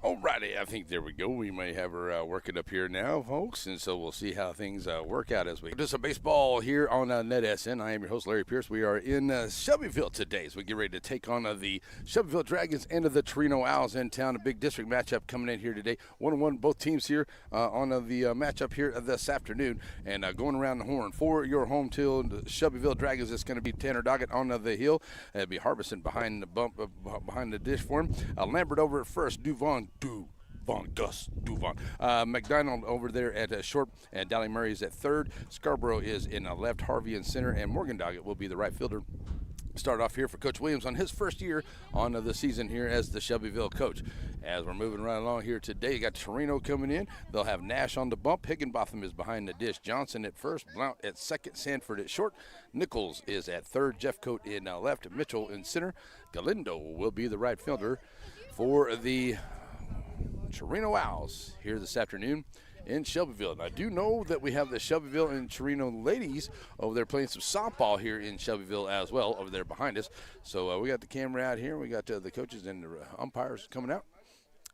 Alrighty, I think there we go. We may have her working up here now, folks, and so we'll see how things work out as we do some baseball here on NetSN. I am your host, Larry Pierce. We are in Shelbyville today as we get ready to take on the Shelbyville Dragons and the Chireno Owls in town. A big district matchup coming in here today. 1-1, both teams here on the matchup here this afternoon. And going around the horn for your home team, the Shelbyville Dragons, it's going to be Tanner Doggett on the hill. It'll be Harbison behind the bump, behind the dish for him. Lambert over at first, Gus Duvon. McDonald over there at short, and Dally Murray is at third. Scarborough is in left, Harvey in center, and Morgan Doggett will be the right fielder. Start off here for Coach Williams on his first year on the season here as the Shelbyville coach. As we're moving right along here today, you got Chireno coming in. They'll have Nash on the bump. Higginbotham is behind the dish. Johnson at first, Blount at second, Sanford at short. Nichols is at third, Jeffcoat in left, Mitchell in center. Galindo will be the right fielder for the Chireno Owls here this afternoon in Shelbyville. And I do know that we have the Shelbyville and Chireno ladies over there playing some softball here in Shelbyville as well over there behind us. So we got the camera out here. We got the coaches and the umpires coming out.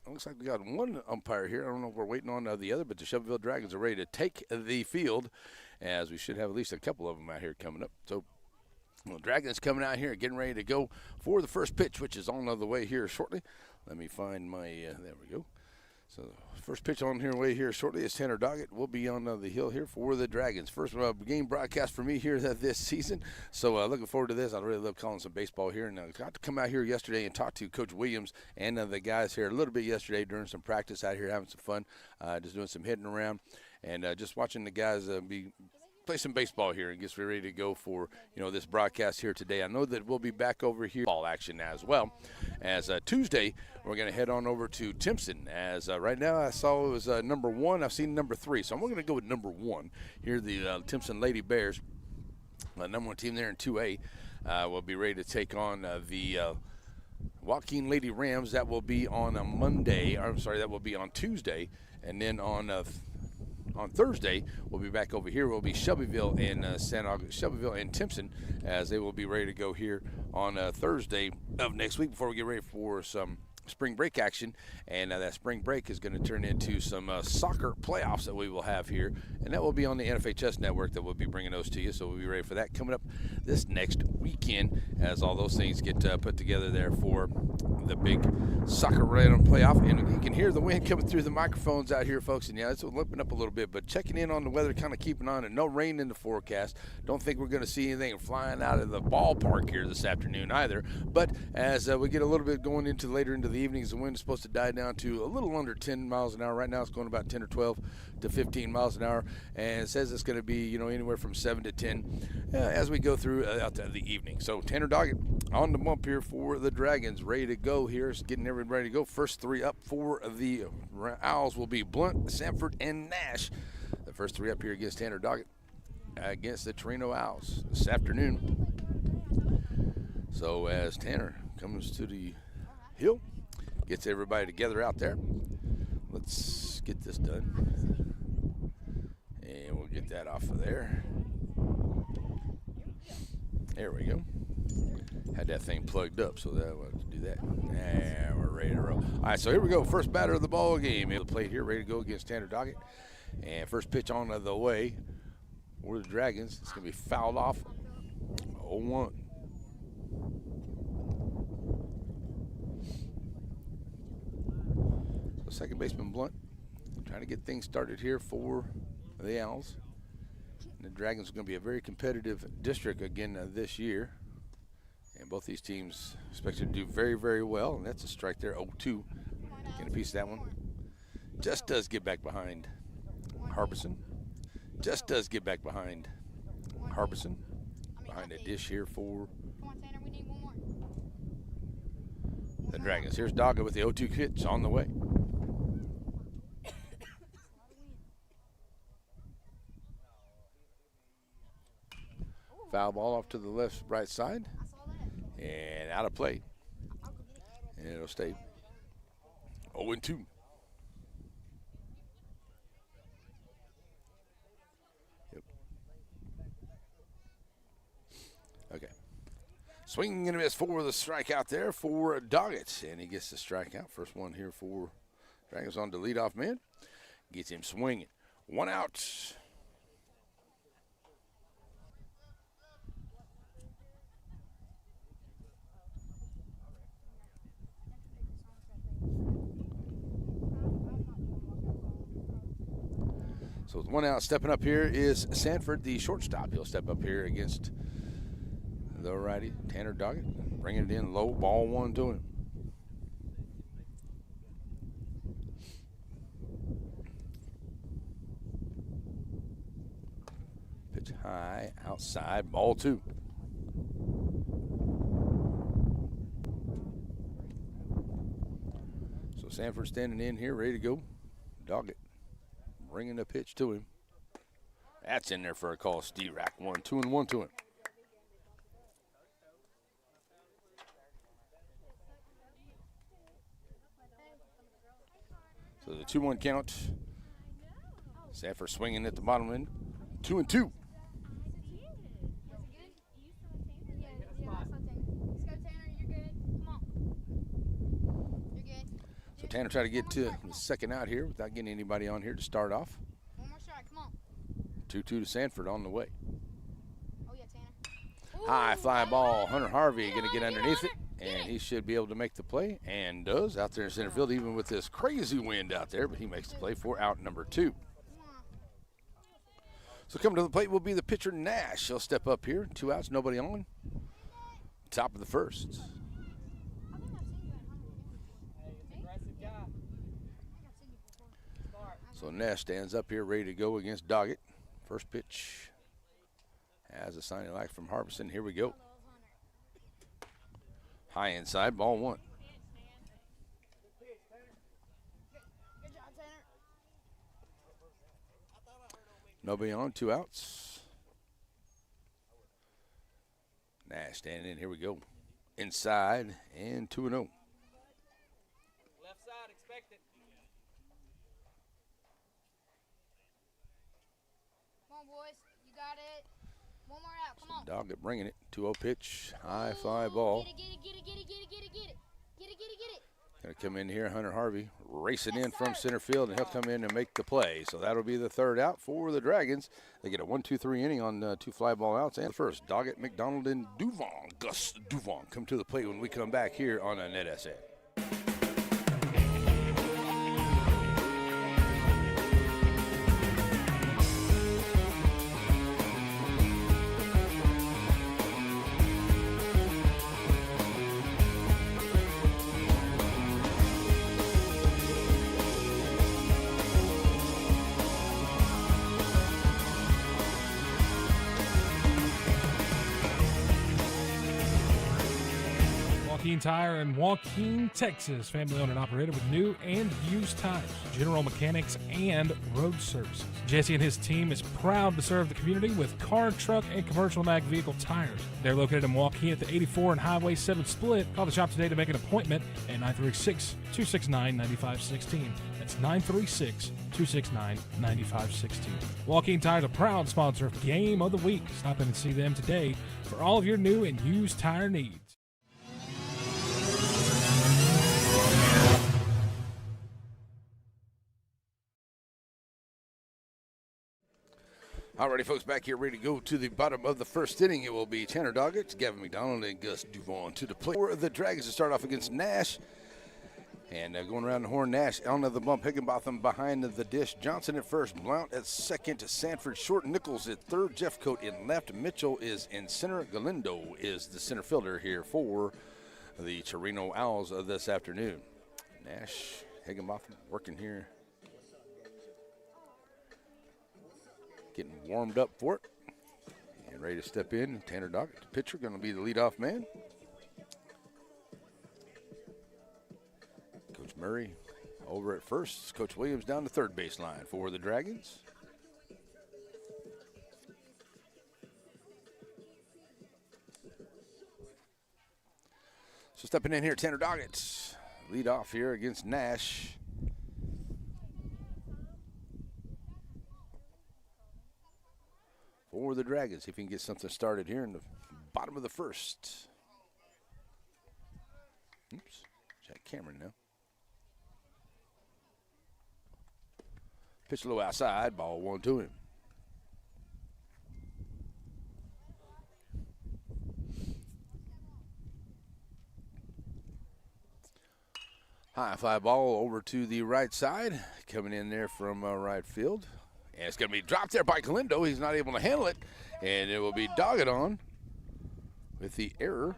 It looks like we got one umpire here. I don't know if we're waiting on the other, but the Shelbyville Dragons are ready to take the field, as we should have at least a couple of them out here coming up. So Dragons coming out here getting ready to go for the first pitch, which is on the way here shortly. Let me find my, there we go. So first pitch on here way here shortly is Tanner Doggett. Will be on the hill here for the Dragons. First game broadcast for me here this season. So looking forward to this. I really love calling some baseball here. And I got to come out here yesterday and talk to Coach Williams and the guys here a little bit yesterday during some practice out here, having some fun, just doing some hitting around. And just watching the guys play some baseball here and gets ready to go for this broadcast here today. I know that we'll be back over here ball action as well. As Tuesday, we're going to head on over to Timpson. As right now, I saw it was number 1. I've seen number 3, so I'm going to go with number 1 here. The Timpson Lady Bears, number 1 team there in 2A, will be ready to take on the Joaquin Lady Rams. That will be on a Monday. I'm sorry, that will be on Tuesday, and then on Thursday, we'll be back over here. We'll be Shelbyville and Shelbyville and Timpson, as they will be ready to go here on Thursday of next week before we get ready for some spring break action. And that spring break is going to turn into some soccer playoffs that we will have here, and that will be on the NFHS network that we'll be bringing those to you. So we'll be ready for that coming up this next weekend, as all those things get put together there for the big soccer random playoff. And you can hear the wind coming through the microphones out here, folks. And yeah, it's limping up a little bit, but checking in on the weather, kind of keeping on it. No rain in the forecast. Don't think we're going to see anything flying out of the ballpark here this afternoon either. But as we get a little bit going into later into the evenings, the wind is supposed to die down to a little under 10 miles an hour. Right now it's going about 10 or 12 to 15 miles an hour, and it says it's going to be anywhere from 7 to 10 as we go through out to the evening. So Tanner Doggett on the bump here for the Dragons, ready to go here. It's getting everybody ready to go. First 3 up for the Owls will be Blunt, Sanford, and Nash. The first 3 up here against Tanner Doggett against the Chireno Owls this afternoon. So as Tanner comes to the hill, gets everybody together out there. Let's get this done. And we'll get that off of there. There we go. Had that thing plugged up, so that we'll do that. And we're ready to roll. All right, so here we go. First batter of the ball game. The plate here, ready to go against Tanner Doggett. And first pitch on the way for the Dragons. It's going to be fouled off. 0-1. Second baseman Blunt trying to get things started here for the Owls. And the Dragons are going to be a very competitive district again this year. And both these teams expected to do very, very well. And that's a strike there, 0-2. Getting a piece of that one. Just does get back behind Harbison. Just does get back behind Harbison. Behind the dish here for the Dragons. Here's Doggett with the 0-2 pitch on the way. Foul ball off to the right side and out of play. And it'll stay 0-2. Yep. Okay. Swinging and a miss for the strikeout there for Doggett. And he gets the strikeout. First one here for Dragons on the leadoff man. Gets him swinging. 1 out. So with 1 out, stepping up here is Sanford, the shortstop. He'll step up here against the righty, Tanner Doggett. Bringing it in low, ball 1 to him. Pitch high, outside, ball 2. So Sanford standing in here, ready to go. Doggett bringing the pitch to him. That's in there for a call. D-Rack 1-2-1 to him. So the 2-1 count. Sanford swinging at the bottom end. 2-2. So Tanner tried to get to the second out here without getting anybody on here to start off. One more shot, come on. 2-2 to Sanford on the way. Oh, yeah, Tanner. High fly ball. Hunter Harvey going to get underneath it, and he should be able to make the play, and does out there in center field, even with this crazy wind out there, but he makes the play for out number 2. So coming to the plate will be the pitcher, Nash. He'll step up here. 2 outs, nobody on. Top of the first. So Nash stands up here ready to go against Doggett. First pitch has a sign like from Harbison. Here we go. High inside, ball 1. Nobody on, 2 outs. Nash standing in, here we go. Inside and 2-0. Left side, expect it. Come on, boys. You got it. One more out. Come on. Doggett bringing it. 2-0 pitch. High fly ball. Get it. Going to come in here, Hunter Harvey racing in from center field, and he'll come in and make the play. So that'll be the 3rd out for the Dragons. They get a 1-2-3 inning on 2 fly ball outs. And first, Doggett, McDonald, and Duvon. Gus Duvon come to the plate when we come back here on a NetSN. Joaquin Tire in Joaquin, Texas. Family owned and operated with new and used tires, general mechanics, and road services. Jesse and his team is proud to serve the community with car, truck, and commercial and ag vehicle tires. They're located in Joaquin at the 84 and Highway 7 split. Call the shop today to make an appointment at 936-269-9516. That's 936-269-9516. Joaquin Tire is a proud sponsor of Game of the Week. Stop in and see them today for all of your new and used tire needs. Alrighty, folks, back here ready to go to the bottom of the first inning. It will be Tanner Doggett, Gavin McDonald, and Gus Duvon to the plate for the Dragons to start off against Nash. And going around the horn, Nash onto the bump, Higginbotham behind the dish. Johnson at first, Blount at second, Sanford short, Nichols at third, Jeffcoat in left, Mitchell is in center, Galindo is the center fielder here for the Chireno Owls of this afternoon. Nash, Higginbotham working here, getting warmed up for it and ready to step in. Tanner Doggett, the pitcher, going to be the leadoff man. Coach Murray over at first. Coach Williams down the third baseline for the Dragons. So stepping in here, Tanner Doggett, lead off here against Nash. For the Dragons, see if he can get something started here in the bottom of the first. Oops, check Cameron now. Pitch low outside, ball 1-2 him. High fly ball over to the right side, coming in there from right field. And it's going to be dropped there by Galindo. He's not able to handle it, and it will be dogged on with the error.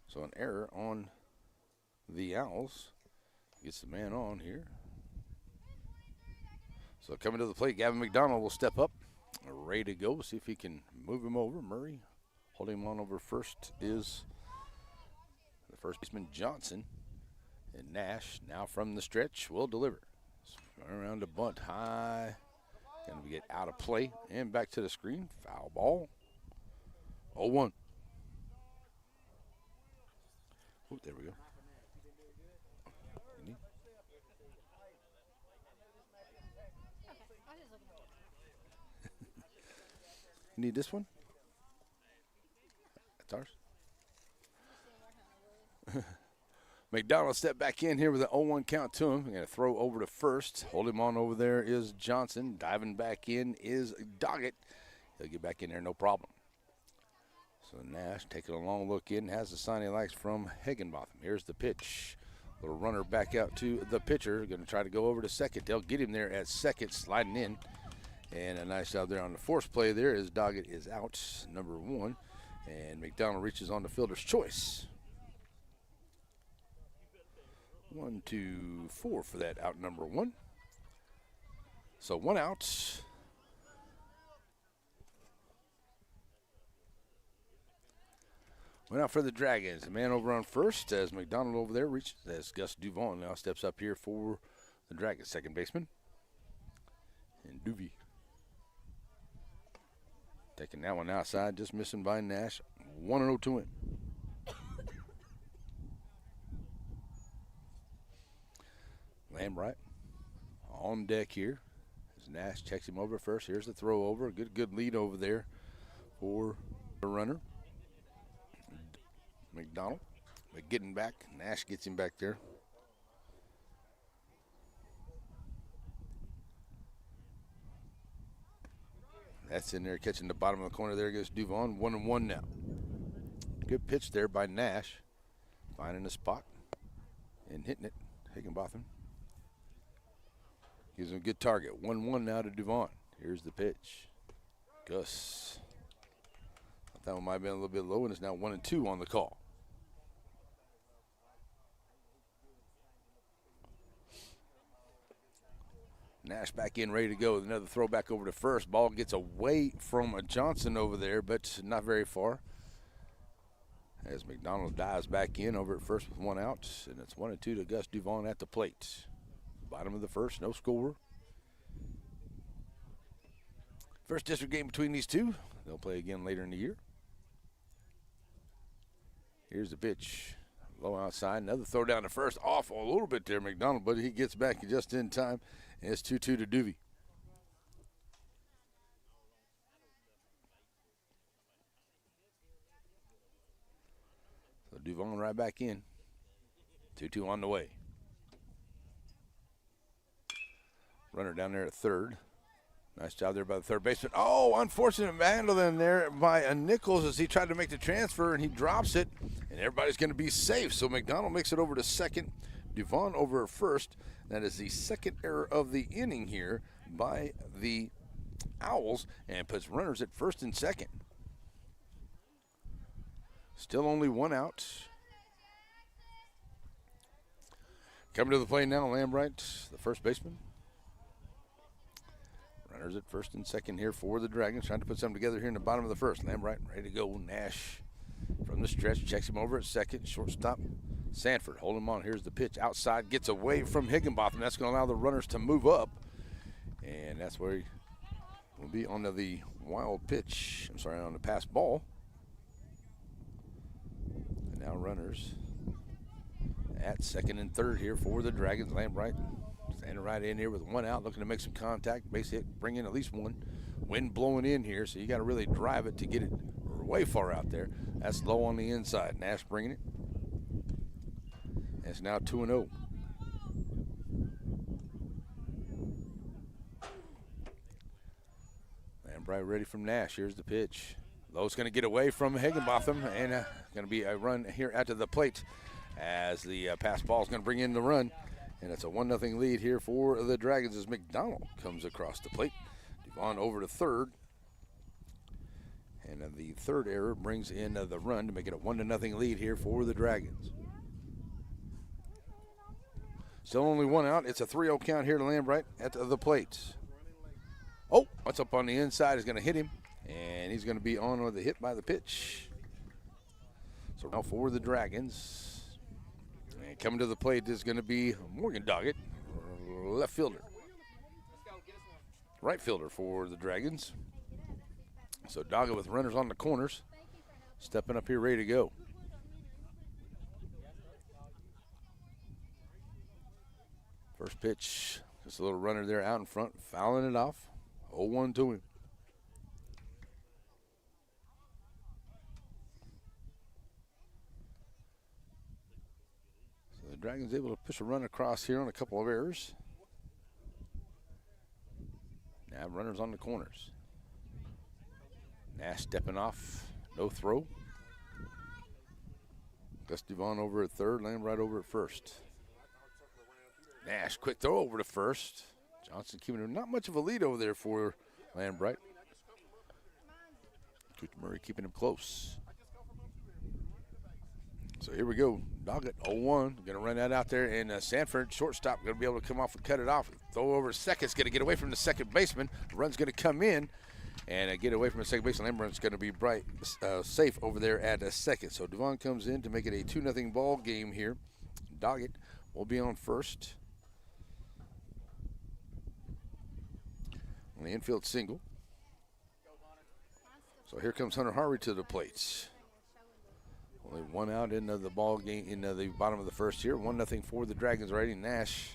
So an error on the Owls. Gets the man on here. So coming to the plate, Gavin McDonald will step up, ready to go. See if he can move him over. Murray holding him on over first is the first baseman Johnson. And Nash now from the stretch will deliver. Around the bunt high. Going to get out of play and back to the screen. Foul ball. 0-1. Ooh, there we go. You need this one? That's ours. McDonald stepped back in here with an 0-1 count to him. Going to throw over to first. Hold him on over there is Johnson. Diving back in is Doggett. He'll get back in there, no problem. So Nash taking a long look in. Has the sign he likes from Higginbotham. Here's the pitch. Little runner back out to the pitcher. Going to try to go over to second. They'll get him there at second, sliding in. And a nice job there on the force play there as Doggett is out, number 1. And McDonald reaches on the fielder's choice. 1, 2, 4 for that out number 1. So 1 out. Went out for the Dragons. The man over on first as McDonald over there reaches as Gus Duvon now steps up here for the Dragons, second baseman. And Duvie taking that one outside, just missing by Nash. 1-0 to him. Lambright on deck here as Nash checks him over first. Here's the throw over. Good lead over there for the runner. McDonald. But getting back, Nash gets him back there. That's in there, catching the bottom of the corner. There goes Duvon. 1-1 now. Good pitch there by Nash. Finding the spot and hitting it. Higginbotham gives him a good target. 1-1 now to Duvon. Here's the pitch. Gus. Thought that one might have been a little bit low, and it's now 1-2 on the call. Nash back in, ready to go with another throw back over to first. Ball gets away from Johnson over there, but not very far. As McDonald dives back in over at first with 1 out, and it's 1-2 to Gus Duvon at the plate. Bottom of the first, no score. First district game between these two. They'll play again later in the year. Here's the pitch. Low outside, another throw down to first. Off a little bit there, McDonald, but he gets back just in time. And it's 2-2 to Duvie. So Duvon right back in. 2-2 on the way. Runner down there at third. Nice job there by the third baseman. Oh, unfortunate handling there by Nichols as he tried to make the transfer, and he drops it, and everybody's going to be safe. So McDonald makes it over to second. Duvon over at first. That is the second error of the inning here by the Owls, and puts runners at first and second. Still only 1 out. Coming to the plate now, Lambright, the first baseman. Runners at first and second here for the Dragons, trying to put something together here in the bottom of the first. Lambright ready to go. Nash from the stretch, checks him over at second. Shortstop Sanford holding him on. Here's the pitch outside, gets away from Higginbotham. That's going to allow the runners to move up, and that's where he will be on the wild pitch. I'm sorry, on the pass ball. And now runners at second and third here for the Dragons. Lambright standing right in here with 1 out, looking to make some contact, base hit, bring in at least 1. Wind blowing in here, so you got to really drive it to get it way far out there. That's low on the inside. Nash bringing it. It's now 2-0. Lambright ready from Nash. Here's the pitch. Low's going to get away from Higginbotham, and going to be a run here at the plate as the pass ball is going to bring in the run. And it's a 1-0 lead here for the Dragons as McDonald comes across the plate. Devon over to third. And the third error brings in the run to make it a 1-0 lead here for the Dragons. Still only one out. It's a 3-0 count here to Lambright at the plate. Oh, what's up on the inside is going to hit him. And he's going to be on with a hit by the pitch. So now for the Dragons. And coming to the plate is going to be Morgan Doggett, left fielder. Right fielder for the Dragons. So Doggett with runners on the corners. Stepping up here, ready to go. First pitch, just a little runner there out in front, fouling it off. 0-1 to him. So the Dragons able to push a run across here on a couple of errors. Now runners on the corners. Nash stepping off, no throw. Gus Devon over at third, Lambright over at first. Nash, quick throw over to first. Johnson keeping not much of a lead over there for Lambright. Coach Murray keeping him close. So here we go. Doggett 0-1. Going to run that out there, and Sanford, shortstop, going to be able to come off and cut it off. Throw over to second. It's going to get away from the second baseman. The run's going to come in and get away from the second baseman. Lambright's going to be safe over there at a second. So Devon comes in to make it a 2-0 ball game here. Doggett will be on first. On the infield single. So here comes Hunter Harvey to the plates. Only one out in the ball game in the bottom of the first here. 1-0 for the Dragons already. Nash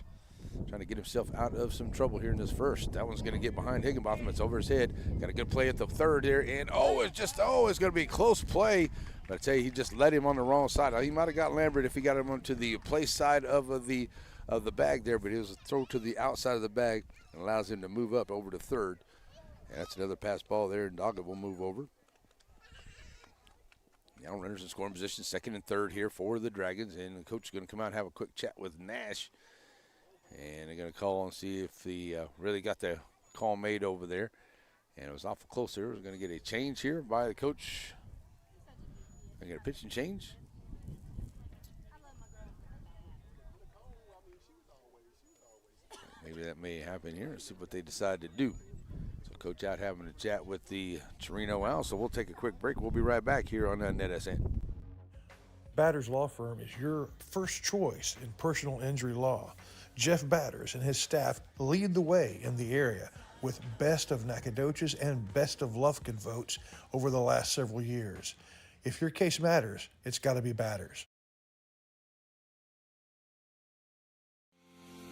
trying to get himself out of some trouble here in this first. That one's going to get behind Higginbotham. It's over his head. Got a good play at the third there. And it's going to be a close play. But I tell you, he just led him on the wrong side. He might have got Lambert if he got him onto the play side of the bag there. But it was a throw to the outside of the bag and allows him to move up over to third. And that's another pass ball there. And Doggett will move over. Now runners in scoring position, second and third here for the Dragons. And the coach is going to come out and have a quick chat with Nash. And they're going to call and see if he really got the call made over there. And it was awful close there. We're going to get a change here by the coach. Going to get a pitch and change. Maybe that may happen here. Let's see what they decide to do. So coach out having a chat with the Chireno Owls. So we'll take a quick break. We'll be right back here on NetSN. Batters Law Firm is your first choice in personal injury law. Jeff Batters and his staff lead the way in the area with best of Nacogdoches and best of Lufkin votes over the last several years. If your case matters, it's got to be Batters.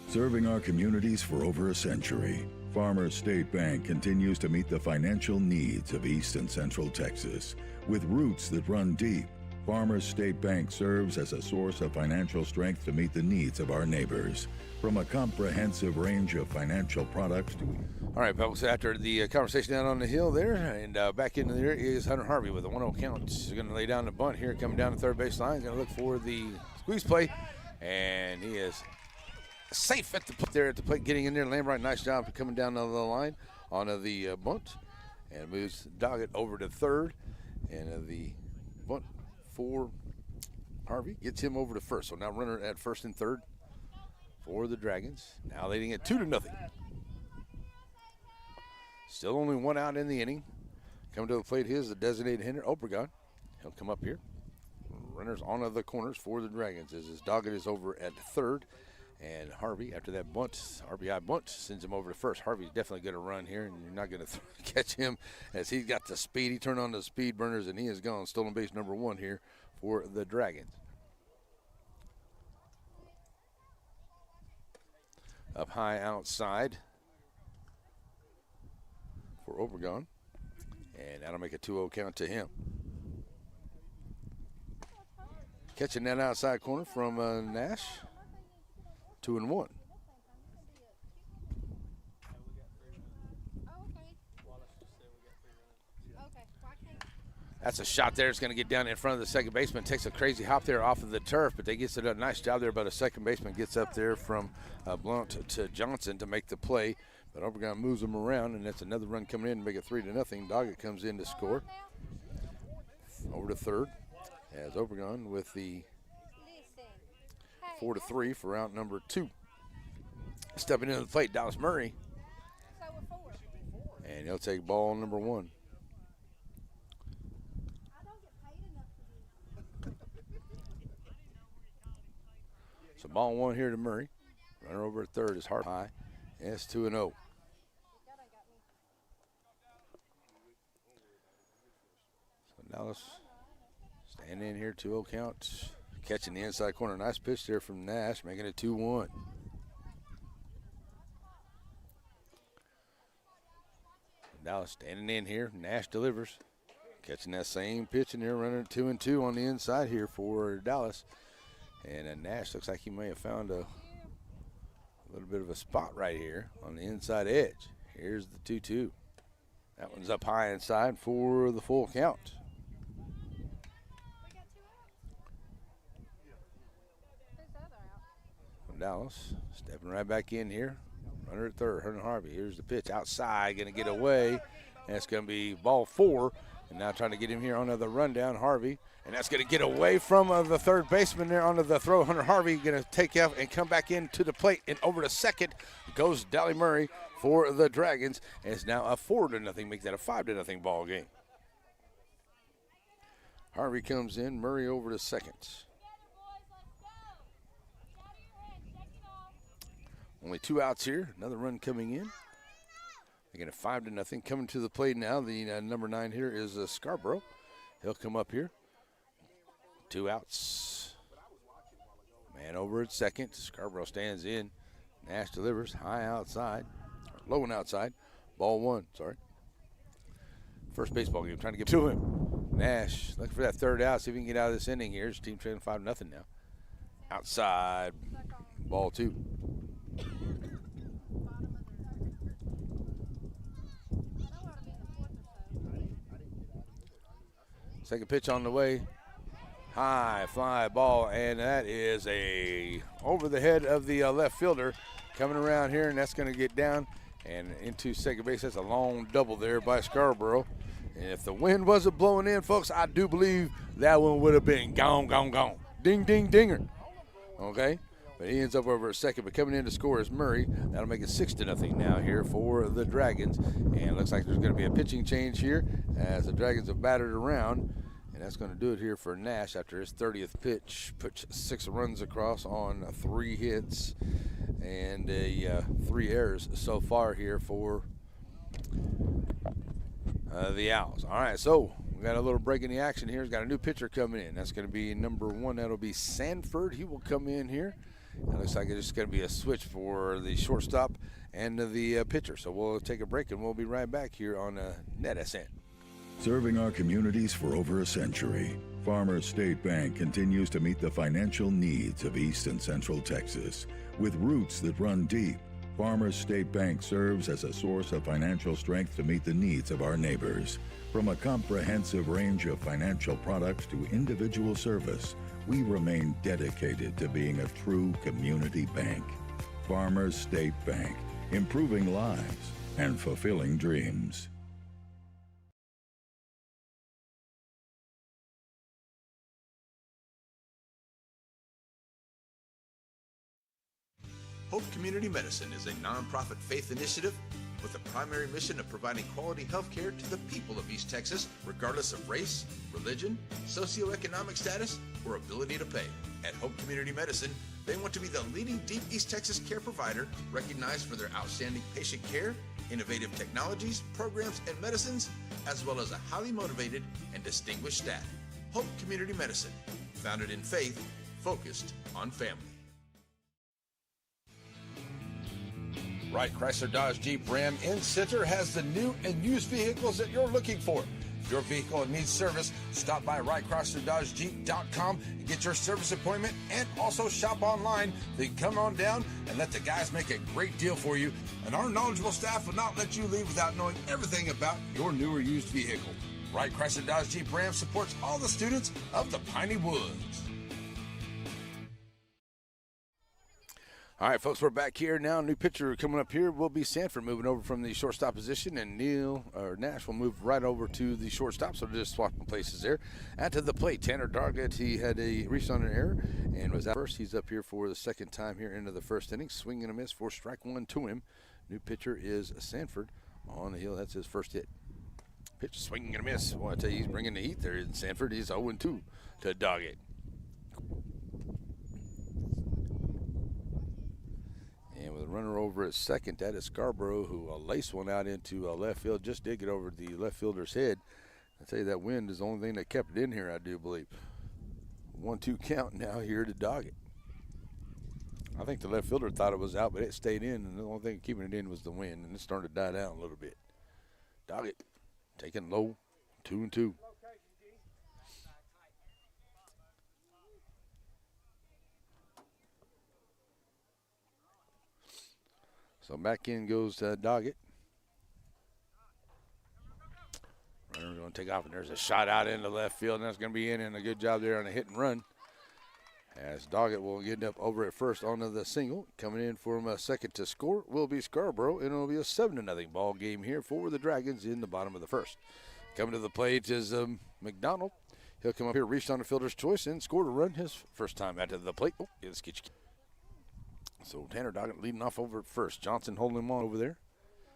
Serving our communities for over a century, Farmers State Bank continues to meet the financial needs of East and Central Texas. With roots that run deep, Farmers State Bank serves as a source of financial strength to meet the needs of our neighbors. From a comprehensive range of financial products to... All right, folks, after the conversation down on the hill there, and back into there is Hunter Harvey with a 1-0 count. He's going to lay down the bunt here, coming down the third base line. Going to look for the squeeze play, and he is safe at the plate, getting in there. Lambright, nice job coming down the line on the bunt, and moves Doggett over to third, and the bunt for Harvey gets him over to first. So now runner at first and third for the Dragons. Now leading it 2-0. Still only one out in the inning. Coming to the plate is the designated hitter, Obregon. He'll come up here. Runners on the corners for the Dragons as his Doggett is over at third. And Harvey, after that bunt, RBI bunt, sends him over to first. Harvey's definitely going to run here, and you're not going to catch him as he's got the speed. He turned on the speed burners, and he is gone. Stolen base number one here for the Dragons. Up high outside for Obregon. And that'll make a 2-0 count to him. Catching that outside corner from Nash. 2-1. That's a shot there. It's going to get down in front of the second baseman. Takes a crazy hop there off of the turf, but they gets it a nice job there. But a second baseman gets up there from Blount to Johnson to make the play. But Obregon moves them around, and that's another run coming in to make it 3-0. Doggett comes in to score. Over to third as Obregon with the 4-3 for out number 2. Stepping into the plate, Dallas Murray. And he'll take ball number 1. So ball 1 here to Murray. Runner over at third is Hart high. And it's 2-0. So Dallas standing in here, 2-0 count. Catching the inside corner. Nice pitch there from Nash, making it 2-1. Dallas standing in here. Nash delivers. Catching that same pitch in there, running 2-2 on the inside here for Dallas. And Nash looks like he may have found a little bit of a spot right here on the inside edge. Here's the 2-2. That one's up high inside for the full count. Dallas stepping right back in here. Runner at third, Hernan Harvey. Here's the pitch outside, going to get away. And it's going to be ball 4. And now trying to get him here onto the rundown, Harvey. And that's going to get away from the third baseman there onto the throw. Hunter Harvey going to take out and come back into the plate. And over to second goes Dally Murray for the Dragons. And it's now a 4-0, make that a 5-0 ball game. Harvey comes in, Murray over to second. Only 2 outs here. Another run coming in. Making it 5-0. Coming to the plate now. The number 9 here is Scarborough. He'll come up here. 2 outs. Man over at second. Scarborough stands in. Nash delivers. High outside. Low and outside. Ball 1. Sorry. First baseball game. Trying to get to him. Nash looking for that third out. See if he can get out of this inning here. His team trailing 5-0 now. Outside. Ball 2. Second pitch on the way. High fly ball, and that is a over the head of the left fielder coming around here, and that's going to get down and into second base. That's a long double there by Scarborough. And if the wind wasn't blowing in, folks, I do believe that one would have been gone, gone, gone. Ding, ding, dinger. Okay? But he ends up over at second, but coming in to score is Murray. That'll make it 6-0 now here for the Dragons. And it looks like there's going to be a pitching change here as the Dragons have battered around. And that's going to do it here for Nash after his 30th pitch. Puts 6 runs across on 3 hits and 3 errors so far here for the Owls. All right, so we got a little break in the action here. He's got a new pitcher coming in. That's going to be number 1. That'll be Sanford. He will come in here. It looks like it's going to be a switch for the shortstop and the pitcher. So we'll take a break, and we'll be right back here on NetSN. Serving our communities for over a century, Farmers State Bank continues to meet the financial needs of East and Central Texas. With roots that run deep, Farmers State Bank serves as a source of financial strength to meet the needs of our neighbors. From a comprehensive range of financial products to individual service, we remain dedicated to being a true community bank. Farmers State Bank, improving lives and fulfilling dreams. Hope Community Medicine is a nonprofit faith initiative with a primary mission of providing quality health care to the people of East Texas, regardless of race, religion, socioeconomic status, or ability to pay. At Hope Community Medicine, they want to be the leading deep East Texas care provider, recognized for their outstanding patient care, innovative technologies, programs, and medicines, as well as a highly motivated and distinguished staff. Hope Community Medicine, founded in faith, focused on family. Wright Chrysler Dodge Jeep Ram in Center has the new and used vehicles that you're looking for. If your vehicle needs service, stop by WrightChryslerDodgeJeep.com and get your service appointment, and also shop online. Then come on down and let the guys make a great deal for you. And our knowledgeable staff will not let you leave without knowing everything about your new or used vehicle. Wright Chrysler Dodge Jeep Ram supports all the students of the Piney Woods. All right, folks, we're back here now. New pitcher coming up here will be Sanford moving over from the shortstop position, and Nash will move right over to the shortstop, so just swapping places there. Out to the plate, Tanner Dargett, he had a reach on an error and was out first. He's up here for the second time here into the first inning. Swing and a miss for strike one to him. New pitcher is Sanford on the hill. That's his first hit. Pitch, swing and a miss. Well, I tell you, he's bringing the heat there in Sanford. He's 0-2 to Dargett. And with a runner over at second, that is Scarborough, who laced one out into left field. Just did get over the left fielder's head. I tell you, that wind is the only thing that kept it in here, I do believe. 1-2 count now here to Doggett. I think the left fielder thought it was out, but it stayed in, and the only thing keeping it in was the wind, and it started to die down a little bit. Doggett taking low, 2-2. So back in goes Doggett. Runner's going to take off, and there's a shot out into left field, and that's going to be in, and a good job there on a hit and run. As Doggett will get up over at first onto the single. Coming in from a second to score will be Scarborough, and it'll be a 7-0 ball game here for the Dragons in the bottom of the first. Coming to the plate is McDonald. He'll come up here, reached on the fielder's choice, and scored a run his first time out to the plate. Oh, let's get you. So Tanner Doggett leading off over at first. Johnson holding him on over there.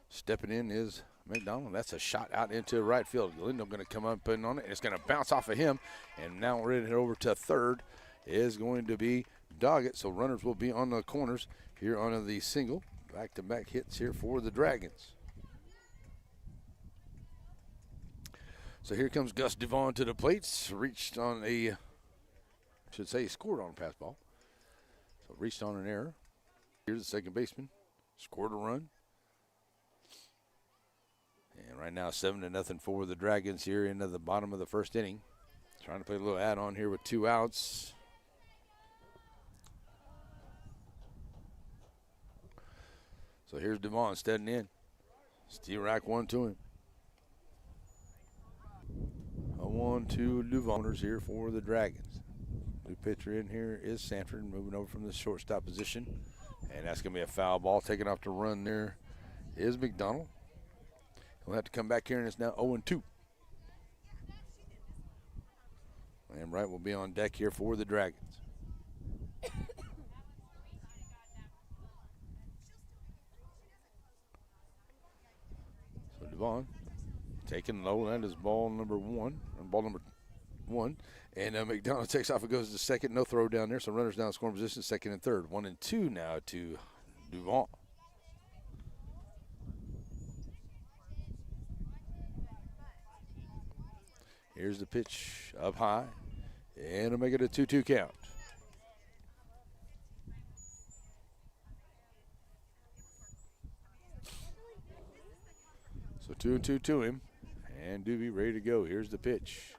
Stepping in is McDonald. That's a shot out into right field. Galindo going to come up and on it. It's going to bounce off of him. And now we're headed over to third is going to be Doggett. So runners will be on the corners here on the single. Back-to-back hits here for the Dragons. So here comes Gus Devon to the plates. Reached on a, should say he scored on a pass ball. So reached on an error. Here's the second baseman. Scored a run. And right now 7-0 for the Dragons here into the bottom of the first inning. Trying to play a little add-on here with 2 outs. So here's Devon steading in. Steel rack 1 to him. A 1-2 Devoners here for the Dragons. New pitcher in here is Sanford, moving over from the shortstop position. And that's going to be a foul ball. Taking off the run there is McDonald. He'll have to come back here, and it's now 0-2. And Wright will be on deck here for the Dragons. So Devon taking low. That is ball number one. And McDonald takes off and goes to second. No throw down there, so runners down scoring position, second and third. 1-2 now to Devon. Here's the pitch up high, and it'll make it a 2-2 count. So 2-2 to him, and Doobie ready to go. Here's the pitch.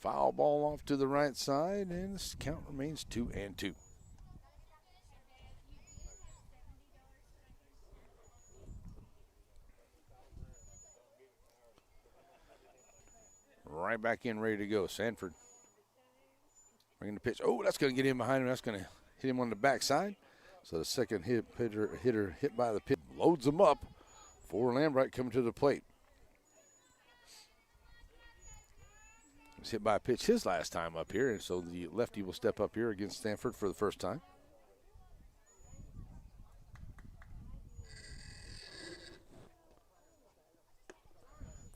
Foul ball off to the right side, and this count remains 2-2. Right back in, ready to go. Sanford bringing the pitch. Oh, that's going to get in behind him. That's going to hit him on the backside. So the second hitter hit by the pitch loads him up for Lambright coming to the plate. Was hit by a pitch his last time up here, and so the lefty will step up here against Stanford for the first time.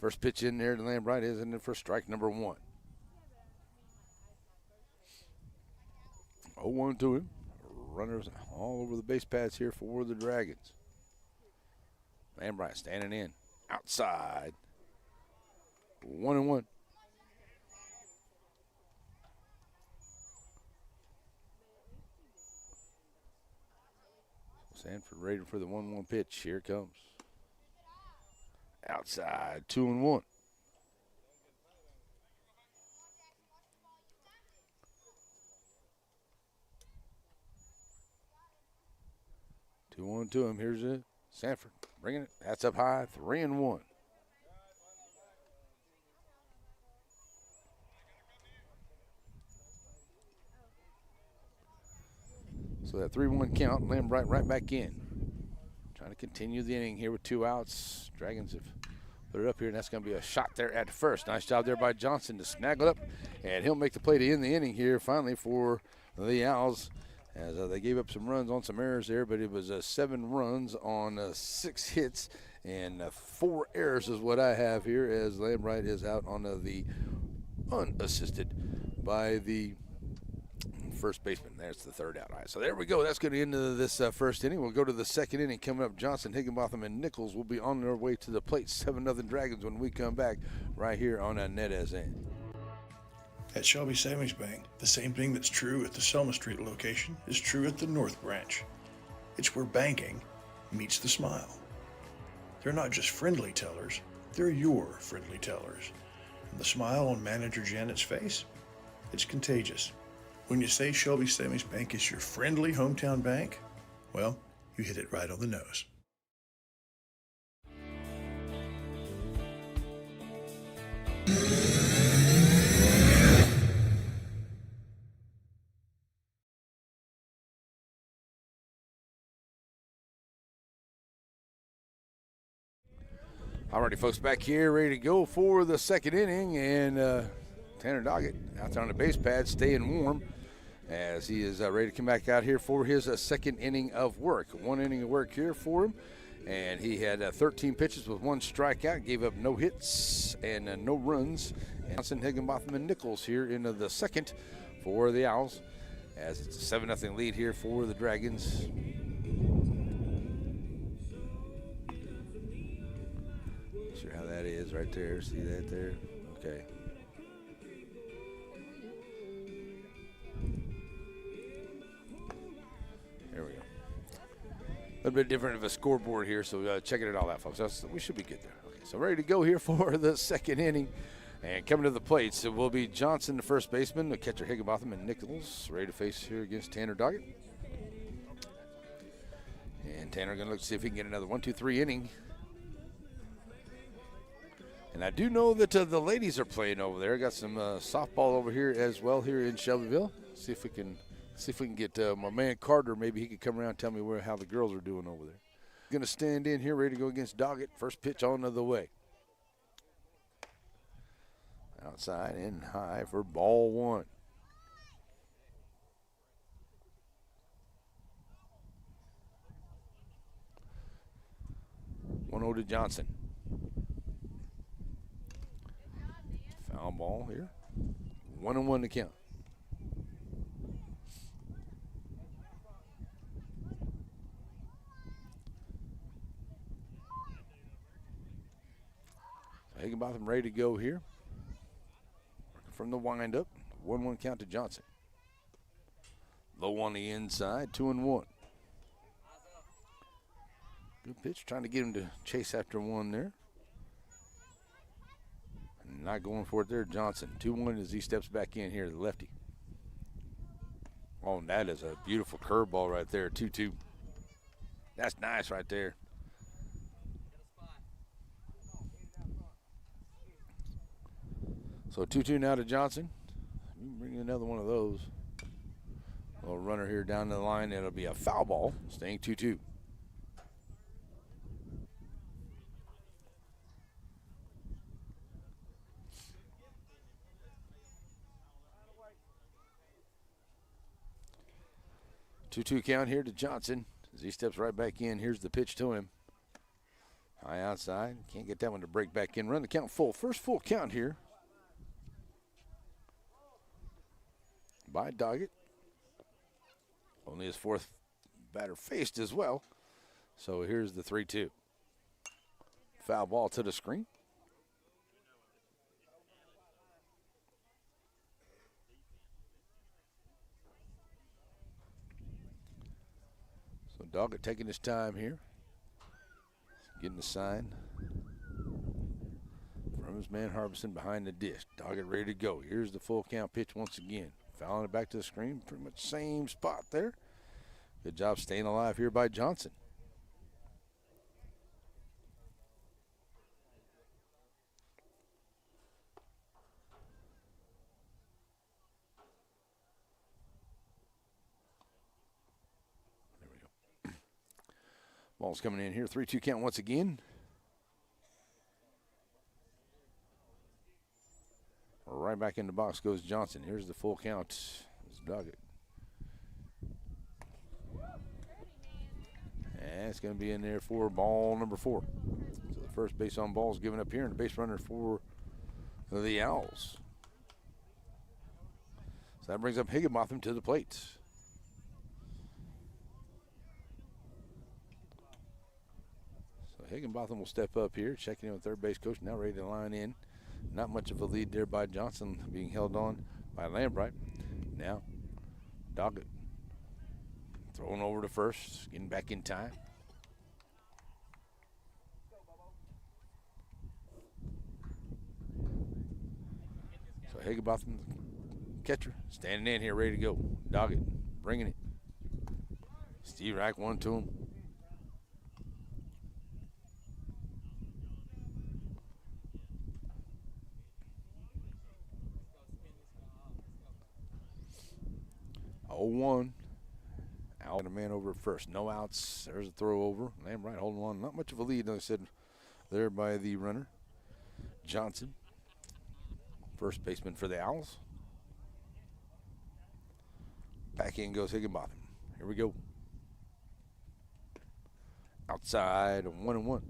First pitch in there to Lambright is in there for strike number 1. 0-1 to him. Runners all over the base paths here for the Dragons. Lambright standing in. Outside. 1-1. Sanford ready for the 1-1 pitch. Here it comes. Outside, 2-1. Two on to him. Here's it. Sanford bringing it. That's up high. 3-1. So that 3-1 count, Lambright right back in. Trying to continue the inning here with 2 outs. Dragons have put it up here, and that's going to be a shot there at first. Nice job there by Johnson to snag it up, and he'll make the play to end the inning here finally for the Owls, as they gave up some runs on some errors there, but it was 7 runs on 6 hits, and 4 errors is what I have here, as Lambright is out on the unassisted by the first baseman. There's the 3rd out. All right, so there we go. That's going to end this first inning. We'll go to the 2nd inning. Coming up, Johnson, Higginbotham, and Nichols will be on their way to the plate. 7-0 Dragons when we come back right here on NetSN. At Shelby Savings Bank, the same thing that's true at the Selma Street location is true at the North Branch. It's where banking meets the smile. They're not just friendly tellers, they're your friendly tellers. And the smile on Manager Janet's face, it's contagious. When you say Shelby Savings Bank is your friendly hometown bank, well, you hit it right on the nose. Alrighty, folks, back here, ready to go for the 2nd inning, and Tanner Doggett out there on the base pad, staying warm, as he is ready to come back out here for his 2nd inning of work. 1 inning of work here for him, and he had 13 pitches with 1 strikeout, gave up no hits and no runs. Johnson, Higginbotham, and Nichols here into the 2nd for the Owls, as it's a 7-0 lead here for the Dragons. Sure how that is right there. See that there? Okay. There we go. A little bit different of a scoreboard here, so checking it all out, folks. We should be good there. Okay, so ready to go here for the 2nd inning. And coming to the plate, so will be Johnson, the first baseman, the catcher Higginbotham, and Nichols ready to face here against Tanner Doggett. And Tanner going to look to see if he can get another 1-2-3 inning. And I do know that the ladies are playing over there. Got some softball over here as well here in Shelbyville. See if we can get my man Carter. Maybe he could come around and tell me how the girls are doing over there. Going to stand in here, ready to go against Doggett. First pitch on the way. Outside and high for ball 1. One 0 to Johnson. Foul ball here. 1-1 to count. Higginbotham ready to go here. From the windup, 1-1 count to Johnson. Low on the inside, 2-1. Good pitch, trying to get him to chase after 1 there. Not going for it there, Johnson. 2-1 as he steps back in here, the lefty. Oh, and that is a beautiful curveball right there, 2-2. That's nice right there. So 2-2 now to Johnson. Bring another one of those. Little runner here down the line. It'll be a foul ball, staying 2-2. Two count here to Johnson as he steps right back in. Here's the pitch to him. High outside. Can't get that one to break back in. Run the count full. First full count here by Doggett. Only his 4th batter faced as well. So here's the 3-2. Foul ball to the screen. So Doggett taking his time here. Getting the sign from his man Harbison behind the dish. Doggett ready to go. Here's the full count pitch once again. Fouling it back to the screen. Pretty much same spot there. Good job staying alive here by Johnson. Ball's coming in here. 3-2 count once again. Right back in the box goes Johnson. Here's the full count. It's Doggett. And it's going to be in there for ball number 4. So the first base on ball is given up here, and the base runner for the Owls. So that brings up Higginbotham to the plate. So Higginbotham will step up here, checking in with third base coach, now ready to line in. Not much of a lead there by Johnson, being held on by Lambright. Now, Doggett throwing over to first, getting back in time. So Higginbotham, catcher, standing in here, ready to go. Doggett bringing it. Steve Reich, 1 to him. One. Out and a man over at first. No outs. There's a throw over. Lambright holding on. Not much of a lead, like I said, there by the runner. Johnson, first baseman for the Owls. Back in goes Higginbotham. Here we go. Outside, 1-1.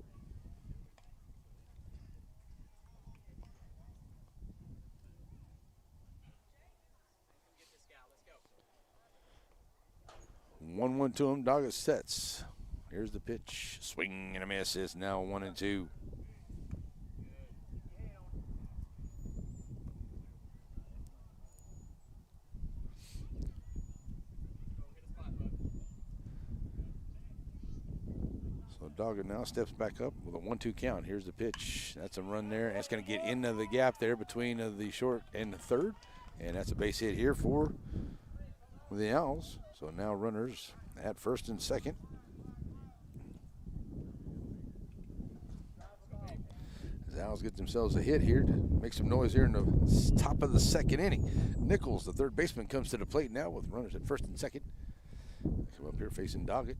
One to him. Doggett sets. Here's the pitch. Swing and a miss. It's now 1-2. So Doggett now steps back up with a 1-2 count. Here's the pitch. That's a run there. And it's going to get into the gap there between the short and the third. And that's a base hit here for the Owls. So now runners at first and second. The Owls get themselves a hit here to make some noise here in the top of the second inning. Nichols, the third baseman, comes to the plate now with runners at first and second. Come up here facing Doggett.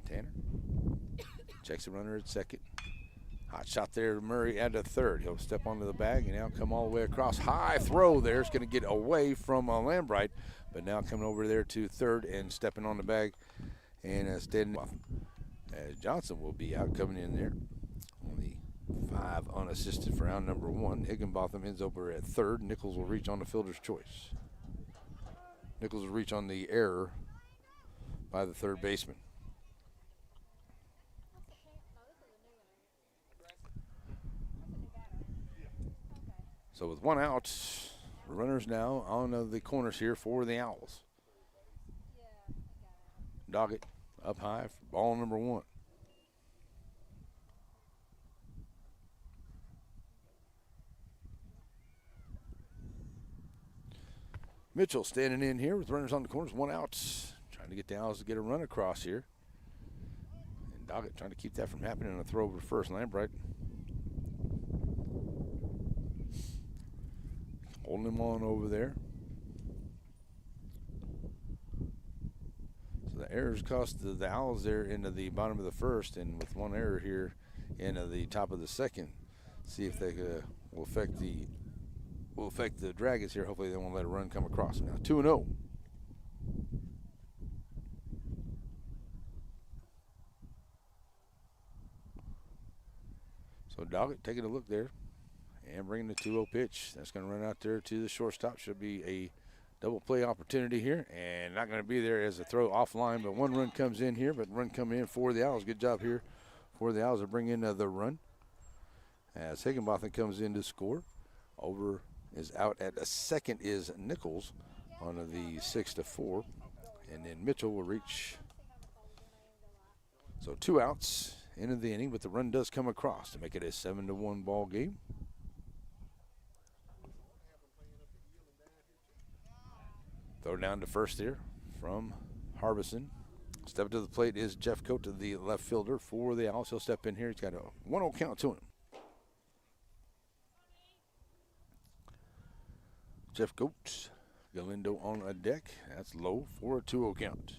Tanner checks the runner at second. Hot shot there to Murray at the third. He'll step onto the bag and now come all the way across. High throw there. It's going to get away from Lambright, but now coming over there to third and stepping on the bag and standing off. As Johnson will be out coming in there. Only 5 unassisted for round number 1. Higginbotham ends over at third. Nichols will reach on the fielder's choice. Nichols will reach on the error by the third baseman. So with 1 out, runners now on the corners here for the Owls. Doggett up high for ball number 1. Mitchell standing in here with runners on the corners, 1 out. Trying to get the Owls to get a run across here. And Doggett trying to keep that from happening on a throw over to first. Lambright holding him on over there. So the errors cost the Owls there into the bottom of the first, and with 1 error here into the top of the second. See if they will affect the Dragons here. Hopefully they won't let a run come across them. Now 2-0. So Doggett taking a look there and bringing the 2-0 pitch. That's going to run out there to the shortstop. Should be a double play opportunity here, and not going to be there as a throw offline, but 1 run comes in here, but run coming in for the Owls. Good job here for the Owls to bring in the run. As Higginbotham comes in to score. Over is out at a second is Nichols on the 6-4, and then Mitchell will reach. So 2 outs into the inning, but the run does come across to make it a 7-1 ball game. Throw down to first there from Harbison. Step to the plate is Jeff Coate, the left fielder for the Owls. He'll step in here. He's got a 1-0 count to him. Jeff Coates, Galindo on a deck. That's low for a 2-0 count.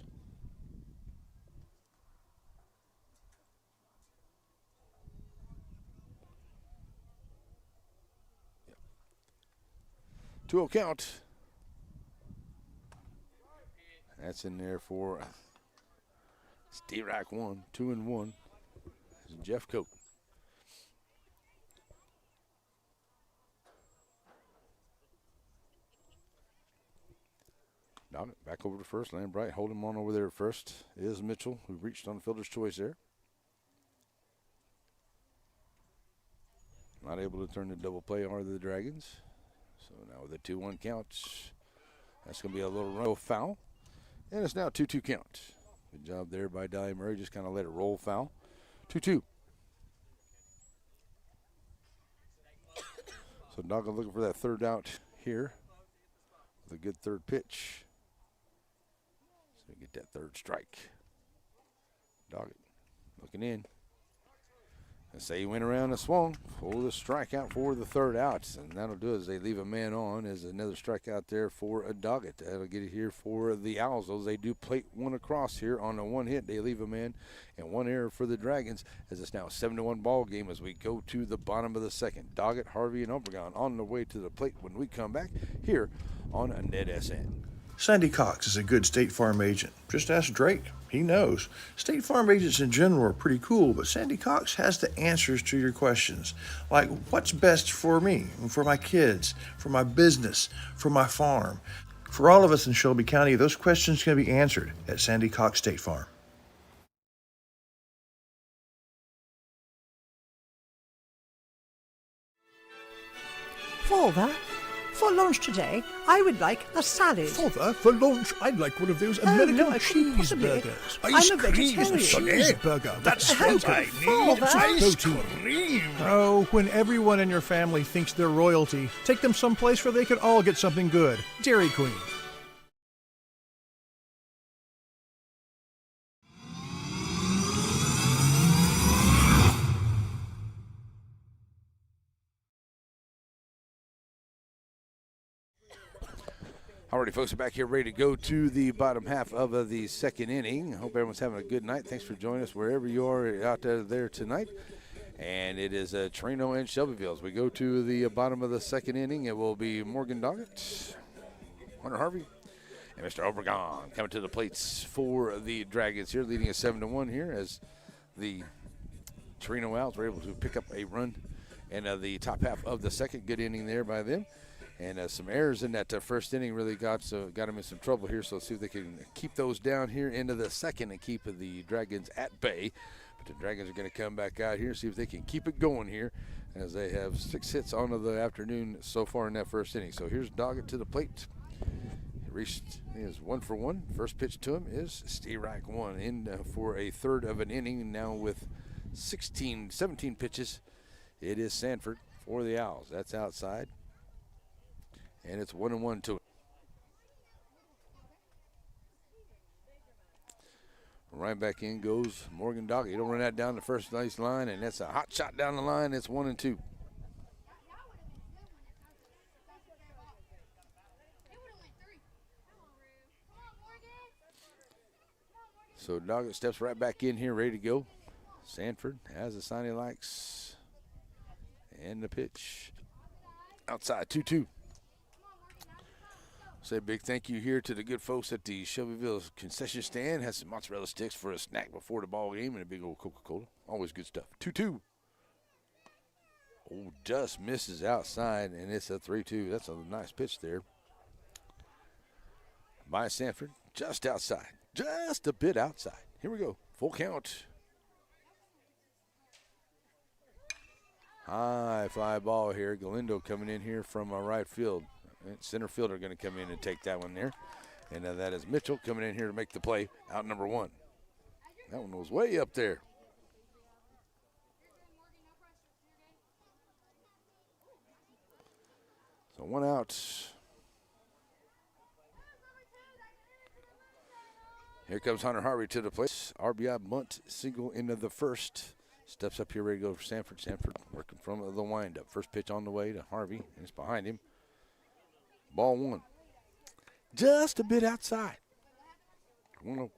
2-0 count. That's in there for Steerack 1, 2-1. This is Jeff Cope. Doggett back over to first. Land Bright hold him on over there at first. Is Mitchell, who reached on fielder's choice there. Not able to turn the double play are the Dragons. So now with a 2-1 count, that's going to be a little roll foul. And it's now 2-2 count. Good job there by Dahlia Murray. Just kind of let it roll foul. 2-2. So Doggett looking for that third out here with a good third pitch. So get that third strike. Doggett looking in. And say he went around and swung for the strikeout for the third out. And that'll do it as they leave a man on as another strikeout there for a Doggett. That'll get it here for the Owls. Those they do plate one across here on a one hit. They leave a man and one error for the Dragons as it's now a 7-1 ball game as we go to the bottom of the second. Doggett, Harvey, and Obregon on the way to the plate when we come back here on NetSN. Sandy Cox is a good State Farm agent. Just ask Drake. He knows. State Farm agents in general are pretty cool, but Sandy Cox has the answers to your questions. Like, what's best for me, for my kids, for my business, for my farm? For all of us in Shelby County, those questions can be answered at Sandy Cox State Farm. Father, for lunch today, I would like a salad. Father, for lunch, I'd like one of those American no, I couldn't possibly. cheeseburgers. I'm a vegetarian. Cheeseburger. That's what I need. Father. Ice cream. Oh, when everyone in your family thinks they're royalty, take them someplace where they could all get something good. Dairy Queen. Alrighty, folks, we're back here ready to go to the bottom half of the second inning. I hope everyone's having a good night. Thanks for joining us wherever you are out there tonight. And it is Chireno and Shelbyville. As we go to the bottom of the second inning, it will be Morgan Doggett, Hunter Harvey, and Mr. Obregon coming to the plates for the Dragons here, leading a 7-1 here as the Chireno Owls were able to pick up a run in the top half of the second. Good inning there by them. And some errors in that first inning really got them in some trouble here. So let's see if they can keep those down here into the second and keep the Dragons at bay. But the Dragons are going to come back out here, see if they can keep it going here as they have 6 hits on the afternoon so far in that first inning. So here's Doggett to the plate. He reached his 1-for-1. First pitch to him is Steerack 1 in for a third of an inning. Now with 17 pitches, it is Sanford for the Owls. That's outside. And it's 1-1 to it. Right back in goes Morgan Doggett. You don't run that down the first base line, and that's a hot shot down the line. It's 1-2. So Doggett steps right back in here, ready to go. Sanford has the sign he likes. And the pitch. Outside, 2-2. Say a big thank you here to the good folks at the Shelbyville concession stand. Has some mozzarella sticks for a snack before the ball game and a big old Coca-Cola. Always good stuff. 2-2. Oh, just misses outside, and it's a 3-2. That's a nice pitch there by Sanford. Just outside. Just a bit outside. Here we go. Full count. High fly ball here. Galindo coming in here from right field. Center fielder going to come in and take that one there. And that is Mitchell coming in here to make the play. Out number 1. That one was way up there. So 1 out. Here comes Hunter Harvey to the plate. RBI bunt single into the first. Steps up here ready to go for Sanford. Sanford working from the windup. First pitch on the way to Harvey, and it's behind him. Ball 1. Just a bit outside. 1-0.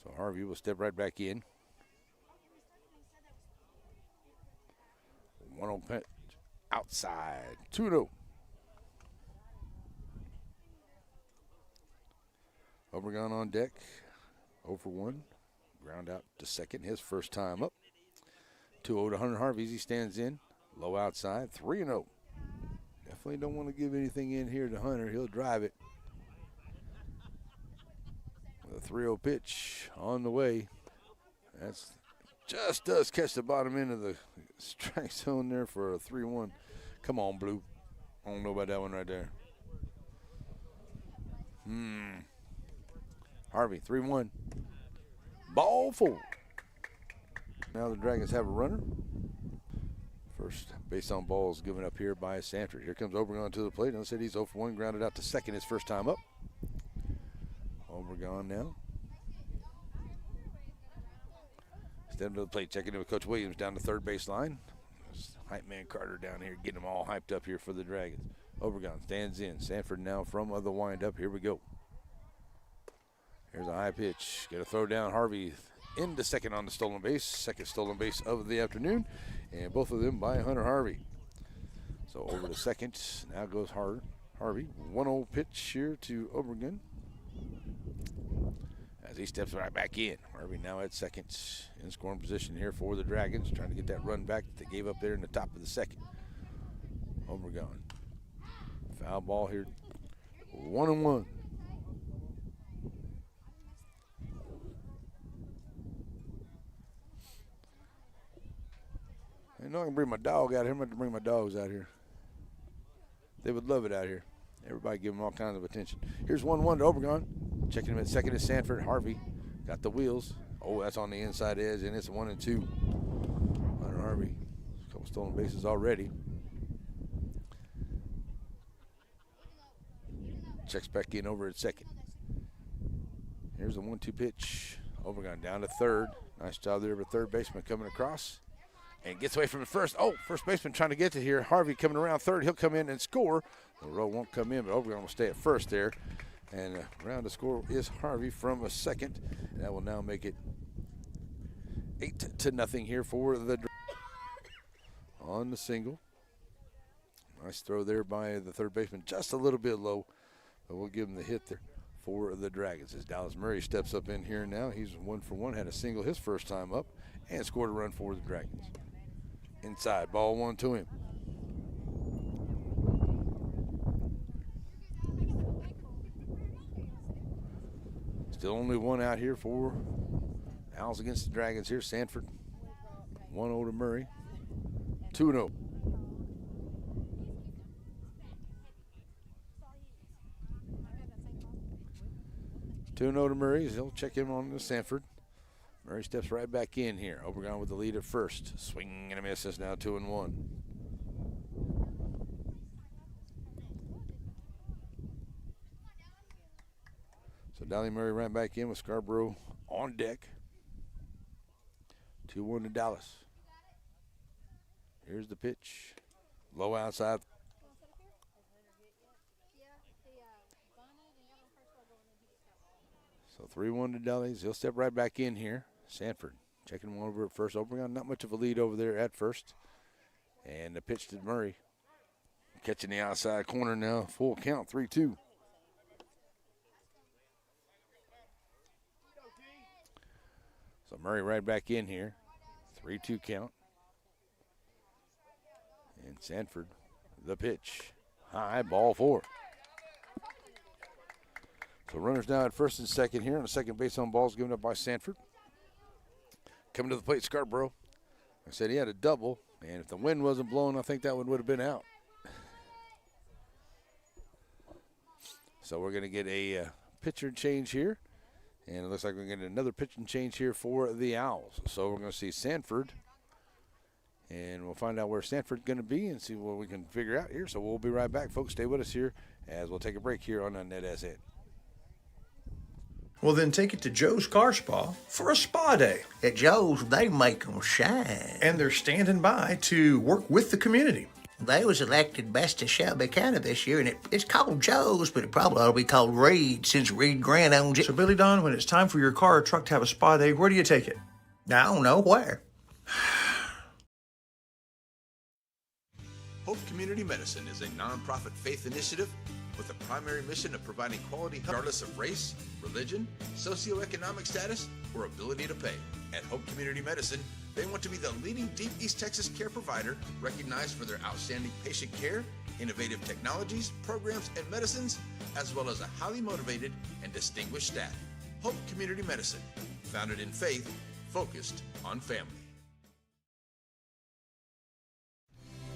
So Harvey will step right back in. 1-0 pitch outside. 2-0. Obregon on deck. 0 for 1. Ground out to second. His first time up. 2-0 to Hunter Harvey. He stands in. Low outside. 3-0. Definitely don't want to give anything in here to Hunter. He'll drive it. With a 3-0 pitch on the way. That's just does catch the bottom end of the strike zone there for a 3-1. Come on, Blue. I don't know about that one right there. Harvey, 3-1. Ball 4. Now the Dragons have a runner. First base on ball is given up here by Sanford. Here comes Obregon to the plate. I said he's 0 for 1, grounded out to second his first time up. Obregon now. Stepping to the plate, checking in with Coach Williams down the third base line. There's hype man Carter down here getting them all hyped up here for the Dragons. Obregon stands in. Sanford now from the windup. Here we go. Here's a high pitch. Got to throw down. Harvey into second on the stolen base. Second stolen base of the afternoon. And both of them by Hunter Harvey. So over to second. Now goes Harvey. 1-0 pitch here to Obregon. As he steps right back in. Harvey now at second. In scoring position here for the Dragons. Trying to get that run back that they gave up there in the top of the second. Obregon. Foul ball here. 1-1. I know I can bring my dog out here. I'm going to bring my dogs out here. They would love it out here. Everybody give them all kinds of attention. Here's 1-1 to Obregon. Checking him at second is Sanford. Harvey got the wheels. Oh, that's on the inside edge, and it's 1-2. Hunter Harvey. A couple stolen bases already. Checks back in over at second. Here's a 1-2 pitch. Obregon down to third. Nice job there of a third baseman coming across. And gets away from the first. Oh, first baseman trying to get to here. Harvey coming around third. He'll come in and score. The row won't come in, but Obregon will stay at first there. And around the score is Harvey from a second. And that will now make it 8-0 here for the on the single. Nice throw there by the third baseman. Just a little bit low, but we'll give him the hit there for the Dragons. As Dallas Murray steps up in here now. He's 1 for 1. Had a single his first time up and scored a run for the Dragons. Inside, ball 1 to him. Still only one out here for Owls against the Dragons here. Sanford, 1-0 to Murray, 2-0. To Murray. He'll check him on to Sanford. Murray steps right back in here. Obregon with the lead at first. Swing and a miss. It's now 2-1. So Dolly Murray ran back in with Scarborough on deck. 2-1 to Dallas. Here's the pitch. Low outside. So 3-1 to Dallas. He'll step right back in here. Sanford checking one over at first. Obregon, not much of a lead over there at first. And the pitch to Murray. Catching the outside corner now. Full count, 3-2. So Murray right back in here. 3-2 count. And Sanford, the pitch. High, ball 4. So runners now at first and second here. On the second base on balls given up by Sanford. Coming to the plate, Scarborough. I said he had a double, and if the wind wasn't blowing, I think that one would have been out. So we're going to get a pitcher change here. And it looks like we're going to get another pitching change here for the Owls. So we're going to see Sanford. And we'll find out where Sanford's going to be and see what we can figure out here. So we'll be right back, folks. Stay with us here as we'll take a break here on Net SN. Well, then take it to Joe's Car Spa for a spa day. At Joe's, they make 'em shine. And they're standing by to work with the community. They was elected best of Shelby County this year, and it's called Joe's, but it probably ought to be called Reed since Reed Grant owns it. So, Billy Don, when it's time for your car or truck to have a spa day, where do you take it? I don't know where. Hope Community Medicine is a nonprofit faith initiative with a primary mission of providing quality health regardless of race, religion, socioeconomic status, or ability to pay. At Hope Community Medicine, they want to be the leading Deep East Texas care provider recognized for their outstanding patient care, innovative technologies, programs, and medicines, as well as a highly motivated and distinguished staff. Hope Community Medicine, founded in faith, focused on family.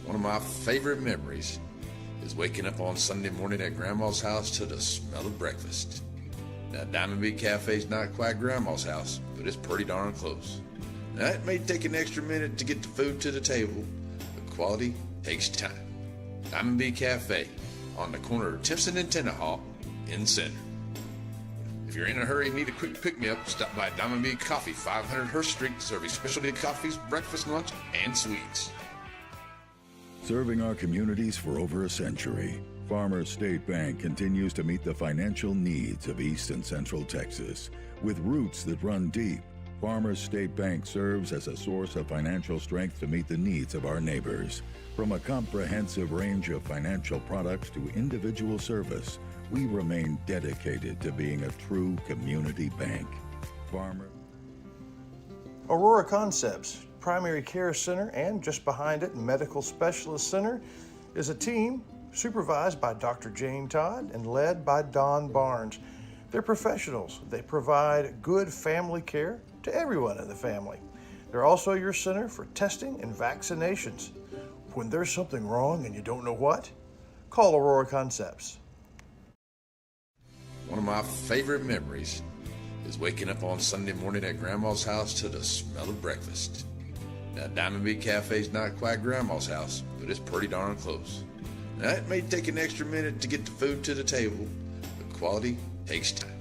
One of my favorite memories is waking up on Sunday morning at Grandma's house to the smell of breakfast. Now, Diamond B Cafe's not quite Grandma's house, but it's pretty darn close. Now, it may take an extra minute to get the food to the table, but quality takes time. Diamond B Cafe on the corner of Timpson and Tenahawk in Center. If you're in a hurry and need a quick pick-me-up, stop by Diamond B Coffee, 500 Hurst Street, serving specialty coffees, breakfast, lunch, and sweets. Serving our communities for over a century, Farmers State Bank continues to meet the financial needs of East and Central Texas. With roots that run deep, Farmers State Bank serves as a source of financial strength to meet the needs of our neighbors. From a comprehensive range of financial products to individual service, we remain dedicated to being a true community bank. Aurora Concepts Primary Care Center, and just behind it, Medical Specialist Center, is a team supervised by Dr. Jane Todd and led by Don Barnes. They're professionals. They provide good family care to everyone in the family. They're also your center for testing and vaccinations. When there's something wrong and you don't know what, call Aurora Concepts. One of my favorite memories is waking up on Sunday morning at Grandma's house to the smell of breakfast. Now, Diamond B Cafe's not quite Grandma's house, but it's pretty darn close. Now, it may take an extra minute to get the food to the table, but quality takes time.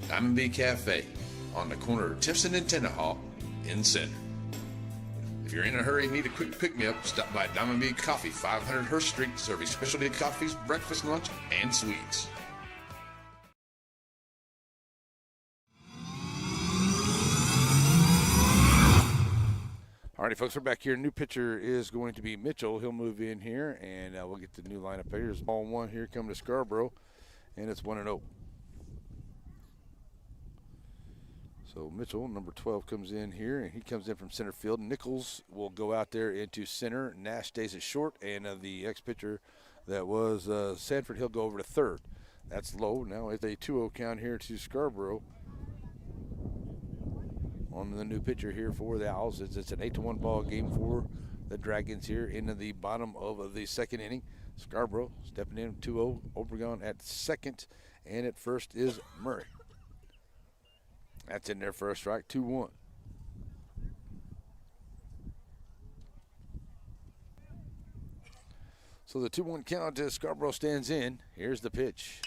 Diamond B Cafe on the corner of Timpson and Tenahawk in Center. If you're in a hurry and need a quick pick-me-up, stop by Diamond B Coffee, 500 Hurst Street, serving specialty coffees, breakfast, lunch, and sweets. All righty, folks, we're back here. New pitcher is going to be Mitchell. He'll move in here, and we'll get the new lineup here. Here's ball one here coming to Scarborough, and it's 1-0. So Mitchell, number 12, comes in here, and he comes in from center field. Nichols will go out there into center. Nash stays at short, and the ex-pitcher that was Sanford, he'll go over to third. That's low. Now it's a 2-0 count here to Scarborough on the new pitcher here for the Owls. It's an 8-1 ball game for the Dragons here into the bottom of the second inning. Scarborough stepping in 2-0. Obregon at second, and at first is Murray. That's in there for a strike, 2-1. So the 2-1 count as Scarborough stands in. Here's the pitch.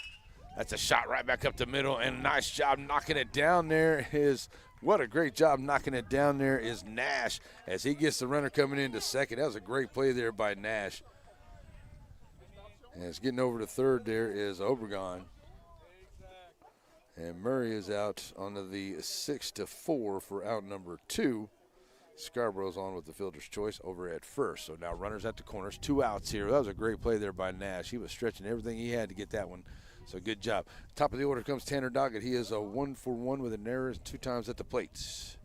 That's a shot right back up the middle, and a nice job knocking it down there is, what a great job knocking it down there is Nash as he gets the runner coming into second. That was a great play there by Nash. And it's getting over to third there is Obregon. And Murray is out on the 6-4 for out number 2. Scarborough's on with the fielder's choice over at first. So now runners at the corners, 2 outs here. That was a great play there by Nash. He was stretching everything he had to get that one. So good job. Top of the order comes Tanner Doggett. He is a 1-for-1 with an error 2 times at the plate.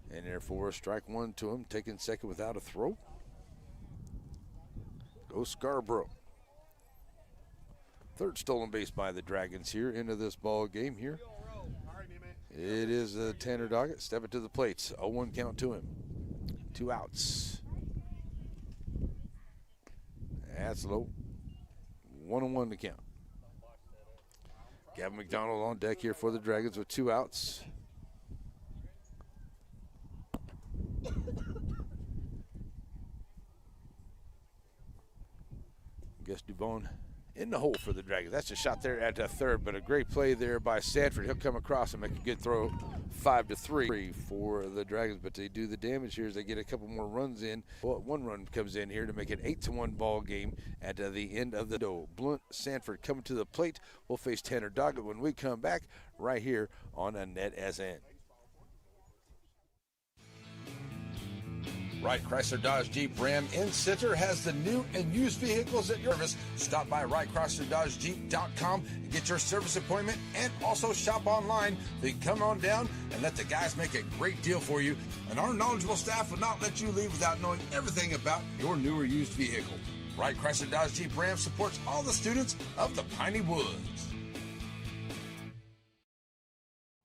And therefore, strike 1 to him, taking second without a throw. Goes Scarborough. Third stolen base by the Dragons here into this ball game here. It is Tanner Doggett stepping to the plate. 0-1 count to him. 2 outs. That's low. 1-1 to count. Gavin McDonald on deck here for the Dragons with 2 outs. Guess Dubon in the hole for the Dragons. That's a shot there at the third, but a great play there by Sanford. He'll come across and make a good throw. 5-3 for the Dragons, but they do the damage here as they get a couple more runs in. Well, 1 run comes in here to make it 8-1 ball game at the end of the dough. Blunt Sanford coming to the plate. We'll face Tanner Doggett when we come back right here on a Net SN. Wright Chrysler Dodge Jeep Ram in Center has the new and used vehicles at your service. Stop by WrightChryslerDodgeJeep.com and get your service appointment, and also shop online. They can come on down and let the guys make a great deal for you. And our knowledgeable staff will not let you leave without knowing everything about your new or used vehicle. Wright Chrysler Dodge Jeep Ram supports all the students of the Piney Woods.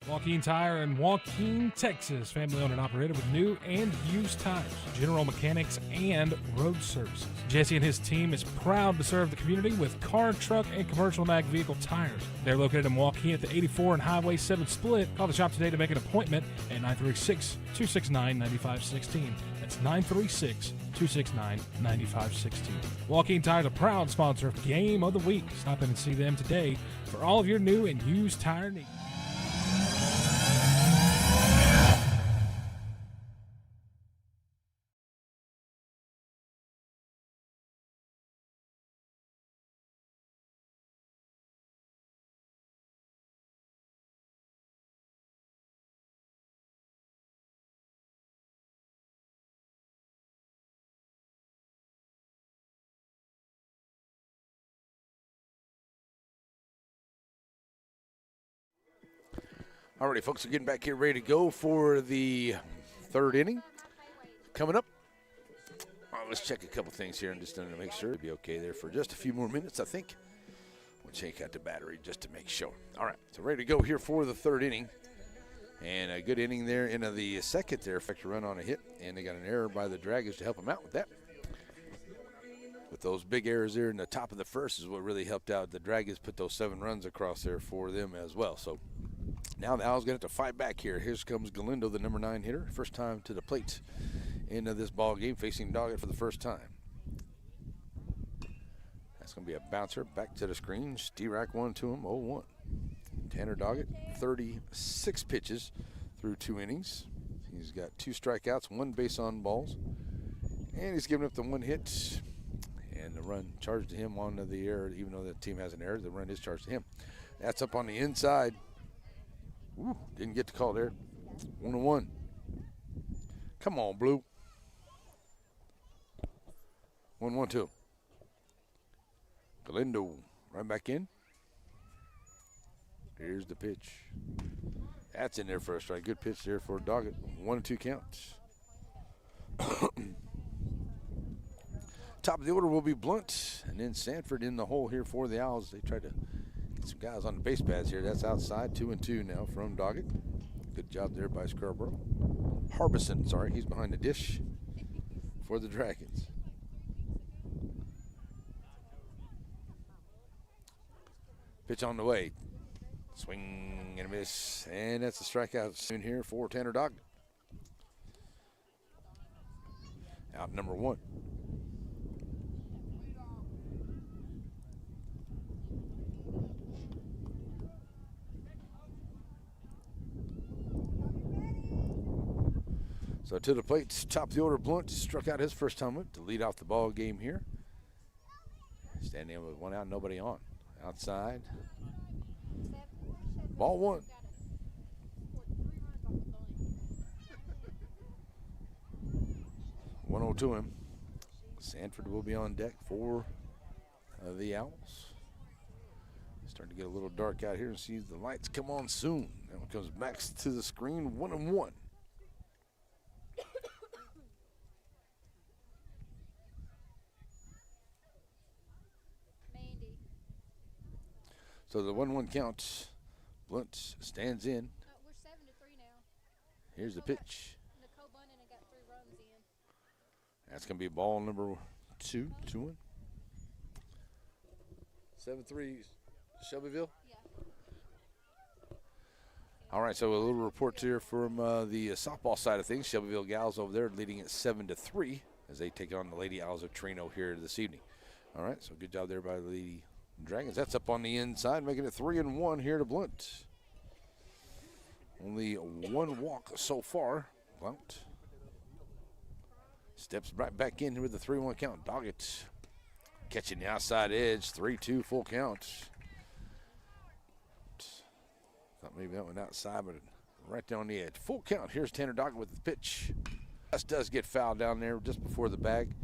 Joaquin Tire in Joaquin, Texas. Family owned and operated with new and used tires, general mechanics, and road services. Jesse and his team is proud to serve the community with car, truck, and commercial and ag vehicle tires. They're located in Joaquin at the 84 and Highway 7 split. Call the shop today to make an appointment at 936-269-9516. That's 936-269-9516. Joaquin Tire is a proud sponsor of Game of the Week. Stop in and see them today for all of your new and used tire needs. Alrighty, folks, we're getting back here ready to go for the third inning. Coming up, let's check a couple things here and just to make sure it'll be okay there for just a few more minutes, I think. We'll check out the battery just to make sure. All right, so ready to go here for the third inning. And a good inning there in the second there. Effect a run on a hit, and they got an error by the Dragons to help them out with that. With those big errors there in the top of the first is what really helped out. The Dragons put those 7 runs across there for them as well. So now the Owls going to have to fight back here. Here comes Galindo, the number 9 hitter. First time to the plate in this ball game, facing Doggett for the first time. That's going to be a bouncer back to the screen. Steerack 1 to him, 0-1. Tanner Doggett, 36 pitches through 2 innings. He's got 2 strikeouts, 1 base on balls. And he's given up the 1 hit. And the run charged to him on the error. Even though the team has an error, the run is charged to him. That's up on the inside. Ooh, didn't get the call there. 1-1. Come on, Blue. 1-1-2. Galindo right back in. Here's the pitch. That's in there for a strike. Good pitch there for Doggett. 1-2 counts. Top of the order will be Blunt, and then Sanford in the hole here for the Owls. They tried to get some guys on the base pads here. That's outside, 2-2 now from Doggett. Good job there by Scarborough. Harbison, sorry, he's behind the dish for the Dragons. Pitch on the way. Swing and a miss, and that's a strikeout soon here for Tanner Doggett. Out number 1. So to the plate, top of the order, Blunt struck out his first time up to lead off the ball game here. Standing with 1 out, nobody on. Outside. Ball 1. One to him. Sanford will be on deck for the Owls. Starting to get a little dark out here and see the lights come on soon. That one comes back to the screen, 1-1. So the 1-1 count. Blunt stands in. We're 7-3 now. Here's the pitch. Nicole Bunnan got 3 runs in. That's going to be ball number 2, 2-1. 7-3 Shelbyville? Yeah. All right, so a little report here from the softball side of things. Shelbyville Gals over there leading at 7-3 as they take on the Lady Owls of Chireno here this evening. All right, so good job there by the Lady Dragons. That's up on the inside, making it 3-1 here to Blunt. Only 1 walk so far. Blunt steps right back in with the 3-1 count. Doggett catching the outside edge, 3-2 full count. Thought maybe that one outside, but right down the edge. Full count. Here's Tanner Doggett with the pitch. This does get fouled down there just before the bag,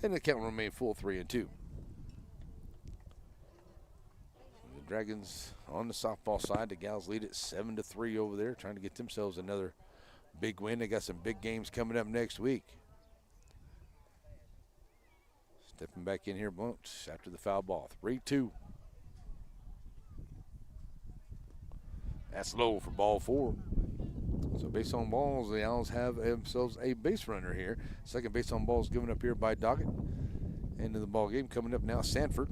and the count will remain full 3-2. The Dragons on the softball side. The Gals lead it 7-3 over there, trying to get themselves another big win. They got some big games coming up next week. Stepping back in here, Blunt, after the foul ball. 3-2. That's low for ball 4. So base on balls, the Owls have themselves a base runner here. Second base on balls given up here by Doggett. End of the ball game coming up now. Sanford.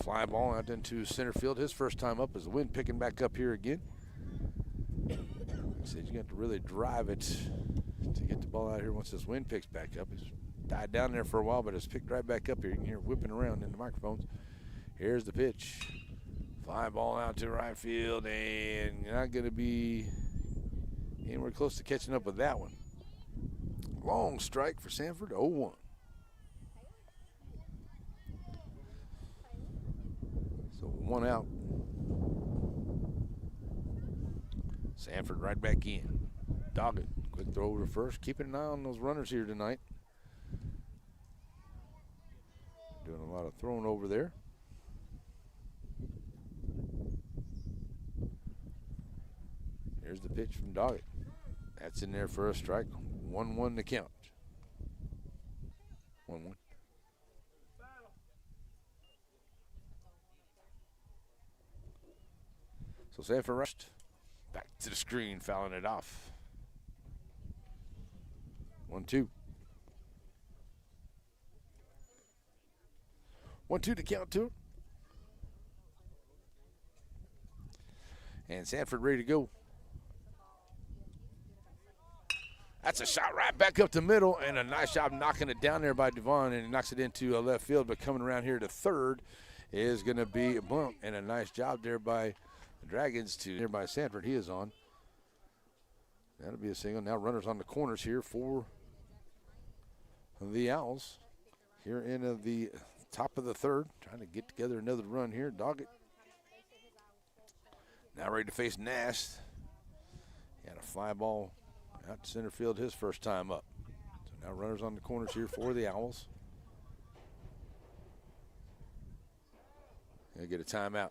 Fly ball out into center field. His first time up as the wind picking back up here again. Like I said, you have to really drive it to get the ball out here once this wind picks back up. It's died down there for a while, but it's picked right back up here. You can hear it whipping around in the microphones. Here's the pitch. Fly ball out to right field, and you're not going to be anywhere close to catching up with that one. Long strike for Sanford, 0-1. So 1 out. Sanford right back in. Doggett, quick throw over to first. Keeping an eye on those runners here tonight. Doing a lot of throwing over there. Here's the pitch from Doggett. That's in there for a strike. 1-1 to count. 1-1. So Sanford rushed back to the screen, fouling it off. 1-2. 1-2 to count to. And Sanford ready to go. That's a shot right back up the middle, and a nice job knocking it down there by Devon, and he knocks it into left field. But coming around here to third is going to be a bump, and a nice job there by the Dragons to nearby Sanford. He is on. That'll be a single. Now runners on the corners here for the Owls. Here in the top of the third, trying to get together another run here. Doggett now ready to face Nash. He had a fly ball out to center field his first time up. So now runners on the corners here for the Owls. Gonna get a timeout.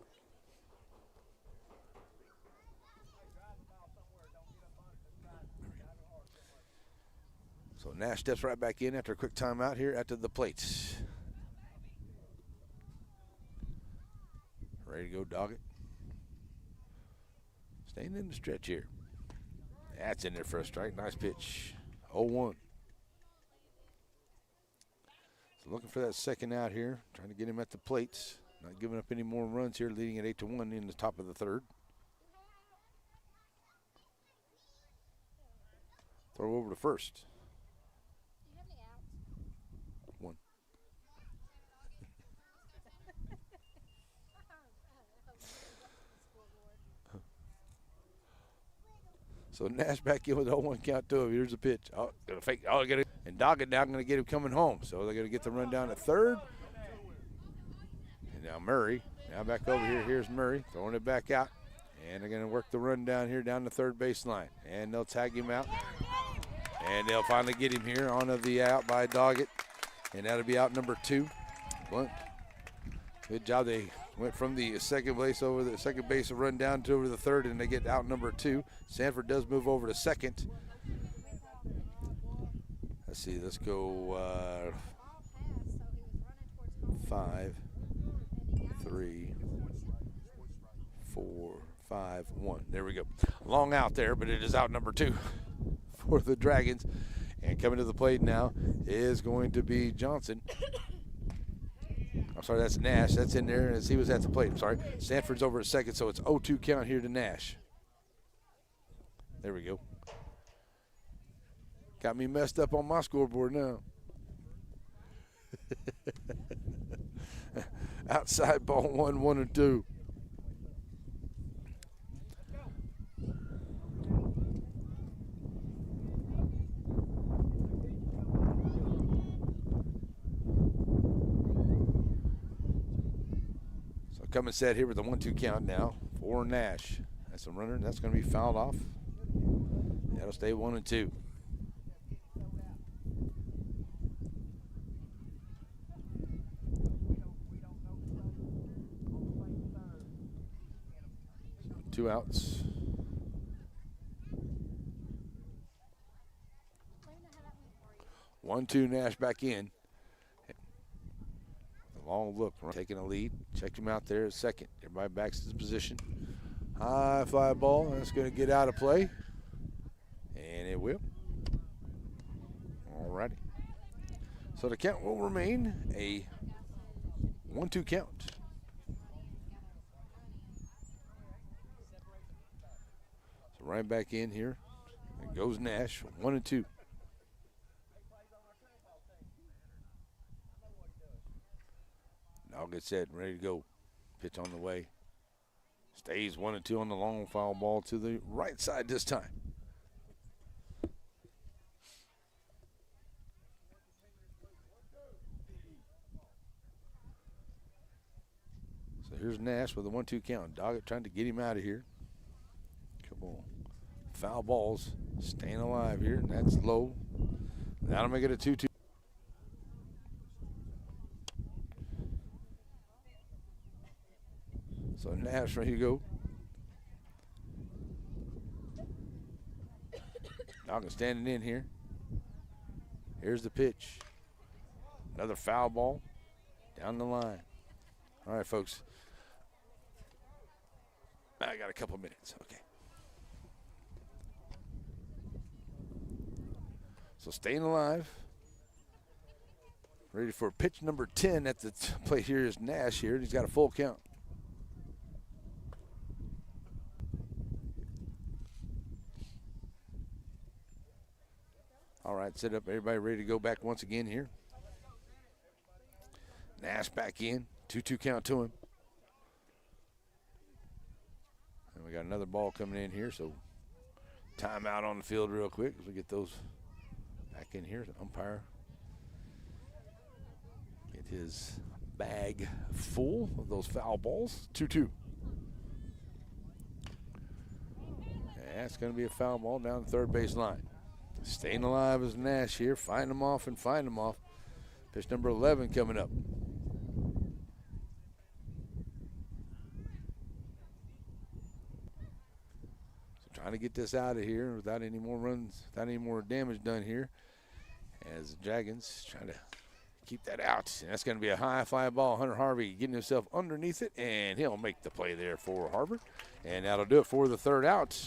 So Nash steps right back in after a quick timeout here at the plate. Ready to go, Doggett. Staying in the stretch here. That's in there for a strike. Nice pitch. 0-1. So looking for that second out here. Trying to get him at the plate. Not giving up any more runs here, leading at 8-1 in the top of the third. Throw over to first. 1. So Nash back in with a 0-1 count to him. Here's the pitch. Oh, gonna fake. Oh, get it. And Doggett now going to get him coming home. So they're going to get the run down at third. And now Murray. Now back over here. Here's Murray throwing it back out. And they're going to work the run down here down the third baseline. And they'll tag him out. And they'll finally get him here on the out by Doggett. And that'll be out number 2. Blunt. Good job. They went from the second base and run down to over the third, and they get out number 2. Sanford does move over to second. Let's see. Let's go 5, 3, 4, 5, 1. There we go. Long out there, but it is out number 2 for the Dragons. And coming to the plate now is going to be Johnson. I'm sorry, that's Nash. That's in there as he was at the plate. I'm sorry. Sanford's over at second, so it's 0-2 count here to Nash. There we go. Got me messed up on my scoreboard now. Outside ball 1, 1 and 2. Coming set here with the 1-2 count now for Nash. That's a runner. That's going to be fouled off. That'll stay 1 and 2. 2 outs. One, two, Nash back in. A long look, taking a lead. Check him out there at second. Everybody back to his position. High fly ball. That's going to get out of play. And it will. All righty. So the count will remain a 1-2 count. So right back in here. It goes Nash, 1-2. Now gets set, ready to go. Pitch on the way. Stays 1-2 on the long foul ball to the right side this time. So here's Nash with a 1-2 count. Doggett trying to get him out of here. Couple foul balls staying alive here, and that's low. That'll make it a 2-2. So Nash ready to go. Doggett standing in here. Here's the pitch. Another foul ball down the line. All right, folks. I got a couple minutes. Okay. So staying alive. Ready for pitch number 10 at the plate here is Nash here. He's got a full count. All right, set up. Everybody ready to go back once again here. Nash back in. 2-2 count to him. And we got another ball coming in here, so timeout on the field real quick as we get those back in here. The umpire get his bag full of those foul balls. 2-2. That's going to be a foul ball down the third base line. Staying alive is Nash here. Find him off and find him off. Pitch number 11 coming up. So trying to get this out of here without any more runs, without any more damage done here. As the Dragons trying to keep that out. And that's going to be a high fly ball. Hunter Harvey getting himself underneath it, and he'll make the play there for Harvard. And that'll do it for the third out.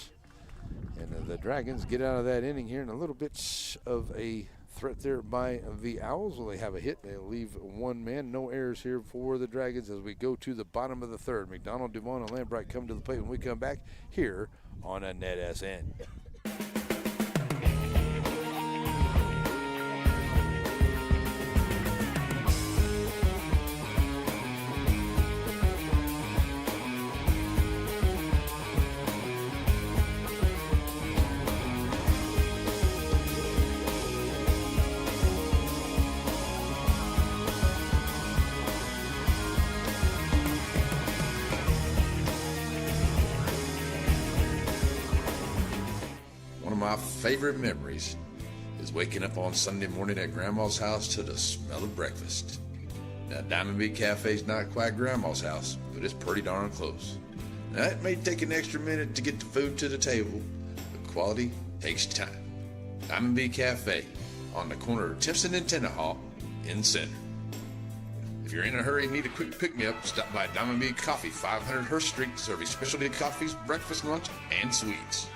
And the Dragons get out of that inning here in a little bit of a threat there by the Owls. Well, they have a hit. They'll leave one man. No errors here for the Dragons as we go to the bottom of the third. McDonald, Duvon, and Lambright come to the plate when we come back here on a Net SN. My favorite memories is waking up on Sunday morning at Grandma's house to the smell of breakfast. Now, Diamond B Cafe's not quite Grandma's house, but it's pretty darn close. Now, it may take an extra minute to get the food to the table, but quality takes time. Diamond B Cafe on the corner of Timpson and Tennehaw in Center. If you're in a hurry and need a quick pick-me-up, stop by Diamond B Coffee, 500 Hurst Street, serving specialty coffees, breakfast, lunch, and sweets.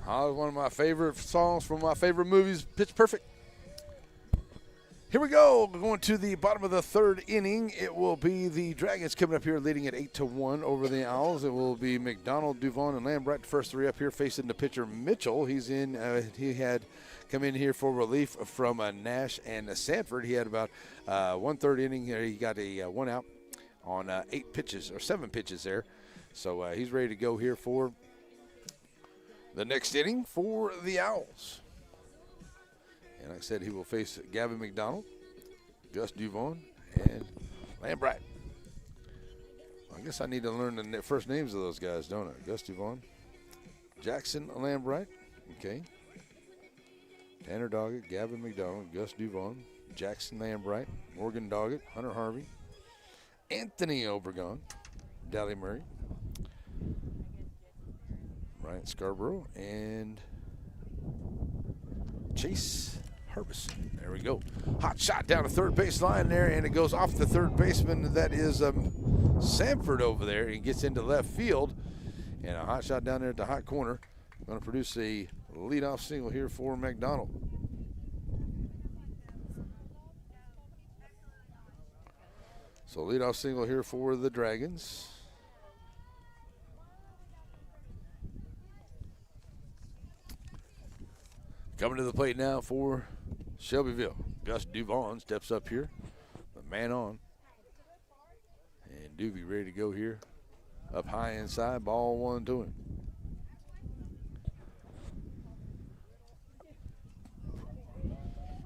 One of my favorite songs from my favorite movies, Pitch Perfect. Here we go. We're going to the bottom of the third inning. It will be the Dragons coming up here leading at 8-1 over the Owls. It will be McDonald, Duvon, and Lambright, the first three up here facing the pitcher Mitchell. He's in. He had come in here for relief from Nash and Sanford. He had about 1/3 inning here. He got a 1 out on 8 pitches or 7 pitches there. So he's ready to go here for the next inning for the Owls. And like I said, he will face Gavin McDonald, Gus Duvon, and Lambright. I guess I need to learn the first names of those guys, don't I? Gus Duvon, Jackson Lambright, okay. Tanner Doggett, Gavin McDonald, Gus Duvon, Jackson Lambright, Morgan Doggett, Hunter Harvey, Anthony Obregon, Dally Murray, Ryan Scarborough, and Chase Harbison. There we go. Hot shot down the third base line there, and it goes off the third baseman. That is Sanford over there. He gets into left field, and a hot shot down there at the hot corner. Going to produce a leadoff single here for McDonald. So leadoff single here for the Dragons. Coming to the plate now for Shelbyville. Gus Duvon steps up here, the man on. And Doobie ready to go here. Up high inside, ball 1 to him.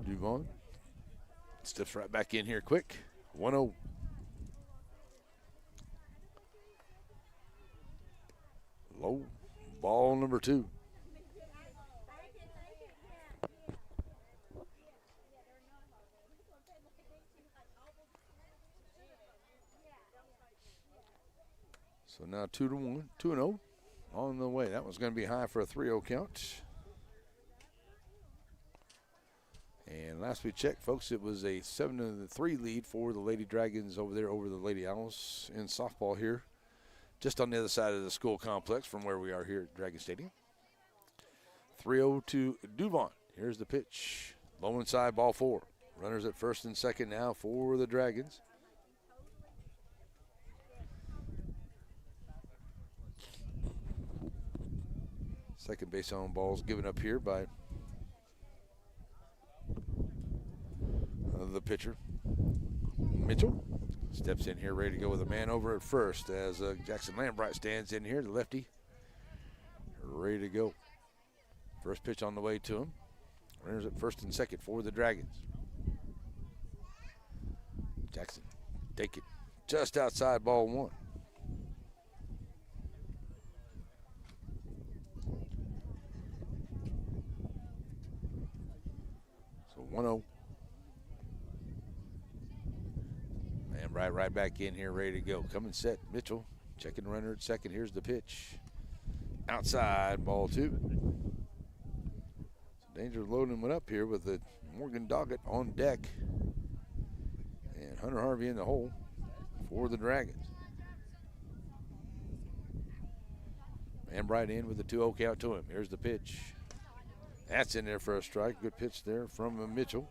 Duvon steps right back in here quick. 1-0. Low, ball number 2. So now 2-1, 2-0 on the way. That was going to be high for a 3-0 count. And last we checked, folks, it was a 7-3 lead for the Lady Dragons over there over the Lady Owls in softball here, just on the other side of the school complex from where we are here at Dragon Stadium. 3-0 to Duvon. Here's the pitch. Low inside, ball 4. Runners at first and second now for the Dragons. Second base on balls given up here by the pitcher. Mitchell steps in here ready to go with a man over at first as Jackson Lambright stands in here, the lefty, ready to go. First pitch on the way to him. Runners at first and second for the Dragons. Jackson take it just outside, ball 1. So 1-0. And right back in here, ready to go. Coming set, Mitchell. Checking runner at second. Here's the pitch. Outside, ball 2. So Danger loading him up here with the Morgan Doggett on deck. And Hunter Harvey in the hole for the Dragons. And right in with the 2-0 count to him. Here's the pitch. That's in there for a strike. Good pitch there from Mitchell.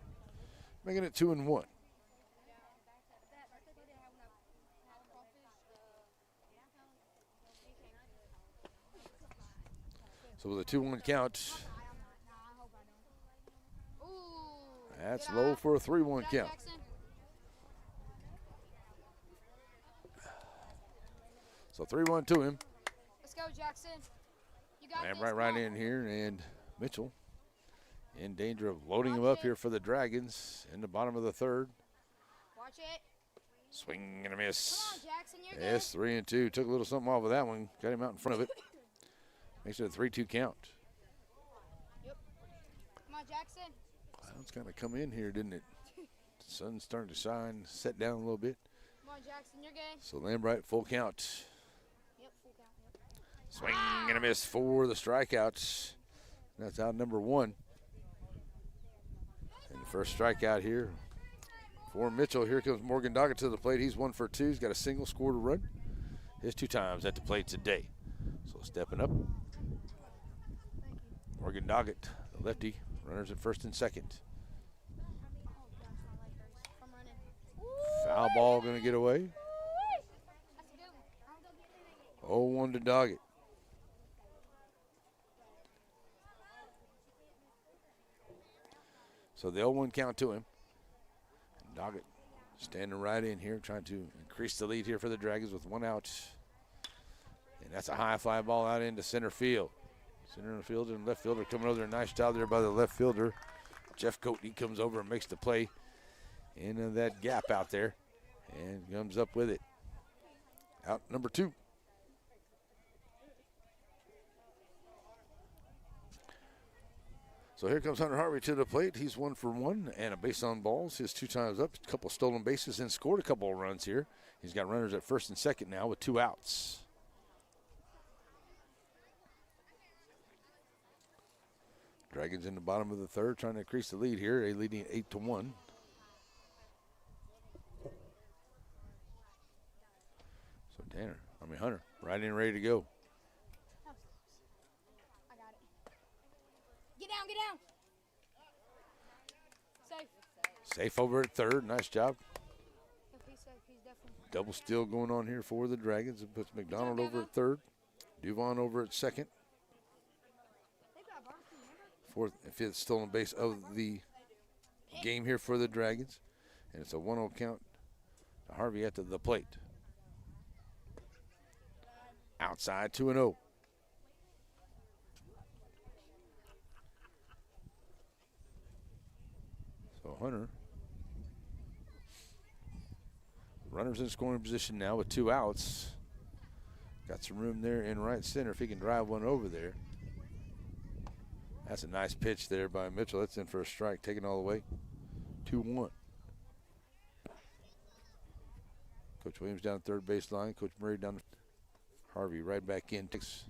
Making it 2-1. So with a 2-1 count, that's low for a 3-1 count. So 3-1 to him. Let's go, Jackson. You got And this. right in here, and Mitchell in danger of loading him up here for the Dragons in the bottom of the third. Watch it. Swing and a miss. Come on, Jackson, you're Yes, 3-2. Took a little something off of that one. Got him out in front of it. Makes it a 3-2 count. Yep. Come on, Jackson. Clouds kind of come in here, didn't it? The sun's starting to shine, set down a little bit. Come on, Jackson, you're good. So Lambright, full count. Yep, full count. Yep. Swing and a miss for the strikeouts. That's out number 1. And the first strikeout here for Mitchell. Here comes Morgan Doggett to the plate. He's 1 for 2. He's got a single, scored a run. His 2 times at the plate today. So stepping up, Morgan Doggett, the lefty, runners at first and second. Foul ball going to get away. 0-1 to Doggett. So the 0-1 count to him. Doggett standing right in here, trying to increase the lead here for the Dragons with 1 out. And that's a high fly ball out into center field. Center fielder and left fielder coming over there. Nice job there by the left fielder. Jeff Coatney comes over and makes the play in that gap out there and comes up with it. Out number 2. So here comes Hunter Harvey to the plate. He's 1 for 1 and a base on balls. His 2 times up, a couple stolen bases, and scored a couple of runs here. He's got runners at first and second now with 2 outs. Dragons in the bottom of the third trying to increase the lead here. They're leading 8-1. So Hunter, right in, ready to go. I got it. Get down. Safe. Safe over at third. Nice job. If he's safe, he's definitely. Double steal going on here for the Dragons. It puts McDonald over at third. Duvon over at second. Fourth and fifth stolen base of the game here for the Dragons. And it's a 1-0 count to Harvey at the plate. Outside 2-0. So Hunter, runners in scoring position now with 2 outs. Got some room there in right center if he can drive one over there. That's a nice pitch there by Mitchell. That's in for a strike, taken all the way. 2-1. Coach Williams down the third baseline. Coach Murray down. Harvey right back in. Takes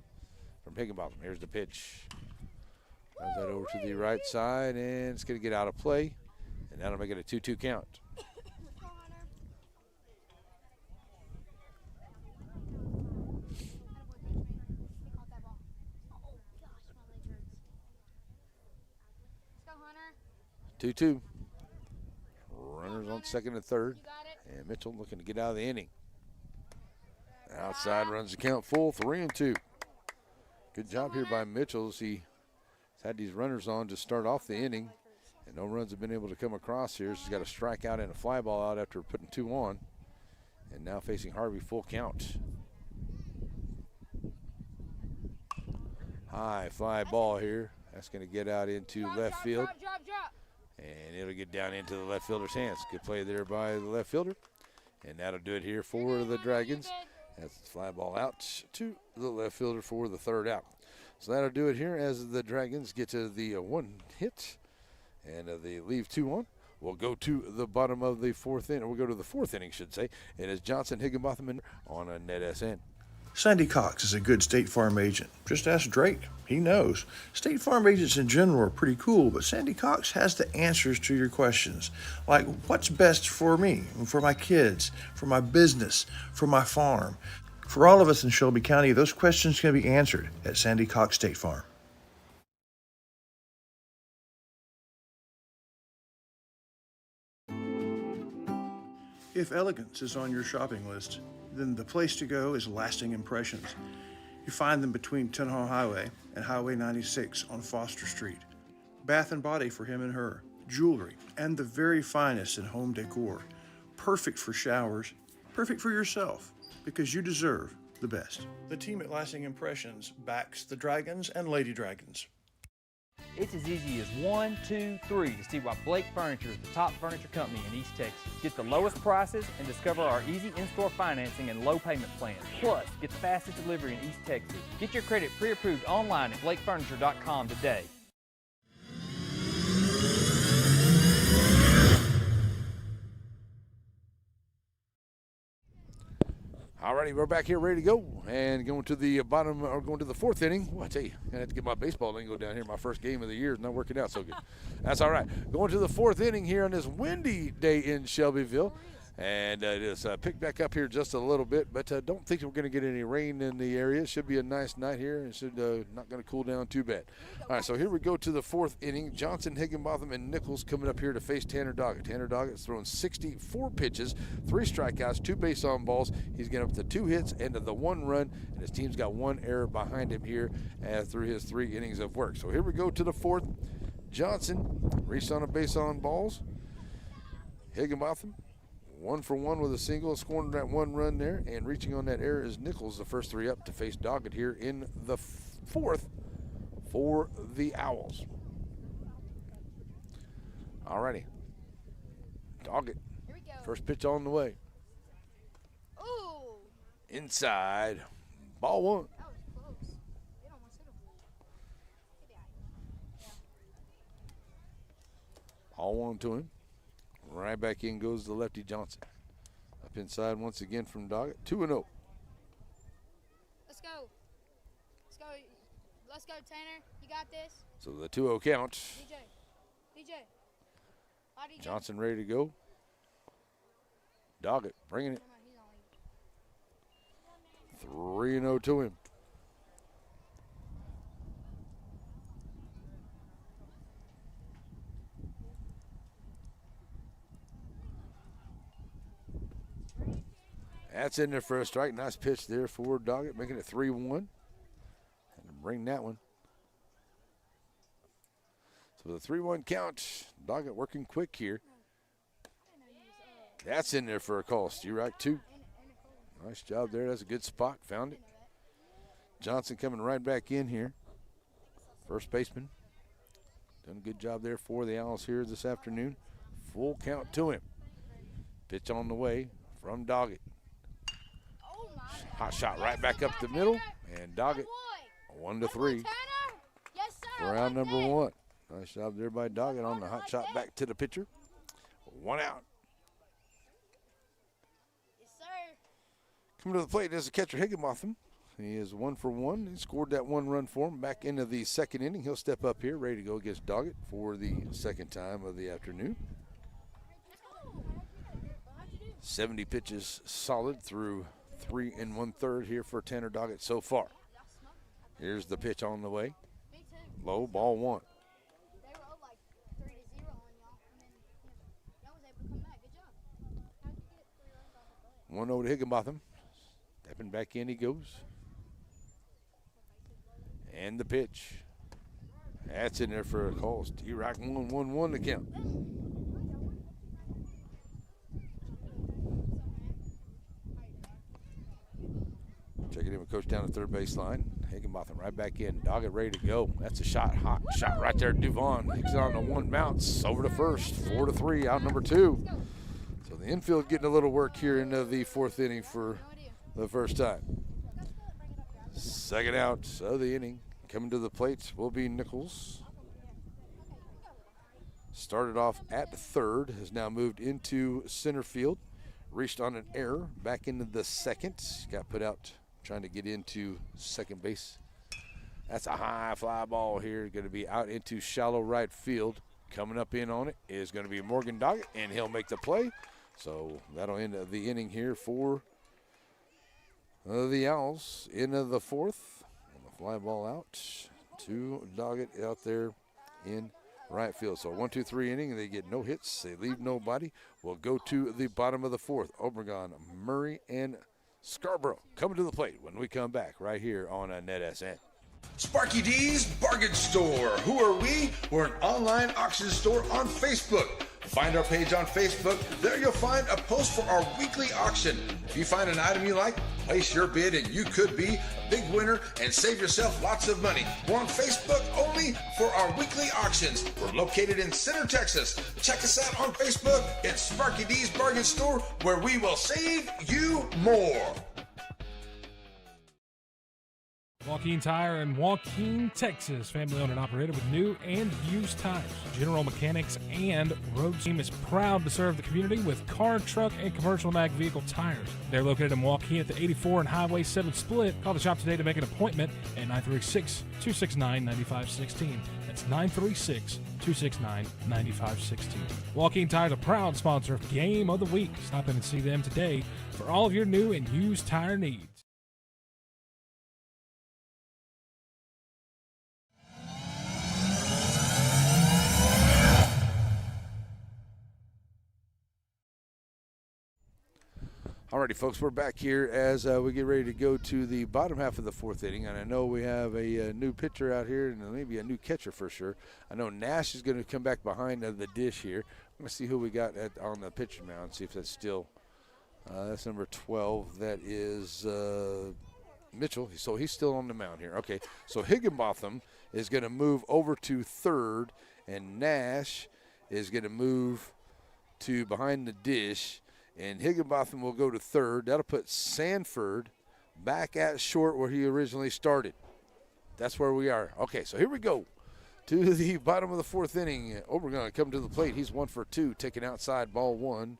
from Higginbotham. Here's the pitch. Runs that over to the right side, and it's going to get out of play. And that'll make it a 2-2 count. Hunter. 2-2. Runners on second and third. And Mitchell looking to get out of the inning. Outside runs the count full, 3-2. Good job here by Mitchell. He's had these runners on to start off the inning, and no runs have been able to come across here. So he's got a strikeout and a fly ball out after putting 2 on. And now facing Harvey, full count. High fly ball here. That's going to get out into left field. Drop. And it'll get down into the left fielder's hands. Good play there by the left fielder. And that'll do it here for the Dragons. That's the fly ball out to the left fielder for the third out. So that'll do it here as the Dragons get to the 1 hit. And they leave 2 on. We'll go to the bottom of the 4th inning. We'll go to the 4th inning, should say. It is Johnson, Higginbotham on a NetSN. Sandy Cox is a good State Farm agent. Just ask Drake. He knows. State Farm agents in general are pretty cool, but Sandy Cox has the answers to your questions. Like, what's best for me, for my kids, for my business, for my farm? For all of us in Shelby County, those questions can be answered at Sandy Cox State Farm. If elegance is on your shopping list, then the place to go is Lasting Impressions. You find them between Tenhaw Highway and Highway 96 on Foster Street. Bath and body for him and her, jewelry, and the very finest in home decor. Perfect for showers, perfect for yourself, because you deserve the best. The team at Lasting Impressions backs the Dragons and Lady Dragons. It's as easy as 1, 2, 3 to see why Blake Furniture is the top furniture company in East Texas. Get the lowest prices and discover our easy in-store financing and low payment plans. Plus, get the fastest delivery in East Texas. Get your credit pre-approved online at blakefurniture.com today. Alrighty, we're back here ready to go and going to the bottom, or going to the 4th inning. Well, I tell you, I had to get my baseball lingo down here. My first game of the year is not working out so good. That's all right. Going to the 4th inning here on this windy day in Shelbyville. And it's picked back up here just a little bit, but don't think we're going to get any rain in the area. It should be a nice night here. It should not going to cool down too bad. All right, so here we go to the 4th inning. Johnson, Higginbotham, and Nichols coming up here to face Tanner Doggett. Tanner Doggett's throwing 64 pitches, 3 strikeouts, 2 base on balls. He's getting up to 2 hits and to the 1 run, and his team's got 1 error behind him here through his 3 innings of work. So here we go to the 4th. Johnson reached on a base on balls. Higginbotham 1 for 1 with a single, scoring that 1 run there, and reaching on that error is Nichols, the first 3 up to face Doggett here in the 4th for the Owls. Alrighty, Doggett, first pitch on the way. Ooh. Inside. Ball one. That was close. It almost hit him. Get out of here. Ball one to him. Right back in goes the lefty Johnson. Up inside once again from Doggett. 2-0. Let's go. Let's go. Let's go, Tanner. You got this. So the 2-0 count. DJ. Bye, DJ. Johnson ready to go. Doggett bringing it. He's on 3-0 to him. That's in there for a strike. Nice pitch there for Doggett, making it 3-1. And bring that one. So the 3-1 count. Doggett working quick here. That's in there for a call. Strike two. Nice job there. That's a good spot. Found it. Johnson coming right back in here. First baseman. Done a good job there for the Owls here this afternoon. Full count to him. Pitch on the way from Doggett. Hot shot right back up the middle. And Doggett 1-3 for round number one. Nice job there by Doggett on the hot shot back to the pitcher. 1 out. Coming to the plate is the catcher Higginbotham. He is 1 for 1. He scored that 1 run for him back into the second inning. He'll step up here, ready to go against Doggett for the second time of the afternoon. 70 pitches solid through 3 1/3 here for Tanner Doggett so far. Here's the pitch on the way. Low, ball one. 1-0 to Higginbotham. Stepping back in he goes. And the pitch. That's in there for a call. T-Rock 1-1-1 to count. Checking in with coach down the third base line. Higginbotham right back in. Doggett ready to go. That's a shot. Hot shot right there. Duvon. He's on the one bounce. Over to first. 4-3. Out number 2. So the infield getting a little work here into the fourth inning for the first time. Second out of the inning. Coming to the plate will be Nichols. Started off at third. Has now moved into center field. Reached on an error. Back into the second. Got put out trying to get into second base. That's a high fly ball here. Going to be out into shallow right field. Coming up in on it is going to be Morgan Doggett, and he'll make the play. So that'll end the inning here for the Owls. Into the fourth. And the fly ball out to Doggett out there in right field. So 1-2-3 inning. They get no hits. They leave nobody. We'll go to the bottom of the fourth. Obregon, Murray, and Scarborough coming to the plate when we come back right here on NetSN. Sparky D's Bargain Store. Who are we? We're an online auction store on Facebook. Find our page on Facebook. There you'll find a post for our weekly auction. If you find an item you like, place your bid and you could be a big winner and save yourself lots of money. We're on Facebook only for our weekly auctions. We're located in Center, Texas. Check us out on Facebook. It's Sparky D's Bargain Store, where we will save you more. Joaquin Tire in Joaquin, Texas. Family owned and operated with new and used tires. General Mechanics and Road Team is proud to serve the community with car, truck, and commercial mag vehicle tires. They're located in Joaquin at the 84 and Highway 7 split. Call the shop today to make an appointment at 936-269-9516. That's 936-269-9516. Joaquin Tire is a proud sponsor of Game of the Week. Stop in and see them today for all of your new and used tire needs. Alrighty, folks, we're back here as we get ready to go to the bottom half of the fourth inning. And I know we have a new pitcher out here and maybe a new catcher for sure. I know Nash is going to come back behind the dish here. I'm going to see who we got on the pitcher mound, see if that's still that's number 12. That is Mitchell. So he's still on the mound here. Okay, so Higginbotham is going to move over to third, and Nash is going to move to behind the dish. And Higginbotham will go to third. That'll put Sanford back at short where he originally started. That's where we are. Okay, so here we go to the bottom of the fourth inning. Obregon come to the plate. He's 1 for 2, taking outside, ball 1.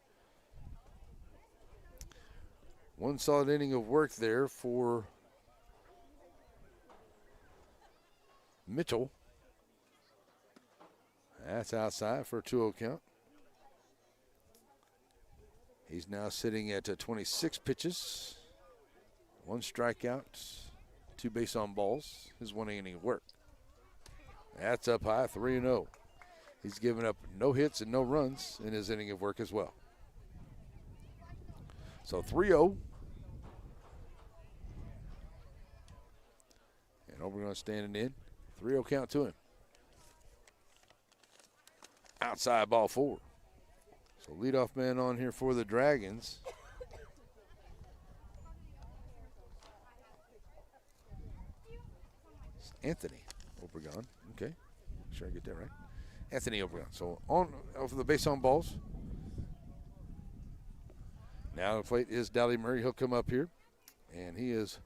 One solid inning of work there for Mitchell. That's outside for a 2-0 count. He's now sitting at 26 pitches, 1 strikeout, 2 base on balls, his 1 inning of work. That's up high, 3-0. He's given up no hits and no runs in his inning of work as well. So 3-0. And Obregon standing in. 3-0 count to him. Outside, ball 4. So leadoff man on here for the Dragons. It's Anthony Obregon. Okay, make sure I get that right. Anthony Obregon. So on for the base on balls. Now the plate is Dally Murray. He'll come up here, and he is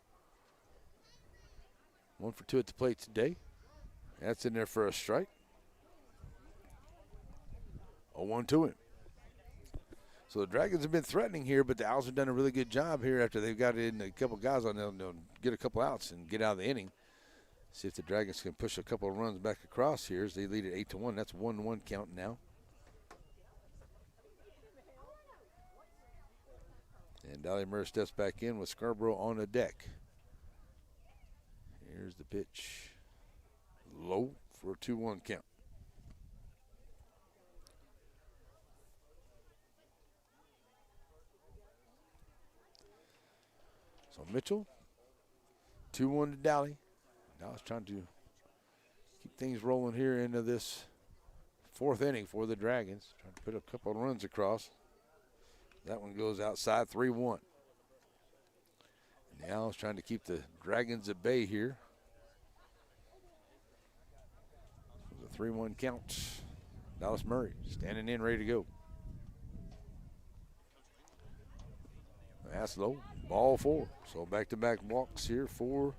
1 for 2 at the plate today. That's in there for a strike. 0-1 to him. So the Dragons have been threatening here, but the Owls have done a really good job here after they've got in a couple guys on them. They'll get a couple outs and get out of the inning. See if the Dragons can push a couple of runs back across here as they lead it 8-1. That's 1-1 count now. And Dally Murray steps back in with Scarborough on the deck. Here's the pitch. Low for a 2-1 count. So Mitchell, 2-1 to Dally. Dallas trying to keep things rolling here into this fourth inning for the Dragons. Trying to put a couple of runs across. That one goes outside, 3-1. And the Owls trying to keep the Dragons at bay here. The 3-1 count. Dallas Murray standing in, ready to go. That's low, ball 4. So back-to-back walks here for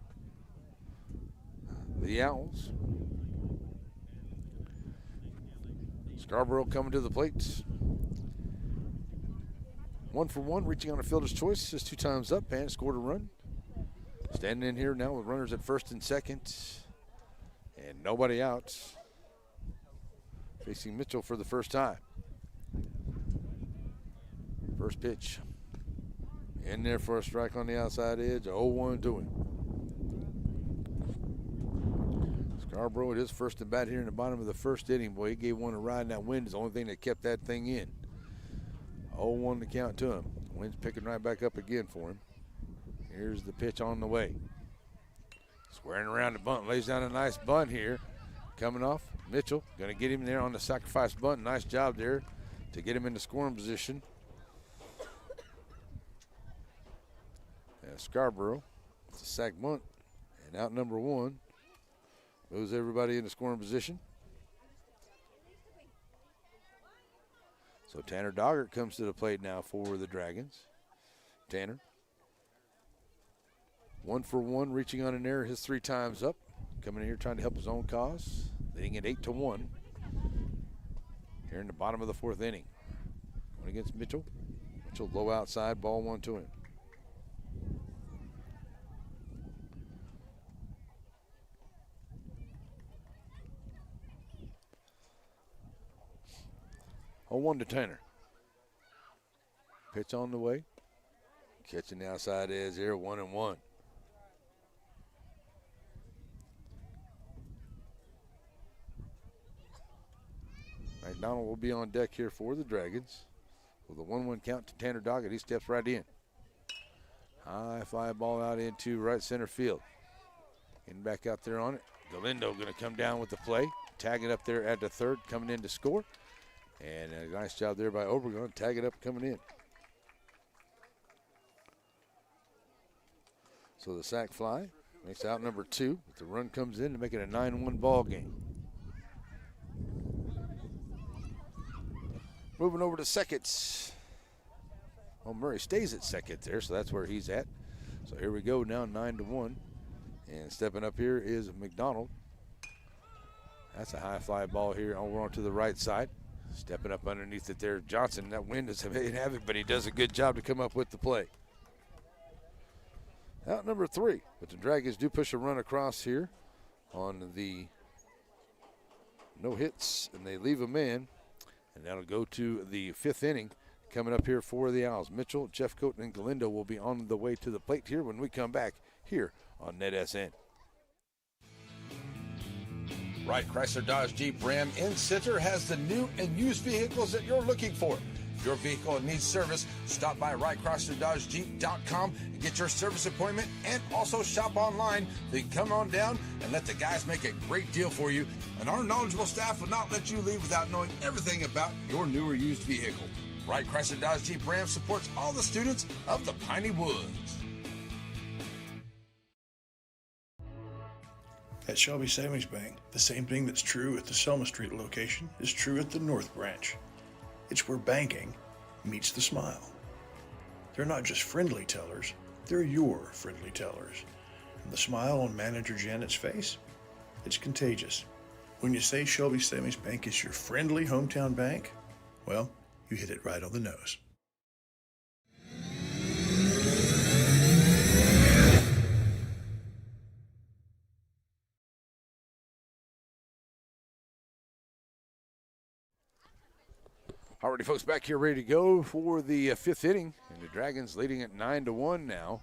the Owls. Scarborough coming to the plate. 1 for 1, reaching on a fielder's choice, just 2 times up and scored a run. Standing in here now with runners at first and second, and nobody out. Facing Mitchell for the first time. First pitch. In there for a strike on the outside edge, 0-1 to him. Scarborough at his first at bat here in the bottom of the first inning. Boy, he gave one a ride, and that wind is the only thing that kept that thing in. 0-1 to count to him. Wind's picking right back up again for him. Here's the pitch on the way. Squaring around the bunt, lays down a nice bunt here. Coming off, Mitchell, gonna get him there on the sacrifice bunt. Nice job there to get him into scoring position. Scarborough, it's a sac bunt, and out number 1 moves everybody into scoring position. So Tanner Doggart comes to the plate now for the Dragons. Tanner, 1 for 1, reaching on an error his 3 times up. Coming in here trying to help his own cause. Leading it 8-1 here in the bottom of the 4th inning. One against Mitchell. Mitchell low outside, ball 1 to him. Oh, 1 to Tanner. Pitch on the way. Catching the outside edge here, 1-1. McDonald will be on deck here for the Dragons. With a 1-1 count to Tanner Doggett, he steps right in. High fly ball out into right center field. Getting back out there on it. Galindo going to come down with the play. Tag it up there at the third, coming in to score. And a nice job there by Obregon. Tag it up, coming in. So the sac fly makes out number 2. But the run comes in to make it a 9-1 ball game. Moving over to second. Well, Murray stays at second there, so that's where he's at. So here we go now, 9-1. And stepping up here is McDonald. That's a high fly ball here over onto the right side. Stepping up underneath it there, Johnson. That wind is having havoc, but he does a good job to come up with the play. Out number 3, but the Dragons do push a run across here on the no hits, and they leave them in. And that'll go to the 5th inning. Coming up here for the Owls, Mitchell, Jeffcoat, and Galindo will be on the way to the plate here when we come back here on NetSN. Wright Chrysler Dodge Jeep Ram in Center has the new and used vehicles that you're looking for. If your vehicle needs service, stop by WrightChryslerDodgeJeep.com and get your service appointment, and also shop online. Then come on down and let the guys make a great deal for you. And our knowledgeable staff will not let you leave without knowing everything about your new or used vehicle. Wright Chrysler Dodge Jeep Ram supports all the students of the Piney Woods. At Shelby Savings Bank, the same thing that's true at the Selma Street location is true at the North Branch. It's where banking meets the smile. They're not just friendly tellers, they're your friendly tellers. And the smile on Manager Janet's face, it's contagious. When you say Shelby Savings Bank is your friendly hometown bank, well, you hit it right on the nose. Alrighty, folks, back here ready to go for the 5th inning. And the Dragons leading at 9-1 now.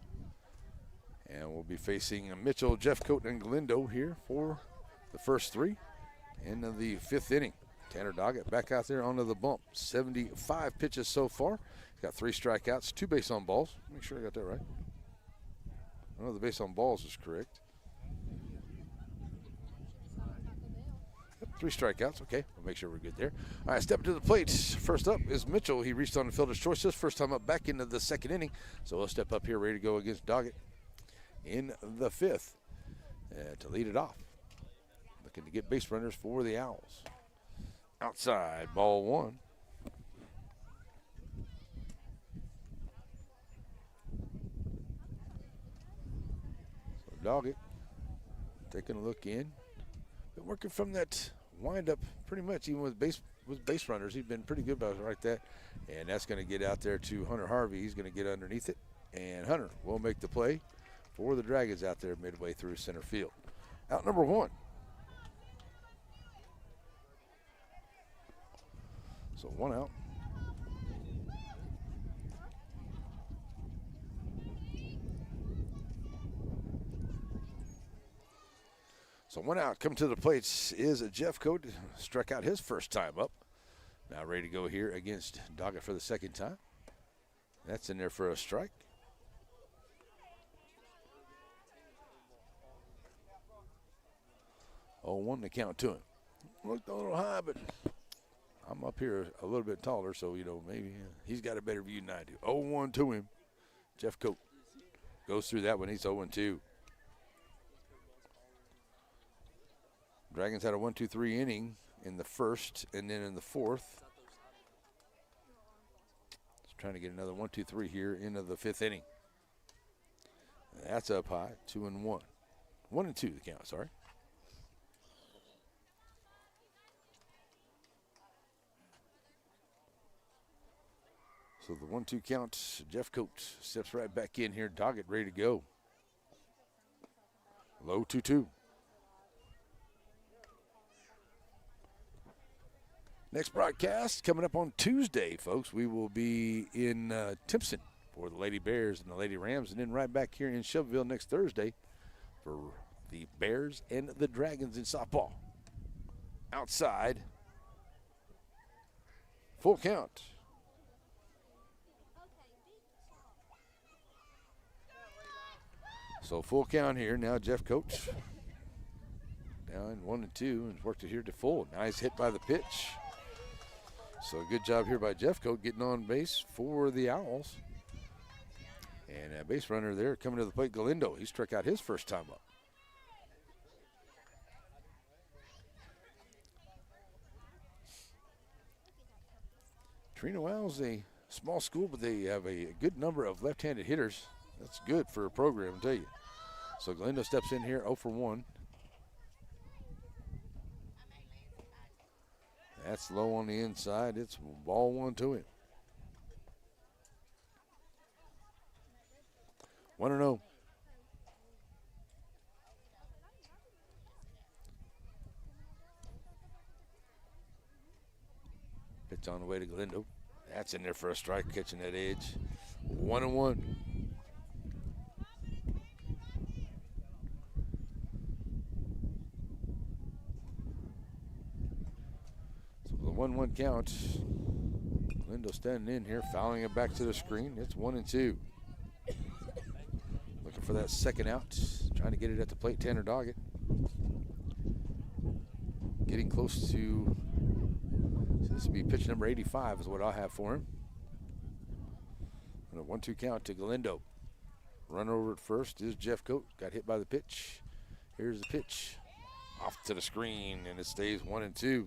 And we'll be facing Mitchell, Jeffcoat, and Galindo here for the first 3 in the 5th inning. Tanner Doggett back out there onto the bump. 75 pitches so far. He's got 3 strikeouts, 2 base on balls. Make sure I got that right. I know the base on balls is correct. 3 strikeouts. Okay, we'll make sure we're good there. All right, stepping to the plate. First up is Mitchell. He reached on the fielder's choice his first time up back into the 2nd inning. So he'll step up here ready to go against Doggett in the 5th to lead it off. Looking to get base runners for the Owls. Outside, ball 1. So Doggett taking a look in. Been working from that windup pretty much, even with base runners. He's been pretty good about it like that. And that's going to get out there to Hunter Harvey. He's going to get underneath it. And Hunter will make the play for the Dragons out there midway through center field. Out number 1. So 1 out. So 1 out. Coming to the plate is Jeffcoat. Struck out his first time up. Now ready to go here against Doggett for the 2nd time. That's in there for a strike. 0-1 to count to him. Looked a little high, but I'm up here a little bit taller, so, maybe he's got a better view than I do. 0-1 to him. Jeffcoat goes through that one. He's 0-2. Dragons had a 1-2-3 inning in the 1st, and then in the 4th. Just trying to get another 1-2-3 here into the 5th inning. That's up high, 2-1. 1-2 the count, sorry. So the 1-2 count, Jeffcoat steps right back in here. Doggett ready to go. Low 2-2. Next broadcast coming up on Tuesday, folks. We will be in Timpson for the Lady Bears and the Lady Rams, and then right back here in Shelbyville next Thursday for the Bears and the Dragons in softball. Outside. Full count. So full count here. Now Jeffcoat down 1-2 and worked it here to full. Nice hit by the pitch. So good job here by Jeffcoat getting on base for the Owls. And a base runner there coming to the plate, Galindo. He struck out his first time up. Chireno Owls, a small school, but they have a good number of left-handed hitters. That's good for a program, I tell you. So Glendo steps in here 0 for 1. That's low on the inside. It's ball 1 to him. 1-0. Pitch on the way to Glendo. That's in there for a strike, catching that edge. 1-1. So the 1-1 count. Glendo standing in here, fouling it back to the screen. It's 1-2. Looking for that second out. Trying to get it at the plate, Tanner Doggett. Getting close to, so this would be pitch number 85 is what I'll have for him. And a 1-2 count to Glendo. Runner over at first is Jeff Coate. Got hit by the pitch. Here's the pitch. Off to the screen, and it stays 1-2.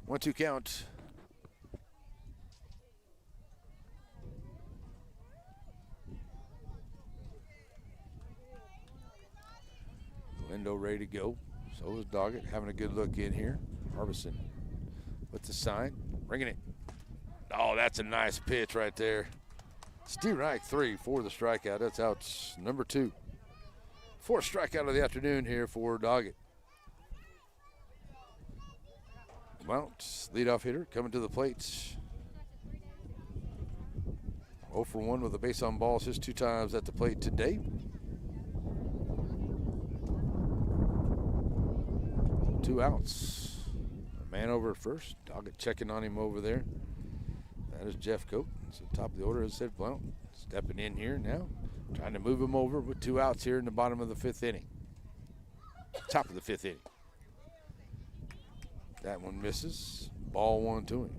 One-two count. Glendo ready to go. So is Doggett having a good look in here. Harbison with the sign, bringing it. Oh, that's a nice pitch right there. Steve Reich 3 for the strikeout. That's out number 2. 4th strikeout of the afternoon here for Doggett. Mount, leadoff hitter, coming to the plate. 0 for 1 with a base on balls, his 2 times at the plate today. 2 outs. A man over at first. Doggett checking on him over there. That is Jeff Coate. So top of the order, as I said, Blount stepping in here now. Trying to move him over with 2 outs here in the bottom of the 5th inning. Top of the 5th inning. That one misses. Ball 1 to him.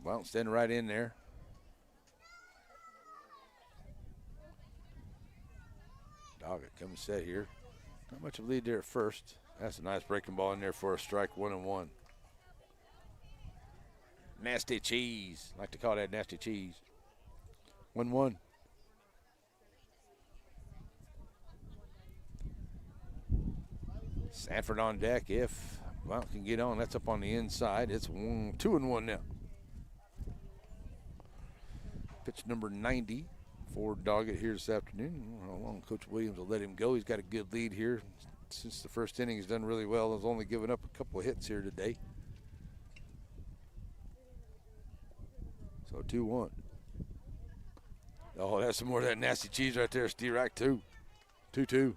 Blount standing right in there. Doggett coming set here. Not much of a lead there at first. That's a nice breaking ball in there for a strike, 1-1. Nasty cheese. I like to call that nasty cheese. 1-1. Sanford on deck. If Blount can get on, that's up on the inside. It's 2-1 now. Pitch number 90 for Doggett here this afternoon. I don't know how long Coach Williams will let him go. He's got a good lead here. Since the first inning, he's done really well. He's only given up a couple of hits here today. So 2-1. Oh, that's some more of that nasty cheese right there. Steve Reich, 2-2.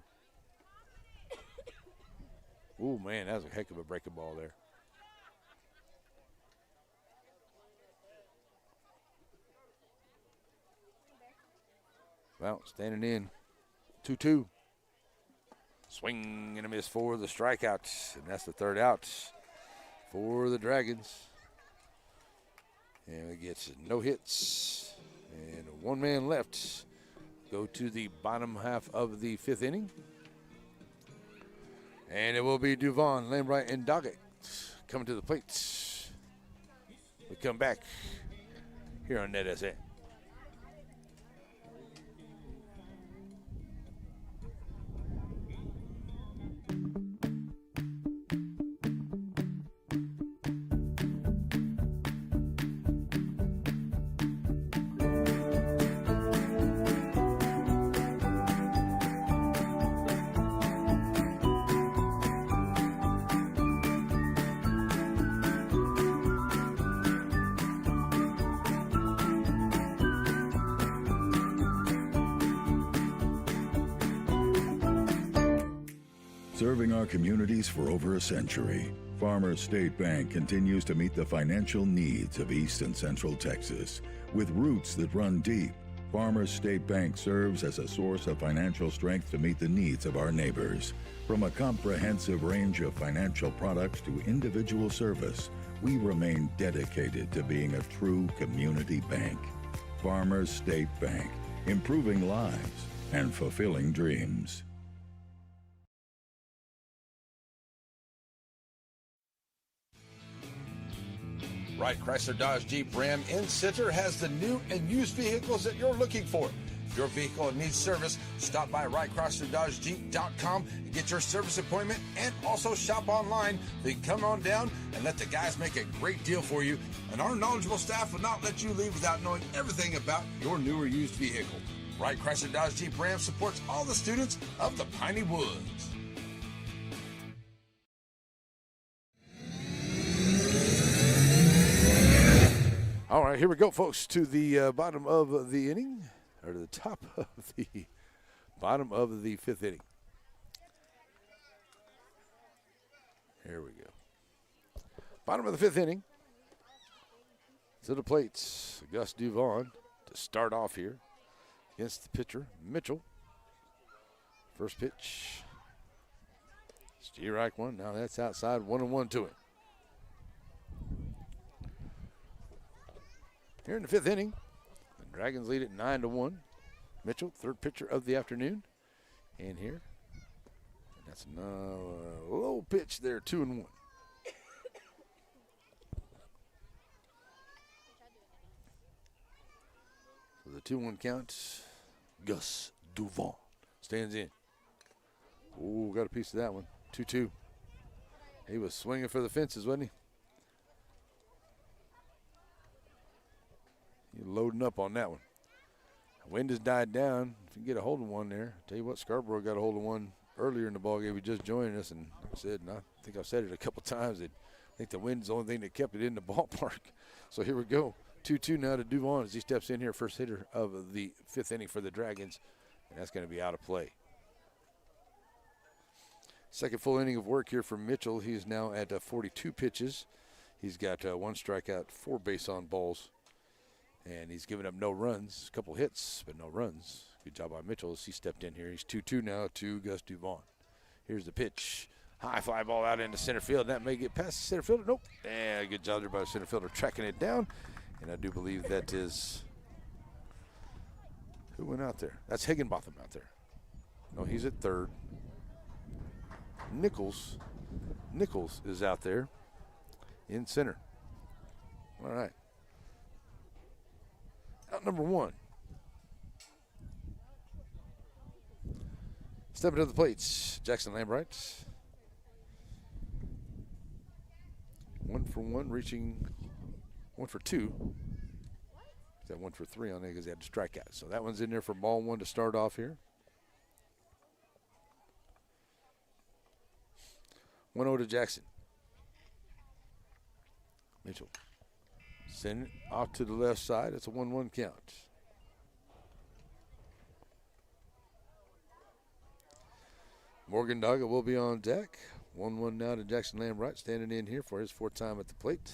Oh, man, that was a heck of a breaking ball there. Well, standing in, 2-2. Swing and a miss for the strikeouts, and that's the 3rd out for the Dragons. And it gets no hits, and 1 man left. Go to the bottom half of the 5th inning. And it will be Duvon, Lambright, and Doggett coming to the plate. We come back here on NetSN. Serving our communities for over a century, Farmers State Bank continues to meet the financial needs of East and Central Texas. With roots that run deep, Farmers State Bank serves as a source of financial strength to meet the needs of our neighbors. From a comprehensive range of financial products to individual service, we remain dedicated to being a true community bank. Farmers State Bank, improving lives and fulfilling dreams. Wright Chrysler Dodge Jeep Ram in Center has the new and used vehicles that you're looking for. If your vehicle needs service, stop by WrightChryslerDodgeJeep.com and get your service appointment, and also shop online. Then come on down and let the guys make a great deal for you. And our knowledgeable staff will not let you leave without knowing everything about your new or used vehicle. Wright Chrysler Dodge Jeep Ram supports all the students of the Piney Woods. All right, here we go, folks, to the bottom of the inning, or to the top of the bottom of the fifth inning. Here we go. Bottom of the fifth inning. To the plates, Gus Duvon to start off here against the pitcher, Mitchell. First pitch. Strike one. Now that's outside, 1-1 to him. Here in the fifth inning, the Dragons lead it 9-1. Mitchell, third pitcher of the afternoon. And here, that's a low pitch there, 2-1. So the 2-1 count, Gus Duvon stands in. Ooh, got a piece of that one, 2-2. He was swinging for the fences, wasn't he? You're loading up on that one. The wind has died down. If you can get a hold of one there, tell you what, Scarborough got a hold of one earlier in the ballgame. He just joined us, and like I said, and I think I've said it a couple times, that I think the wind's the only thing that kept it in the ballpark. So here we go. 2-2 now to Duvon as he steps in here, first hitter of the fifth inning for the Dragons, and that's going to be out of play. Second full inning of work here for Mitchell. He is now at 42 pitches. He's got one strikeout, 4 base on balls. And he's given up no runs, a couple hits, but no runs. Good job by Mitchell as he stepped in here. He's 2-2 now to Gus Duvon. Here's the pitch. High fly ball out into center field. That may get past the center fielder. Nope. And good job there by the center fielder tracking it down. And I do believe that is, who went out there? That's Higginbotham out there. No, he's at third. Nichols is out there in center. All right. Out number one. Stepping to the plates, Jackson Lambright. 1 for 1, reaching 1 for 2. He's got 1 for 3 on there because he had to strike out. So that one's in there for ball 1 to start off here. 1-0 to Jackson. Mitchell. Send it off to the left side. It's a 1-1 count. Morgan Dogga will be on deck. 1-1 now to Jackson Lambright, standing in here for his 4th time at the plate.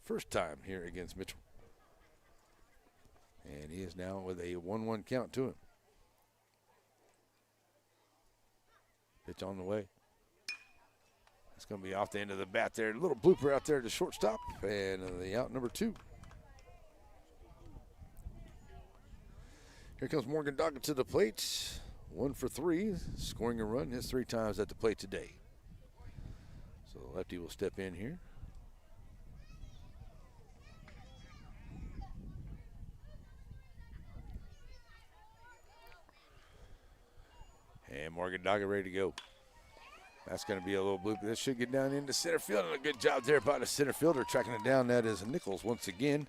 First time here against Mitchell. And he is now with a 1-1 count to him. Pitch on the way. It's going to be off the end of the bat there. A little blooper out there to shortstop. And the out number 2. Here comes Morgan Dogga to the plate. 1 for 3, scoring a run his 3 times at the plate today. So the lefty will step in here. And Morgan Dogga ready to go. That's going to be a little bloop. This should get down into center field. And a good job there by the center fielder tracking it down. That is Nichols once again.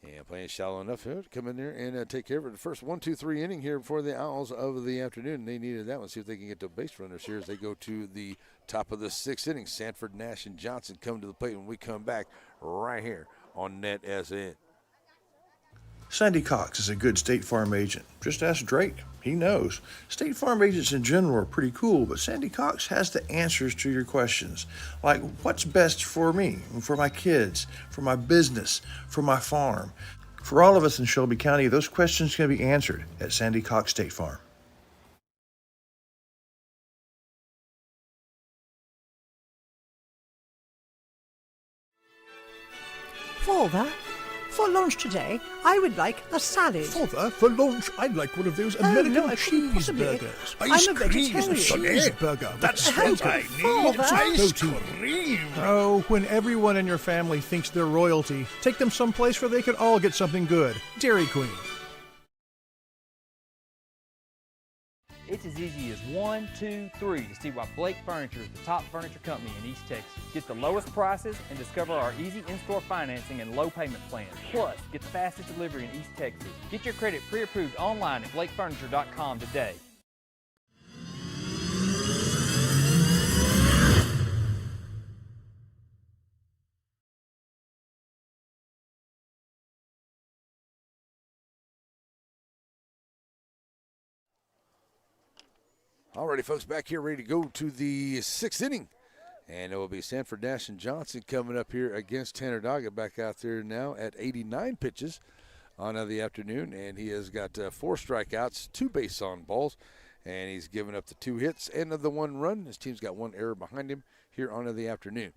And playing shallow enough here to come in there and take care of it. The first 1-2-3 inning here for the Owls of the afternoon. They needed that one. See if they can get to base runners here as they go to the top of the 6th inning. Sanford, Nash, and Johnson come to the plate when we come back right here on NetSN. Sandy Cox is a good State Farm agent. Just ask Drake. He knows. State Farm agents in general are pretty cool, but Sandy Cox has the answers to your questions. Like, what's best for me, for my kids, for my business, for my farm? For all of us in Shelby County, those questions can be answered at Sandy Cox State Farm. Father, For lunch today, I would like a salad. Father, for lunch, I'd like one of those Oh, American no, I couldn't possibly. cheeseburgers. I'm a vegetarian. Cheeseburger. That's what I need. Ice cream. Oh, when everyone in your family thinks they're royalty, take them someplace where they could all get something good. Dairy Queen. It's as easy as 1, 2, 3 to see why Blake Furniture is the top furniture company in East Texas. Get the lowest prices and discover our easy in-store financing and low payment plans. Plus, get the fastest delivery in East Texas. Get your credit pre-approved online at blakefurniture.com today. Alrighty, folks, back here ready to go to the sixth inning. And it will be Sanford Nash and Johnson coming up here against Tanner Doggett, back out there now at 89 pitches on the afternoon. And he has got 4 strikeouts, 2 base on balls, and he's given up the 2 hits and the 1 run. His team's got 1 error behind him here on the afternoon.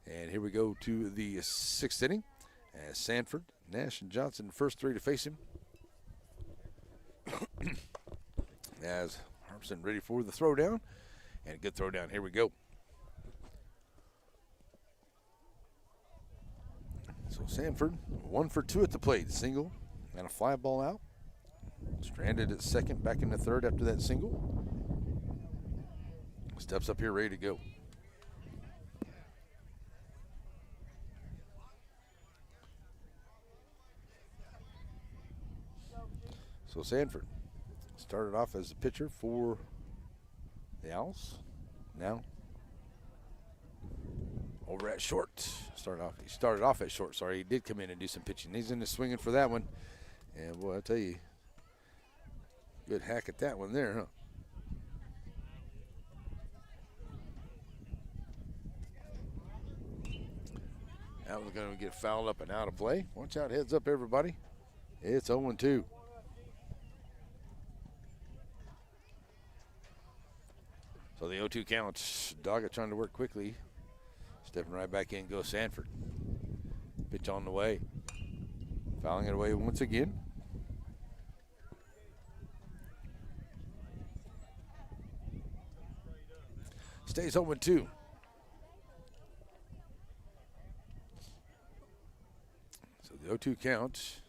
And here we go to the 6th inning as Sanford, Nash, and Johnson, the first 3 to face him. As Harmson ready for the throwdown, and a good throwdown. Here we go. So Sanford, 1 for 2 at the plate. Single and a fly ball out. Stranded at second, back in the third after that single. Steps up here ready to go. So Sanford started off as a pitcher for the Owls. Now over at short. He started off at short. Sorry, he did come in and do some pitching. He's in the swinging for that one. And boy, I tell you, good hack at that one there, huh? That one's going to get fouled up and out of play. Watch out, heads up, everybody. It's 0-2. So the 0-2 count. Doggett trying to work quickly. Stepping right back in goes Sanford. Pitch on the way. Fouling it away once again. Stays 0-2. So the 0-2 count.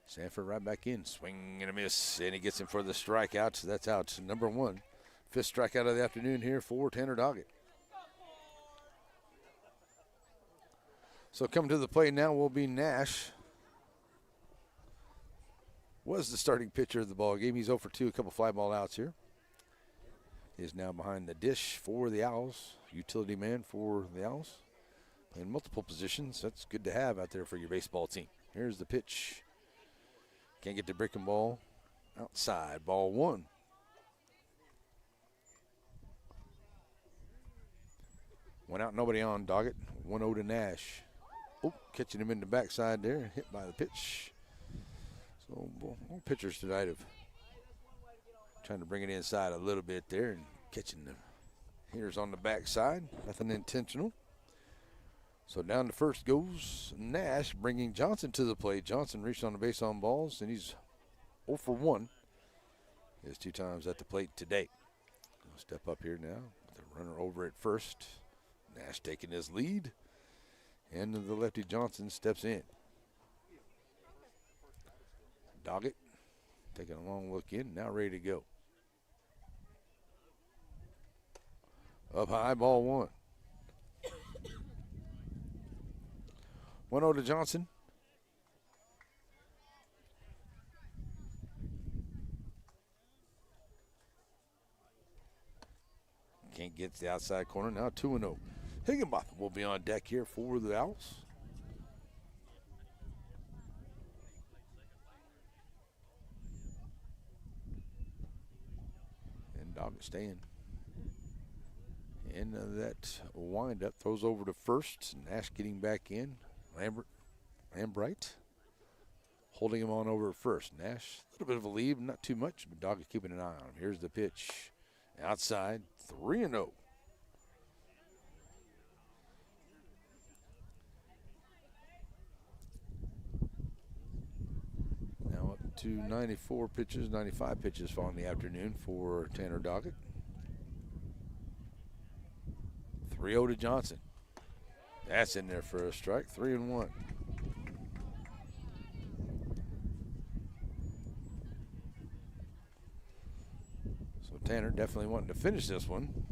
Sanford right back in. Swing and a miss. And he gets him for the strikeout. So that's out. Number 1. 5th strikeout of the afternoon here for Tanner Doggett. So coming to the plate now will be Nash. Was the starting pitcher of the ball game. He's 0 for 2, a couple fly ball outs here. He is now behind the dish for the Owls. Utility man for the Owls. Playing multiple positions. That's good to have out there for your baseball team. Here's the pitch. Can't get the breaking ball. Outside, ball 1. Went out, nobody on. Doggett, 1-0 to Nash. Oh, catching him in the backside there, hit by the pitch. So, all pitchers tonight have trying to bring it inside a little bit there and catching the hitters on the backside. Nothing intentional. So down to first goes Nash, bringing Johnson to the plate. Johnson reached on the base on balls, and he's 0 for 1. He has 2 times at the plate today. He'll step up here now with the runner over at first. Nash taking his lead, and the lefty Johnson steps in. Doggett taking a long look in, now ready to go. Up high, ball 1. 1-0 to Johnson. Can't get to the outside corner, now 2-0. Higginbotham will be on deck here for the Owls. And Doggett staying. And that windup throws over to first. Nash getting back in. Lambright holding him on over at first. Nash, a little bit of a lead, not too much, but Doggett keeping an eye on him. Here's the pitch. Outside, 3-0. to 94 pitches, 95 pitches fall in the afternoon for Tanner Doggett. 3-0 to Johnson. That's in there for a strike, 3-1. So Tanner definitely wanting to finish this one.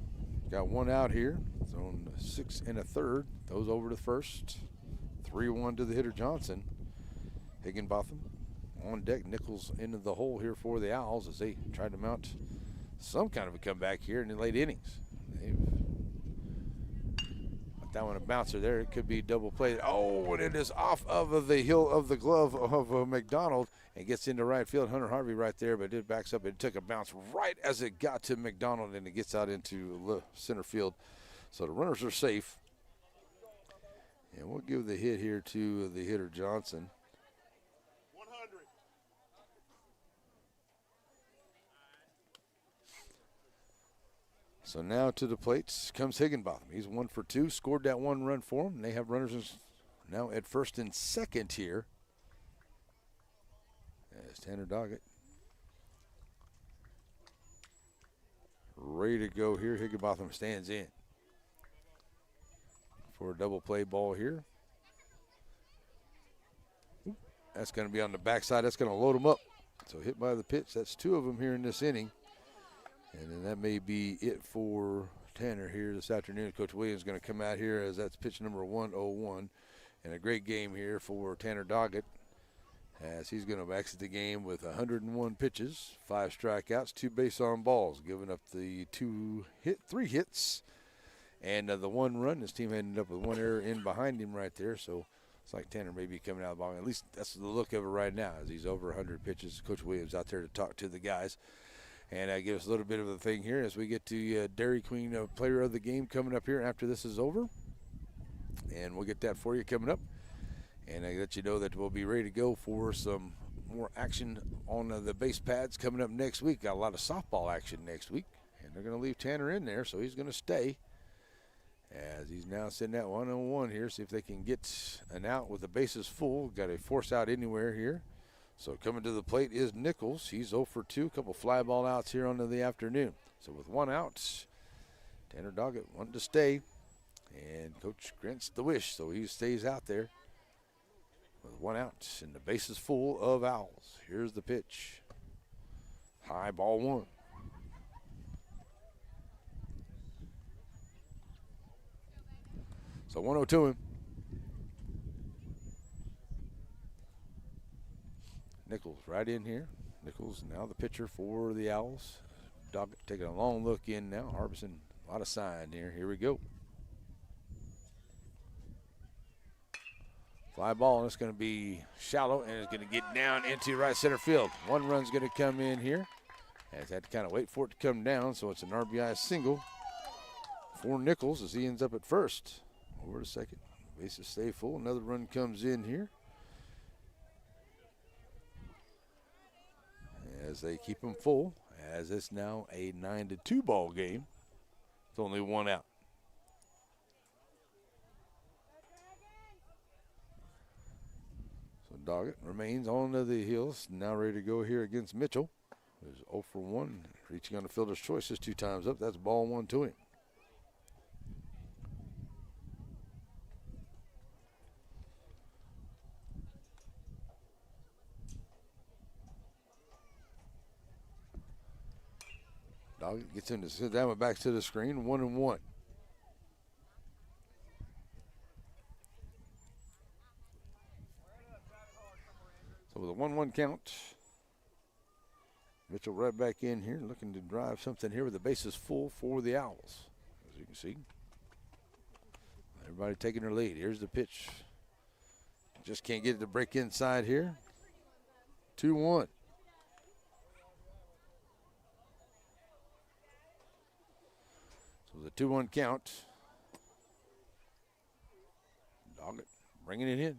Got one out here. It's on 6 1/3. Those over to first. 3-1 to the hitter Johnson. Higginbotham on deck. Nichols into the hole here for the Owls as they tried to mount some kind of a comeback here in the late innings. They've got that one a bouncer there. It could be double played. Oh, and it is off of the heel of the glove of McDonald and gets into right field. Hunter Harvey right there, but it backs up. It took a bounce right as it got to McDonald, and it gets out into center field. So the runners are safe. And we'll give the hit here to the hitter Johnson. So now to the plate comes Higginbotham. He's 1 for 2, scored that 1 run for him. They have runners now at first and second here. As Tanner Doggett ready to go here. Higginbotham stands in for a double play ball here. That's going to be on the backside. That's going to load him up. So hit by the pitch. That's 2 of them here in this inning. And then that may be it for Tanner here this afternoon. Coach Williams is going to come out here as that's pitch number 101. And a great game here for Tanner Doggett as he's going to exit the game with 101 pitches, 5 strikeouts, 2 base on balls, giving up the 3 hits, and the 1 run. His team ended up with 1 error in behind him right there. So it's like Tanner may be coming out of the ball. At least that's the look of it right now as he's over 100 pitches. Coach Williams out there to talk to the guys. And give us a little bit of a thing here as we get to Dairy Queen player of the game coming up here after this is over. And we'll get that for you coming up. And I let you know that we'll be ready to go for some more action on the base pads coming up next week. Got a lot of softball action next week. And they're going to leave Tanner in there, so he's going to stay. As he's now sitting at 1-on-1 here. See if they can get an out with the bases full. Got a force out anywhere here. So coming to the plate is Nichols. He's 0 for 2. A couple fly ball outs here on the afternoon. So with 1 out, Tanner Doggett wanted to stay. And Coach grants the wish, so he stays out there with 1 out. And the base is full of Owls. Here's the pitch. High ball 1. So 1-0 to him. Nichols right in here. Nichols now the pitcher for the Owls. Doggett taking a long look in now. Harbison, a lot of sign here. Here we go. Fly ball, and it's going to be shallow, and it's going to get down into right center field. 1 run's going to come in here. Has had to kind of wait for it to come down, so it's an RBI single for Nichols as he ends up at first. Over to second. Bases stay full. Another run comes in here. As they keep them full, as it's now a 9-2 ball game. It's only 1 out. So Doggett remains on to the heels, now ready to go here against Mitchell. There's 0 for 1, reaching on the fielder's choices 2 times up. That's ball 1 to him. Doggett gets him to sit down, back to the screen, 1-1. So with a 1-1 count, Mitchell right back in here, looking to drive something here with the bases full for the Owls. As you can see, everybody taking their lead. Here's the pitch. Just can't get it to break inside here. 2-1. The 2-1 count. Doggett bringing it in.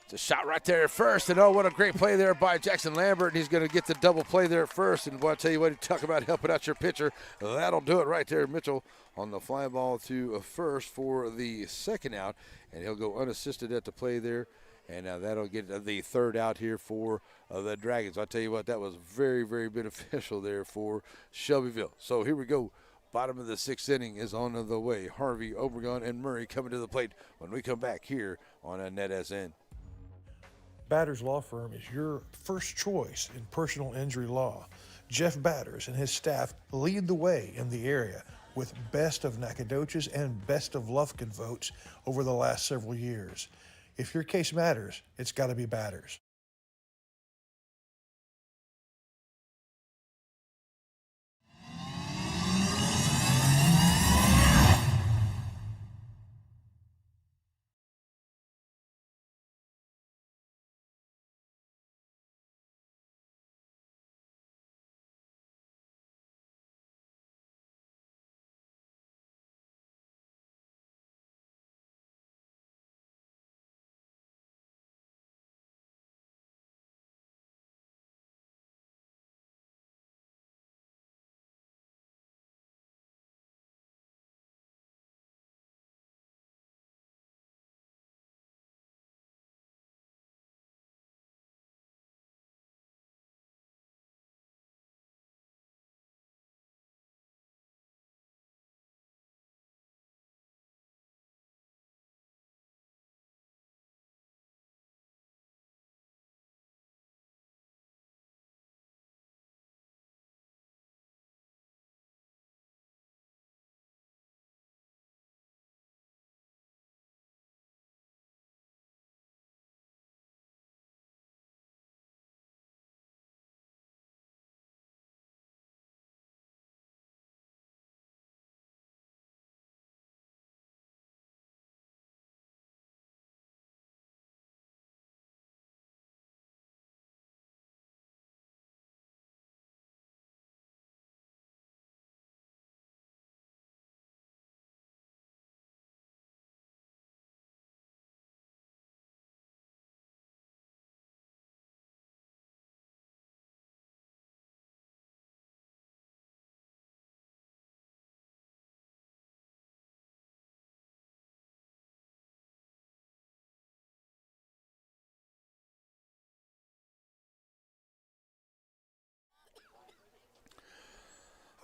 It's a shot right there at first. And oh, what a great play there by Jackson Lambert. And he's going to get the double play there at first. And boy, I tell you what, you talk about helping out your pitcher. That'll do it right there. Mitchell on the fly ball to first for the 2nd out. And he'll go unassisted at the play there And that'll get the third out here for the Dragons. I'll tell you what, that was very, very beneficial there for Shelbyville. So here we go. Bottom of the sixth inning is on the way. Harvey, Obregon, and Murray coming to the plate when we come back here on a NetSN. Batters Law Firm is your first choice in personal injury law. Jeff Batters and his staff lead the way in the area with best of Nacogdoches and best of Lufkin votes over the last several years. If your case matters, it's got to be Batters.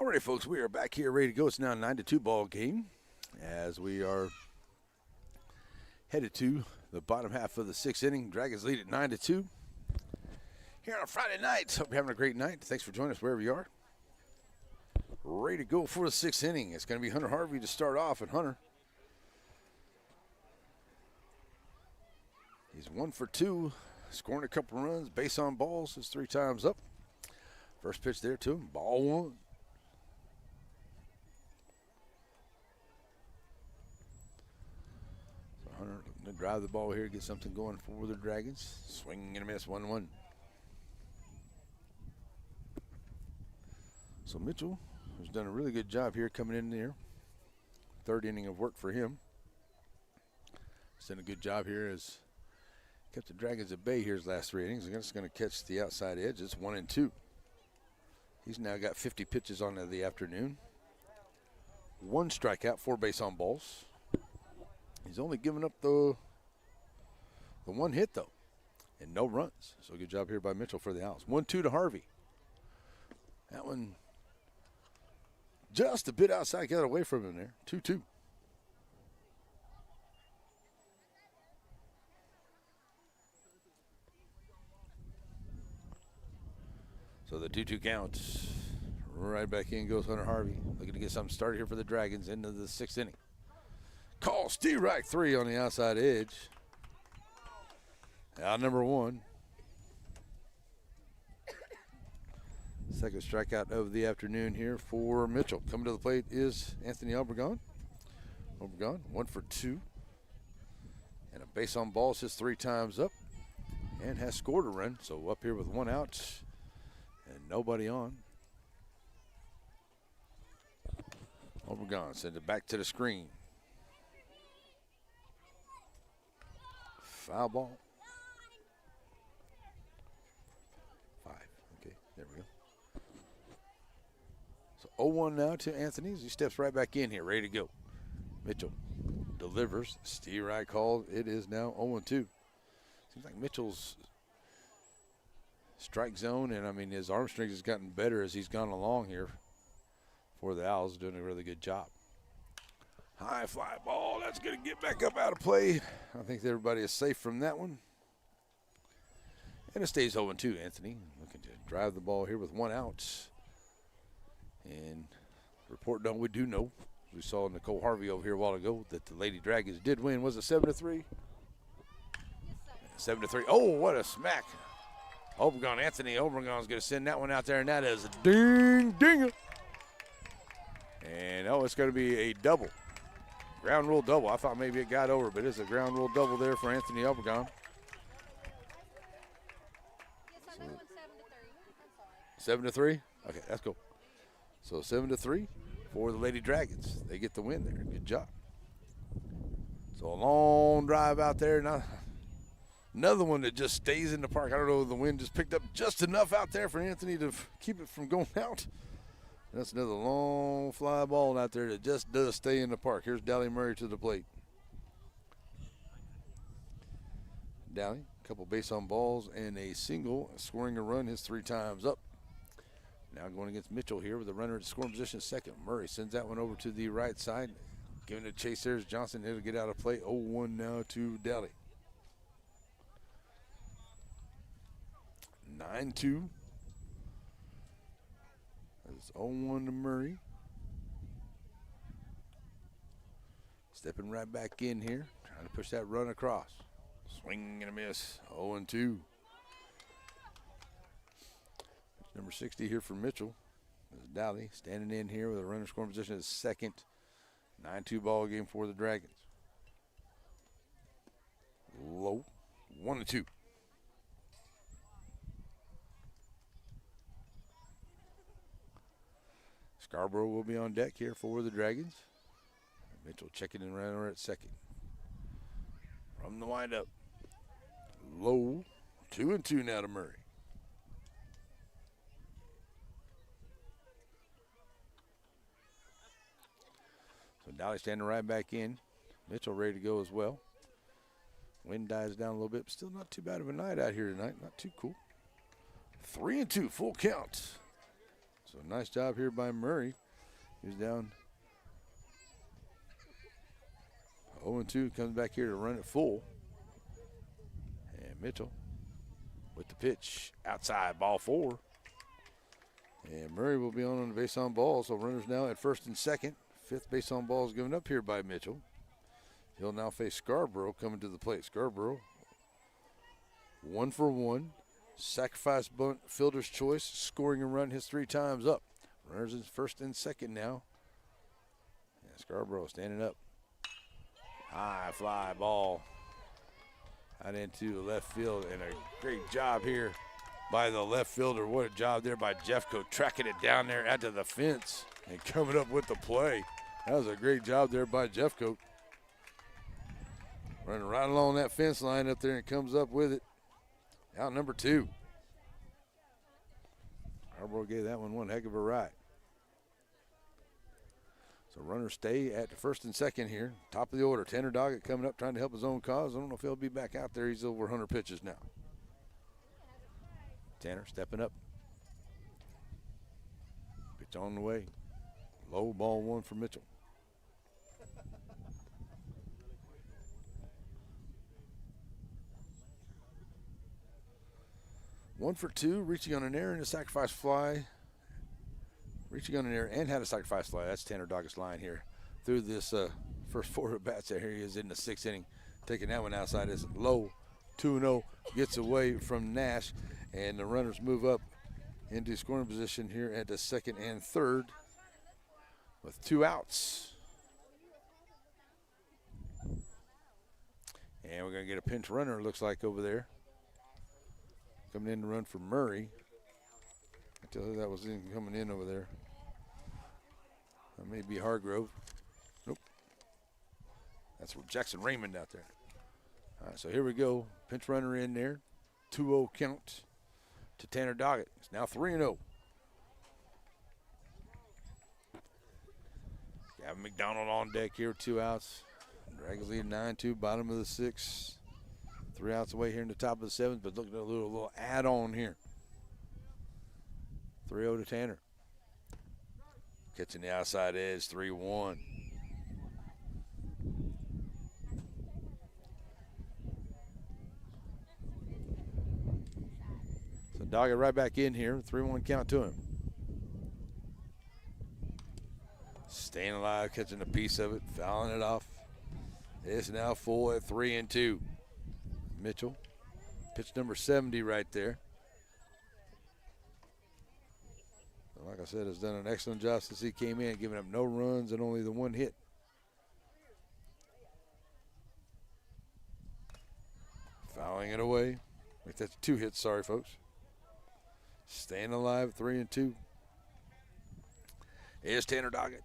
All right, folks, we are back here ready to go. It's now a 9-2 ball game as we are headed to the bottom half of the sixth inning. Dragons lead at 9-2 here on Friday night. Hope you're having a great night. Thanks for joining us wherever you are. Ready to go for the sixth inning. It's going to be Hunter Harvey to start off, and Hunter, he's 1 for 2, scoring a couple runs, base on balls. It's 3 times up. First pitch there to him, ball 1. Hunter to drive the ball here, get something going for the Dragons. Swing and a miss, 1-1. So Mitchell has done a really good job here coming in there. Third inning of work for him. He's done a good job here, as kept the Dragons at bay here his last 3 innings. Again, it's going to catch the outside edge. It's 1-2. He's now got 50 pitches on the afternoon. 1 strikeout, 4 base on balls. He's only given up the 1 hit, though, and no runs. So good job here by Mitchell for the outs. 1-2 to Harvey. That one just a bit outside, got away from him there. 2-2. So the 2-2 count. Right back in goes Hunter Harvey. Looking to get something started here for the Dragons into the 6th inning. Call Steve Reich 3 on the outside edge. Out number 1. Second strikeout of the afternoon here for Mitchell. Coming to the plate is Anthony Obregon. Obregon, 1 for 2. And a base on balls, his 3 times up. And has scored a run. So up here with 1 out and nobody on. Obregon sends it back to the screen. Foul ball. 5. Okay, there we go. So 0-1 now to Anthony as he steps right back in here, ready to go. Mitchell delivers. Steve Wright called. It is now 0-2. Seems like Mitchell's strike zone, and I mean his arm strength has gotten better as he's gone along here for the Owls, doing a really good job. High fly ball, that's going to get back up out of play. I think everybody is safe from that one. And it stays 0-2, Anthony. Looking to drive the ball here with 1 out. And report done, we do know, we saw Nicole Harvey over here a while ago, that the Lady Dragons did win. Was it 7-3? 7-3. Oh, what a smack. Obregon, Anthony Obregon's going to send that one out there, and that is a dinger. And, it's going to be a double. Ground rule double. I thought maybe it got over, but it's a ground rule double there for Anthony Obregon. So, 7-3? Okay, that's cool. So 7-3 for the Lady Dragons. They get the win there. Good job. So a long drive out there. Now, another one that just stays in the park. I don't know, the wind just picked up just enough out there for Anthony to keep it from going out. That's another long fly ball out there that just does stay in the park. Here's Dally Murray to the plate. Dally, a couple base on balls and a single, scoring a run his 3 times up. Now going against Mitchell here with a runner at scoring position second. Murray sends that one over to the right side. Giving it a chase there is Johnson. He'll get out of play. 0-1 now to Dally. 9-2. It's 0-1 to Murray. Stepping right back in here. Trying to push that run across. Swing and a miss. 0-2. Number 60 here for Mitchell. There's Dally standing in here with a runner scoring position at second. 9-2 ball game for the Dragons. Low. 1-2. Scarborough will be on deck here for the Dragons. Mitchell checking in runner at second. From the windup. Low. 2-2 now to Murray. So Dally standing right back in. Mitchell ready to go as well. Wind dies down a little bit, but still not too bad of a night out here tonight. Not too cool. 3-2, full count. So nice job here by Murray. He's down 0-2, comes back here to run it full. And Mitchell with the pitch outside, ball 4. And Murray will be on the base on ball, so runners now at first and second. 5th base on ball is given up here by Mitchell. He'll now face Scarborough coming to the plate. Scarborough, 1 for 1. Sacrifice bunt, fielder's choice, scoring a run his 3 times up. Runners in first and second now. And Scarborough standing up. High fly ball out into the left field, and a great job here by the left fielder. What a job there by Jeffco, tracking it down there out to the fence and coming up with the play. That was a great job there by Jeffco. Running right along that fence line up there and comes up with it. Out number 2. Scarborough gave that one heck of a ride. So runners stay at the first and second here. Top of the order. Tanner Doggett coming up trying to help his own cause. I don't know if he'll be back out there. He's over 100 pitches now. Tanner stepping up. Pitch on the way. Low, ball 1 for Mitchell. One for 2, reaching on an error and a sacrifice fly. Reaching on an error and had a sacrifice fly. That's Tanner Doggett's line here. Through this first 4 at-bats there. Here he is in the 6th inning. Taking that one outside. It's low, 2-0. Gets away from Nash. And the runners move up into scoring position here at the 2nd and 3rd with 2 outs. And we're going to get a pinch runner, it looks like, over there. Coming in to run for Murray. I tell you that was coming in over there. That may be Hargrove. Nope. That's Jackson Raymond out there. All right, so here we go. Pinch runner in there. 2-0 count to Tanner Doggett. It's now 3-0. Gavin McDonald on deck here, 2 outs. Dragons lead 9-2, bottom of the 6th. 3 outs away here in the top of the 7th, but looking at a little add-on here. 3-0 to Tanner. Catching the outside edge, 3-1. So Doggett right back in here, 3-1 count to him. Staying alive, catching a piece of it, fouling it off. It's now full at 3-2. Mitchell, pitch number 70 right there. Like I said, has done an excellent job since he came in, giving up no runs and only the 1 hit. Fouling it away. Like that's 2 hits, sorry folks. Staying alive, 3-2. Here's Tanner Doggett.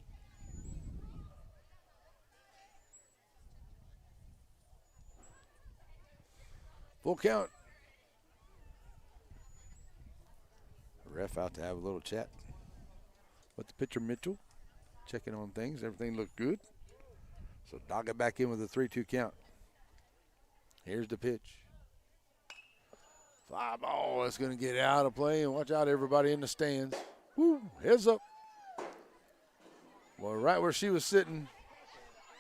Full count. Ref out to have a little chat with the pitcher Mitchell, checking on things. Everything looked good. So Doggett back in with a 3-2 count. Here's the pitch. Fly ball. That's going to get out of play. And watch out, everybody in the stands. Woo, heads up. Well, right where she was sitting,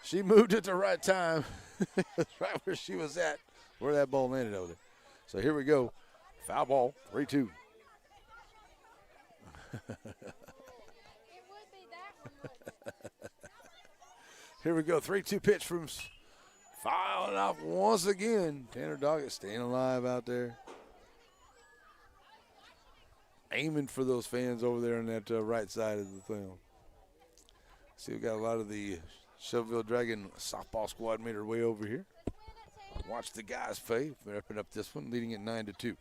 she moved at the right time. Right where she was at, where that ball landed over there. So here we go. Foul ball, 3-2. Here we go, 3-2 pitch from fouling off once again. Tanner Doggett staying alive out there. Aiming for those fans over there on that right side of the field. See, we got a lot of the Shelbyville Dragon softball squad made her way over here. Watch the guys play. Wrapping up this one, leading at 9-2.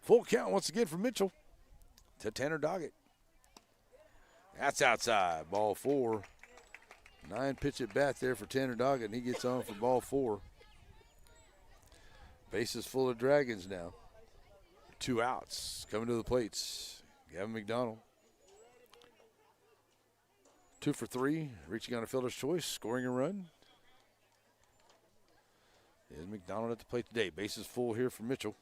Full count once again for Mitchell to Tanner Doggett. That's outside, ball 4. 9 pitch at bat there for Tanner Doggett, and he gets on for ball 4. Bases full of Dragons now. 2 outs coming to the plates. Gavin McDonald. 2 for 3, reaching on a fielder's choice, scoring a run. Is McDonald at the plate today. Bases full here for Mitchell.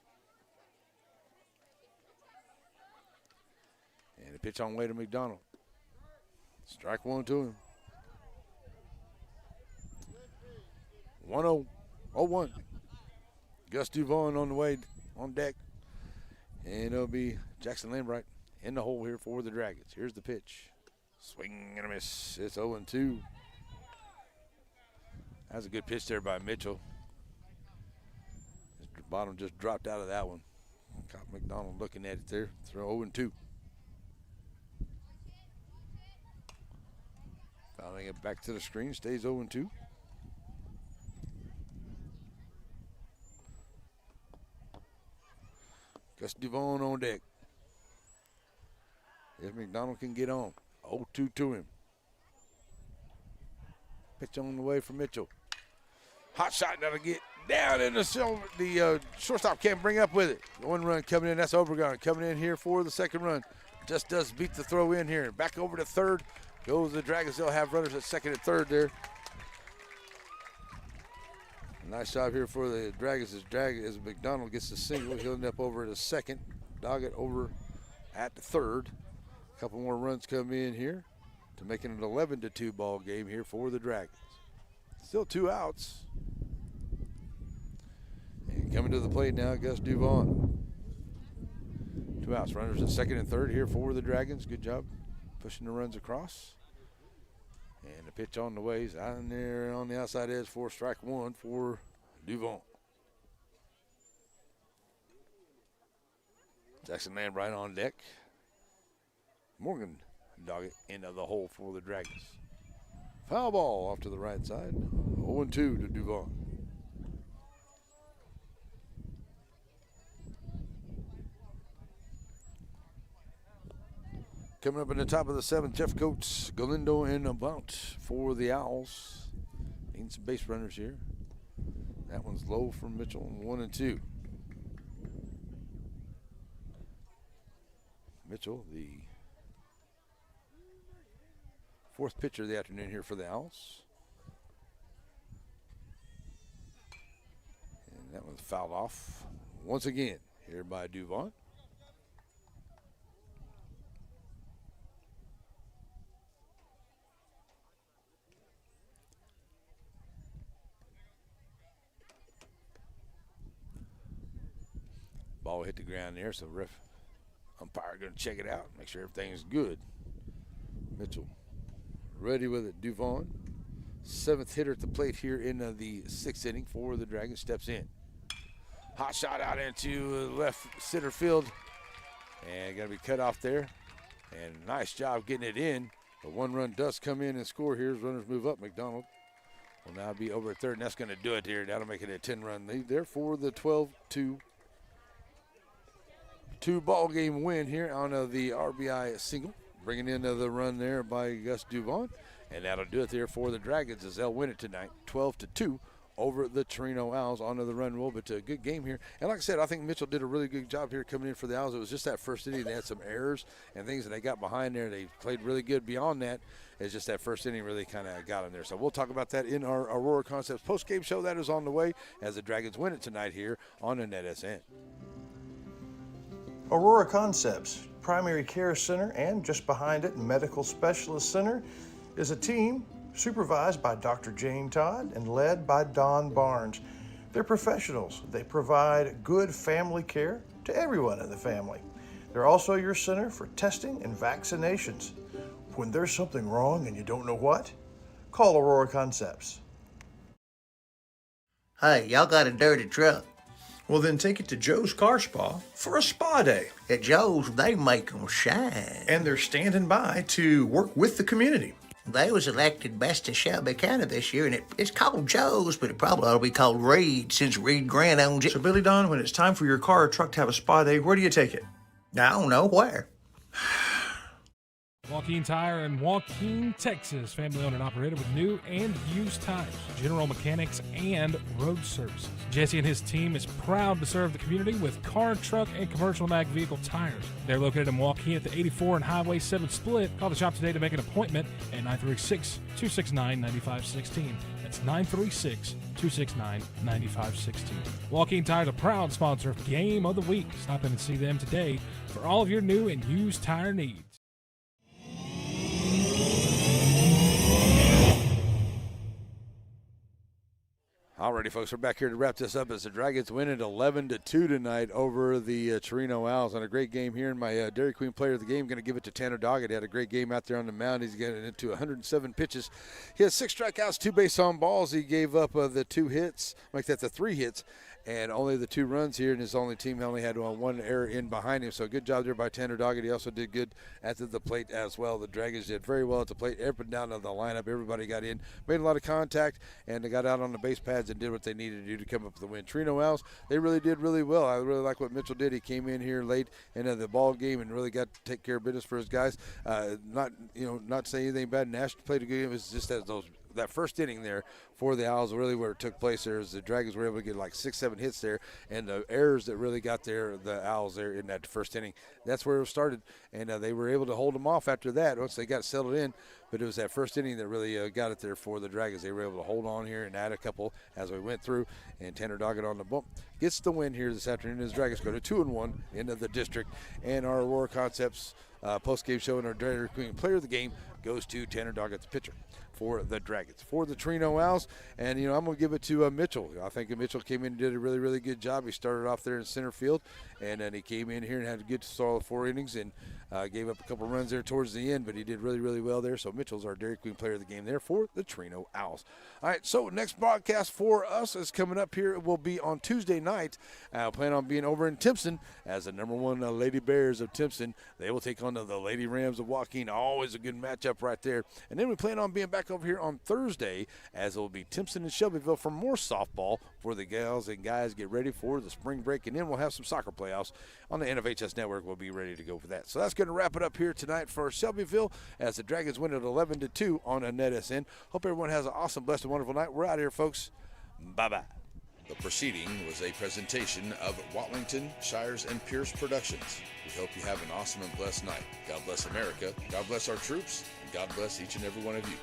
And a pitch on way to McDonald. Strike 1 to him. 1-0, 0-1. Gus Duvon on the way on deck. And it'll be Jackson Lambright in the hole here for the Dragons. Here's the pitch. Swing and a miss. It's 0-2. That was a good pitch there by Mitchell. His bottom just dropped out of that one. Caught McDonald looking at it there. Throw 0-2. Fouling it back to the screen. Stays 0-2. Gus Duvon on deck. If McDonald can get on. 0-2 to him. Pitch on the way for Mitchell. Hot shot that'll get down in the shortstop can't bring up with it. 1 run coming in. That's Obregon coming in here for the 2nd run. Just does beat the throw in here. Back over to 3rd. Goes the Dragons. They'll have runners at 2nd and 3rd there. Nice job here for the Dragons as McDonald gets the single. He'll end up over at 2nd. Doggett over at the 3rd. A couple more runs come in here to make it an 11-2 ball game here for the Dragons. Still 2 outs. And coming to the plate now, Gus Duvon. 2 outs. Runners at 2nd and 3rd here for the Dragons. Good job pushing the runs across. And the pitch on the way is out in there on the outside edge for strike 1 for Duvon. Jackson Lambright on deck. Morgan Doggett into the hole for the Dragons. Foul ball off to the right side. 0-2 to Duvon. Coming up in the top of the 7th, Jeff Coates, Galindo, and About for the Owls. Need some base runners here. That one's low from Mitchell, 1-2. Mitchell, the 4th pitcher of the afternoon here for the Owls. And that was fouled off once again here by Duvon. Ball hit the ground there, so umpire going to check it out, make sure everything's good. Mitchell ready with it. Duvon, 7th hitter at the plate here in the 6th inning for the Dragons, steps in. Hot shot out into left center field, and going to be cut off there. And nice job getting it in. The 1 run does come in and score here as runners move up. McDonald will now be over at third, and that's going to do it here. That'll make it a 10-run lead there for the 12-2 ball game win here on the RBI single. Bringing in the run there by Gus Duvon. And that'll do it there for the Dragons as they'll win it tonight, 12-2 over the Chireno Owls onto the run roll. But a good game here. And like I said, I think Mitchell did a really good job here coming in for the Owls. It was just that first inning. They had some errors and things that they got behind there. They played really good beyond that. It's just that first inning really kind of got them there. So we'll talk about that in our Aurora Concepts post-game show. That is on the way as the Dragons win it tonight here on the NetSN. Aurora Concepts Primary Care Center, and just behind it, Medical Specialist Center, is a team supervised by Dr. Jane Todd and led by Don Barnes. They're professionals. They provide good family care to everyone in the family. They're also your center for testing and vaccinations. When there's something wrong and you don't know what, call Aurora Concepts. Hey, y'all got a dirty truck. Well, then take it to Joe's Car Spa for a spa day. At Joe's, they make 'em shine. And they're standing by to work with the community. They was elected best of Shelby County this year, and it's called Joe's, but it probably ought to be called Reed since Reed Grant owns it. So, Billy Don, when it's time for your car or truck to have a spa day, where do you take it? I don't know where. Joaquin Tire in Joaquin, Texas. Family owned and operated with new and used tires, general mechanics, and road services. Jesse and his team is proud to serve the community with car, truck, and commercial mag vehicle tires. They're located in Joaquin at the 84 and Highway 7 split. Call the shop today to make an appointment at 936-269-9516. That's 936-269-9516. Joaquin Tire is a proud sponsor of Game of the Week. Stop in and see them today for all of your new and used tire needs. Alrighty, folks, we're back here to wrap this up as the Dragons win it 11-2 tonight over the Chireno Owls on a great game here. And my Dairy Queen player of the game, going to give it to Tanner Doggett. He had a great game out there on the mound. He's getting into 107 pitches. He had 6 strikeouts, 2 base on balls. He gave up the 2 hits, make that the 3 hits, and only the 2 runs here. And his only team only had 1 error in behind him. So good job there by Tanner Doggett. He also did good at the plate as well. The Dragons did very well at the plate, up and down of the lineup. Everybody got in, made a lot of contact, and they got out on the base pads and did what they needed to do to come up with the win. Chireno Owls, they really did really well. I really like what Mitchell did. He came in here late into the ball game and really got to take care of business for his guys. Not saying anything bad. Nash played a good game. It was just that first inning there for the Owls, really where it took place there is the Dragons were able to get like 6-7 hits there, and the errors that really got the Owls there in that first inning, that's where it started, and they were able to hold them off after that once they got settled in. But it was that first inning that really got it there for the Dragons. They were able to hold on here and add a couple as we went through, and Tanner Doggett on the bump gets the win here this afternoon as Dragons go to 2-1 into the district. And our Aurora Concepts post-game show and our Dairy Queen player of the game goes to Tanner Doggett, the pitcher for the Dragons. For the Chireno Owls, and I'm going to give it to Mitchell. I think Mitchell came in and did a really, really good job. He started off there in center field, and then he came in here and had a good solid 4 innings and gave up a couple runs there towards the end, but he did really, really well there. So Mitchell's our Dairy Queen player of the game there for the Chireno Owls. All right, so next broadcast for us is coming up here. It will be on Tuesday night. I plan on being over in Timpson as the number 1 Lady Bears of Timpson. They will take on the Lady Rams of Joaquin. Always a good matchup right there. And then we plan on being back over here on Thursday as it will be Timpson and Shelbyville for more softball for the gals and guys. Get ready for the spring break, and then we'll have some soccer playoffs on the NFHS Network. We'll be ready to go for that. So that's going to wrap it up here tonight for Shelbyville as the Dragons win at 11-2 on a NetSN. Hope everyone has an awesome, blessed, and wonderful night. We're out here, folks. Bye-bye. The proceeding was a presentation of Watlington, Shires, and Pierce Productions. We hope you have an awesome and blessed night. God bless America, God bless our troops, and God bless each and every one of you.